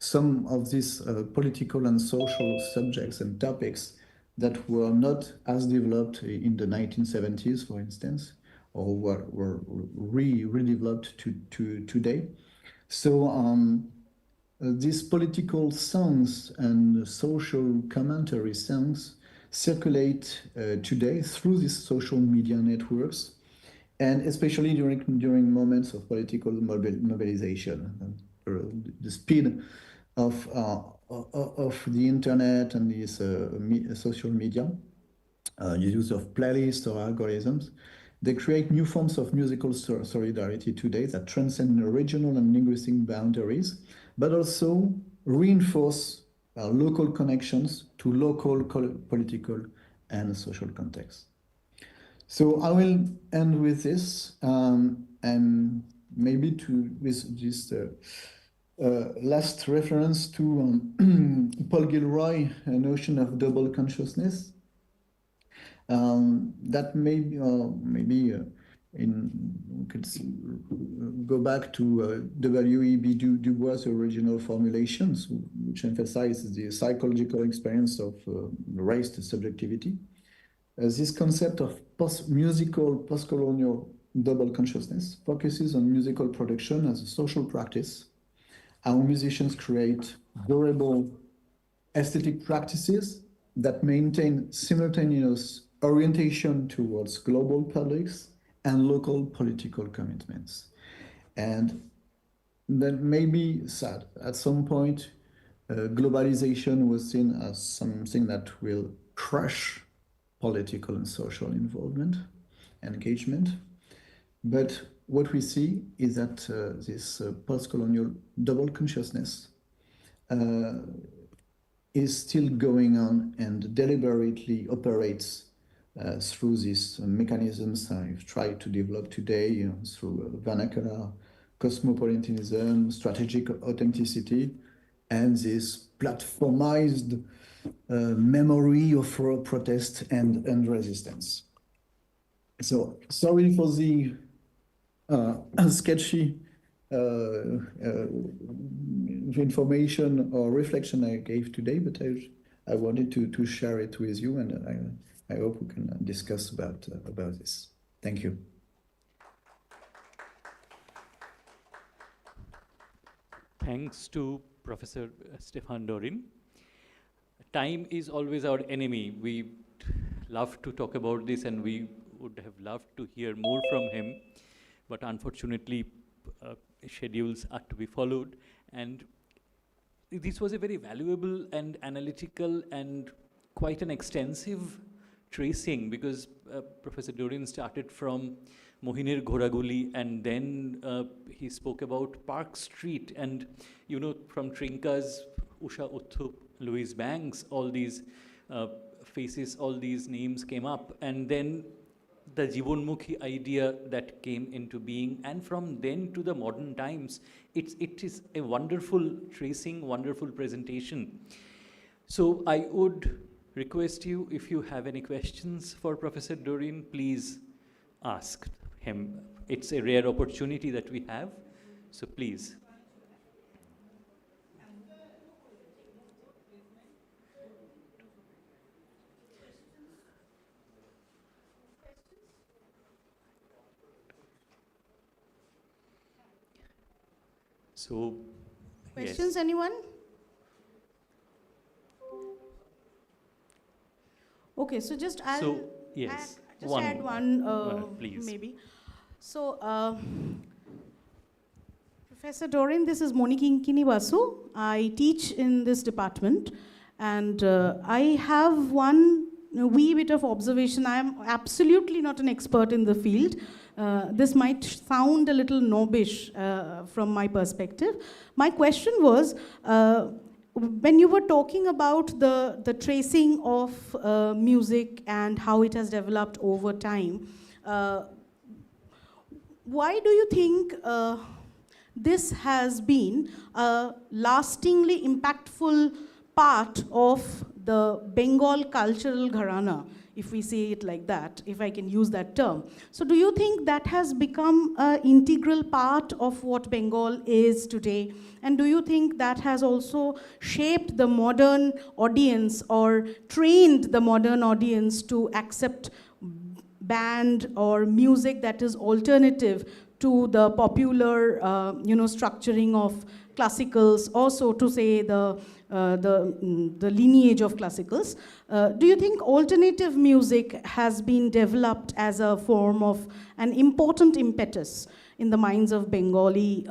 Speaker 9: Some of these political and social subjects and topics that were not as developed in the 1970s, for instance, or were redeveloped to today. So these political songs and social commentary songs circulate today through these social media networks, and especially during moments of political mobilization. The speed of the internet and these social media, the use of playlists or algorithms, they create new forms of musical solidarity today that transcend regional and linguistic boundaries, but also reinforce local connections to local political and social contexts. So I will end with this, and maybe with just last reference to Paul Gilroy, a notion of double consciousness. That maybe we could go back to W.E.B. Du Bois' original formulations, which emphasizes the psychological experience of raised subjectivity. This concept of post-colonial double consciousness focuses on musical production as a social practice. How musicians create durable aesthetic practices that maintain simultaneous orientation towards global publics and local political commitments. And that may be sad. At some point, globalization was seen as something that will crush political and social involvement and engagement. But what we see is that this post-colonial double consciousness is still going on and deliberately operates through these mechanisms I've tried to develop today, through vernacular cosmopolitanism, strategic authenticity, and this platformized memory of protest and resistance. So sorry for the sketchy information or reflection I gave today, but I wanted to share it with you, and I hope we can discuss about this. Thank you.
Speaker 8: Thanks to Professor Stefan Dorin. Time is always our enemy. We love to talk about this, and we would have loved to hear more from him, but unfortunately, schedules are to be followed. And this was a very valuable and analytical and quite an extensive tracing, because Professor Doreen started from Mohinir Ghoraguli, and then he spoke about Park Street, and from Trinka's Usha Uthup, Louise Banks, all these faces, all these names came up, and then the Jivonmukhi idea that came into being, and from then to the modern times, it is a wonderful tracing, wonderful presentation. So I would request you, if you have any questions for Professor Doreen, please ask him. It's a rare opportunity that we have, so please. So,
Speaker 3: Questions,
Speaker 8: yes.
Speaker 3: anyone? Okay, so just I'll
Speaker 8: Yes,
Speaker 3: add one,
Speaker 8: please.
Speaker 3: maybe. So, Professor Doreen, this is Monikinkini Basu. I teach in this department, and I have one wee bit of observation. I am absolutely not an expert in the field. This might sound a little snobbish from my perspective. My question was, when you were talking about the tracing of music and how it has developed over time, why do you think this has been a lastingly impactful part of the Bengal cultural gharana, if we say it like that, if I can use that term? So do you think that has become an integral part of what Bengal is today? And do you think that has also shaped the modern audience or trained the modern audience to accept band or music that is alternative to the popular structuring of classicals, also to say the lineage of classicals? Do you think alternative music has been developed as a form of an important impetus in the minds of Bengali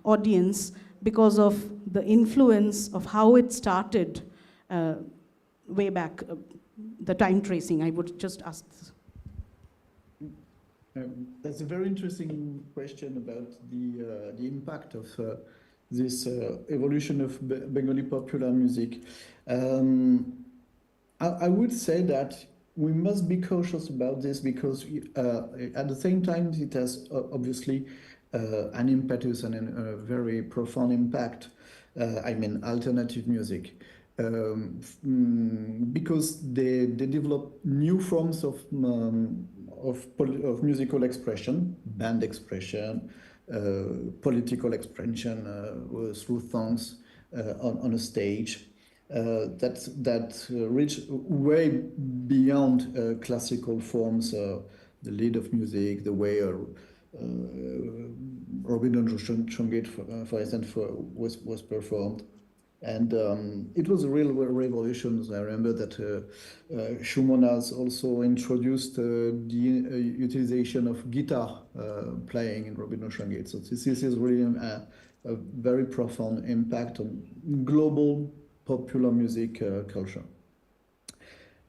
Speaker 3: audience because of the influence of how it started way back, the time tracing? I would just ask this.
Speaker 9: That's a very interesting question about the impact of this evolution of Bengali popular music. I would say that we must be cautious about this because at the same time it has obviously an impetus and a very profound impact. I mean, alternative music. Because they develop new forms of musical expression, band expression, political expression through songs on a stage that reach way beyond classical forms, the lead of music, the way Rabindranath Sangeet, for instance, was performed. And it was a real revolution. I remember that Schumann has also introduced the utilization of guitar playing in Rabindranath Sangeet. So this is really a very profound impact on global popular music culture.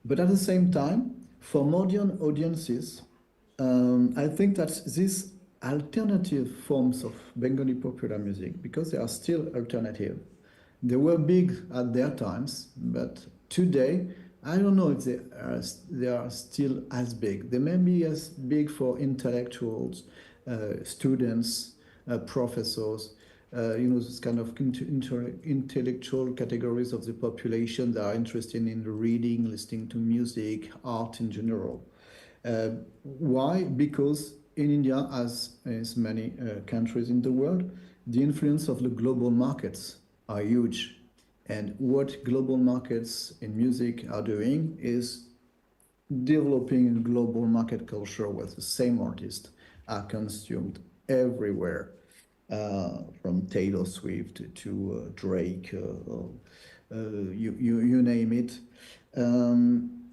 Speaker 9: But at the same time, for modern audiences, I think that these alternative forms of Bengali popular music, because they are still alternative, they were big at their times, but today, I don't know if they are still as big. They may be as big for intellectuals, students, professors, this kind of intellectual categories of the population that are interested in reading, listening to music, art in general. Why? Because in India, as many countries in the world, the influence of the global markets are huge. And what global markets in music are doing is developing a global market culture where the same artists are consumed everywhere, from Taylor Swift to Drake, you name it.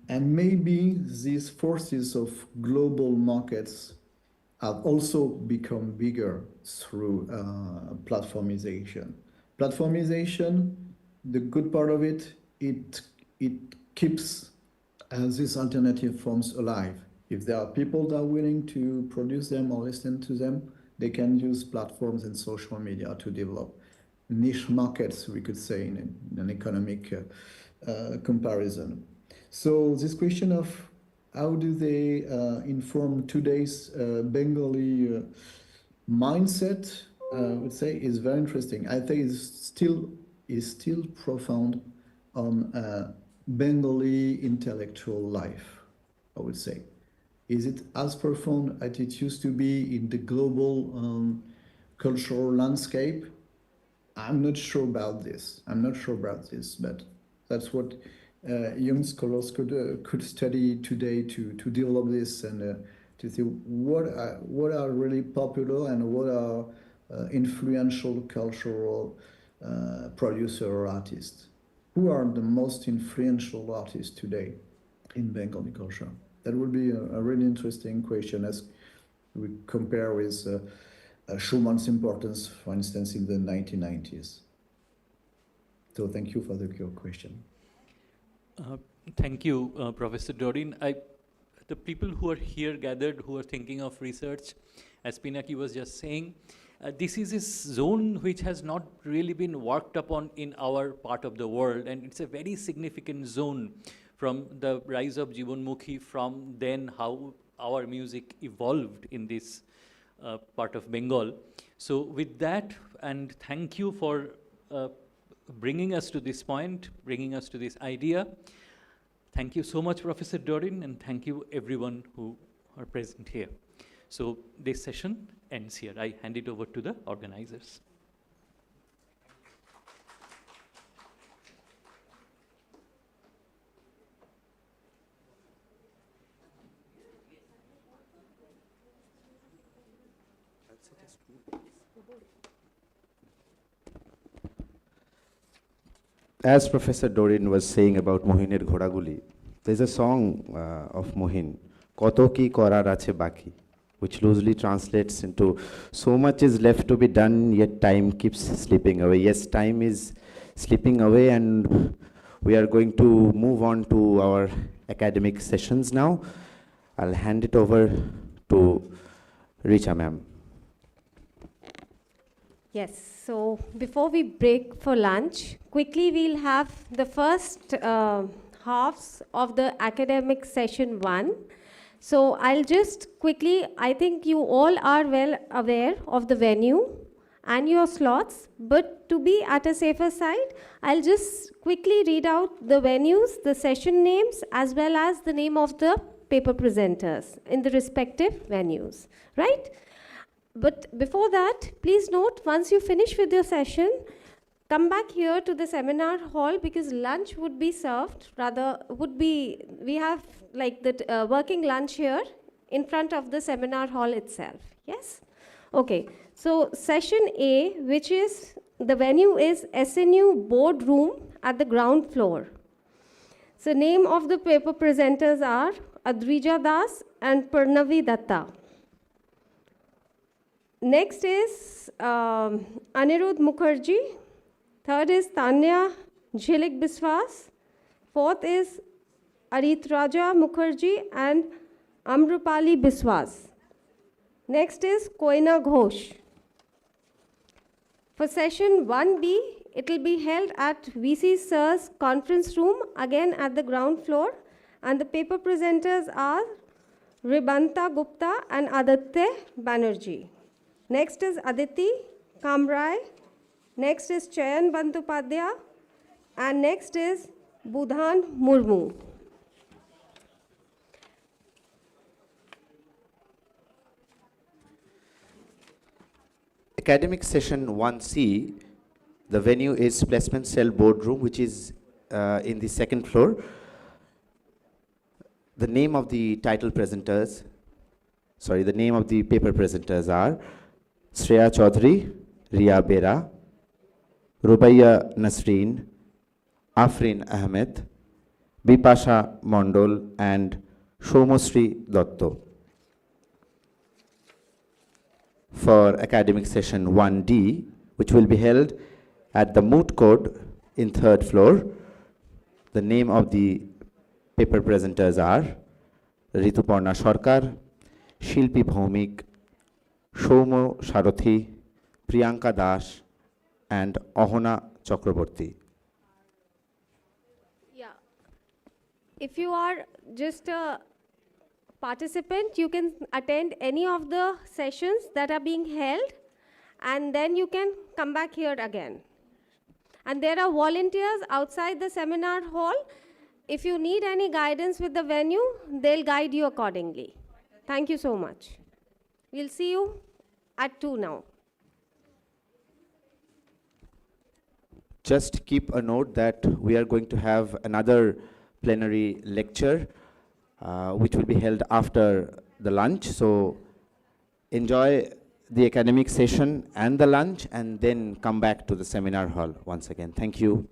Speaker 9: And maybe these forces of global markets have also become bigger through platformization. Platformization, the good part of it, it keeps these alternative forms alive. If there are people that are willing to produce them or listen to them, they can use platforms and social media to develop niche markets, we could say, in an economic comparison. So this question of how do they inform today's Bengali mindset, I would say, is very interesting. I think it's still profound on Bengali intellectual life, I would say. Is it as profound as it used to be in the global cultural landscape? I'm not sure about this. But that's what young scholars could study today to develop this and to see what are really popular and what are influential cultural producer or artists. Who are the most influential artists today in Bengali culture? That would be a really interesting question as we compare with Schumann's importance, for instance, in the 1990s. So thank you for your question.
Speaker 8: Thank you, Professor Dorin. The people who are here gathered, who are thinking of research, as Pinaki was just saying, this is a zone which has not really been worked upon in our part of the world, and it's a very significant zone from the rise of Jivonmukhi, from then how our music evolved in this part of Bengal. So with that, and thank you for bringing us to this point, bringing us to this idea. Thank you so much, Professor Dorin, and thank you everyone who are present here. So this session ends here. I hand it over to the organizers.
Speaker 2: As Professor Dorin was saying about Mohinir Ghodaguli, there's a song of Mohin, Koto ki korar ache baki, which loosely translates into so much is left to be done, yet time keeps slipping away. Yes, time is slipping away, and we are going to move on to our academic sessions now. I'll hand it over to Richa ma'am.
Speaker 1: Yes, so before we break for lunch, quickly we'll have the first halves of the academic session 1. So I'll just quickly, I think you all are well aware of the venue and your slots, but to be at a safer side, I'll just quickly read out the venues, the session names, as well as the name of the paper presenters in the respective venues, right? But before that, please note, once you finish with your session, come back here to the seminar hall because lunch would be served, we have like the working lunch here in front of the seminar hall itself, yes? Okay, so session A, which is, the venue is SNU boardroom at the ground floor. So name of the paper presenters are Adrija Das and Parnavi Datta. Next is Anirudh Mukherjee. Third is Tanya Jhilik Biswas. Fourth is Aritraja Mukherjee and Amrupali Biswas. Next is Koina Ghosh. For session 1B, it will be held at VC Sir's conference room, again at the ground floor. And the paper presenters are Ribanta Gupta and Aditya Banerjee. Next is Aditi Kamrai. Next is Chayan Bantupadhyay. And next is Budhan Murmu.
Speaker 2: Academic session 1C, the venue is Placement Cell Boardroom, which is in the second floor. The name of the paper presenters are Shreya Chaudhary, Riya Bera, Rubaiya Nasreen, Afrin Ahmed, Bipasha Mondol, and Shomosri Dotto. For academic session 1D, which will be held at the Moot Court in 3rd floor. The name of the paper presenters are Rituparna Sarkar, Shilpi Bhaumik, Shomo Sharathi, Priyanka Das, and Ahona Chakraborty.
Speaker 1: Yeah. If you are just a participant, you can attend any of the sessions that are being held, and then you can come back here again. And there are volunteers outside the seminar hall. If you need any guidance with the venue, they'll guide you accordingly. Thank you so much. We'll see you at 2 now.
Speaker 2: Just keep a note that we are going to have another plenary lecture, which will be held after the lunch. So enjoy the academic session and the lunch, and then come back to the seminar hall once again. Thank you.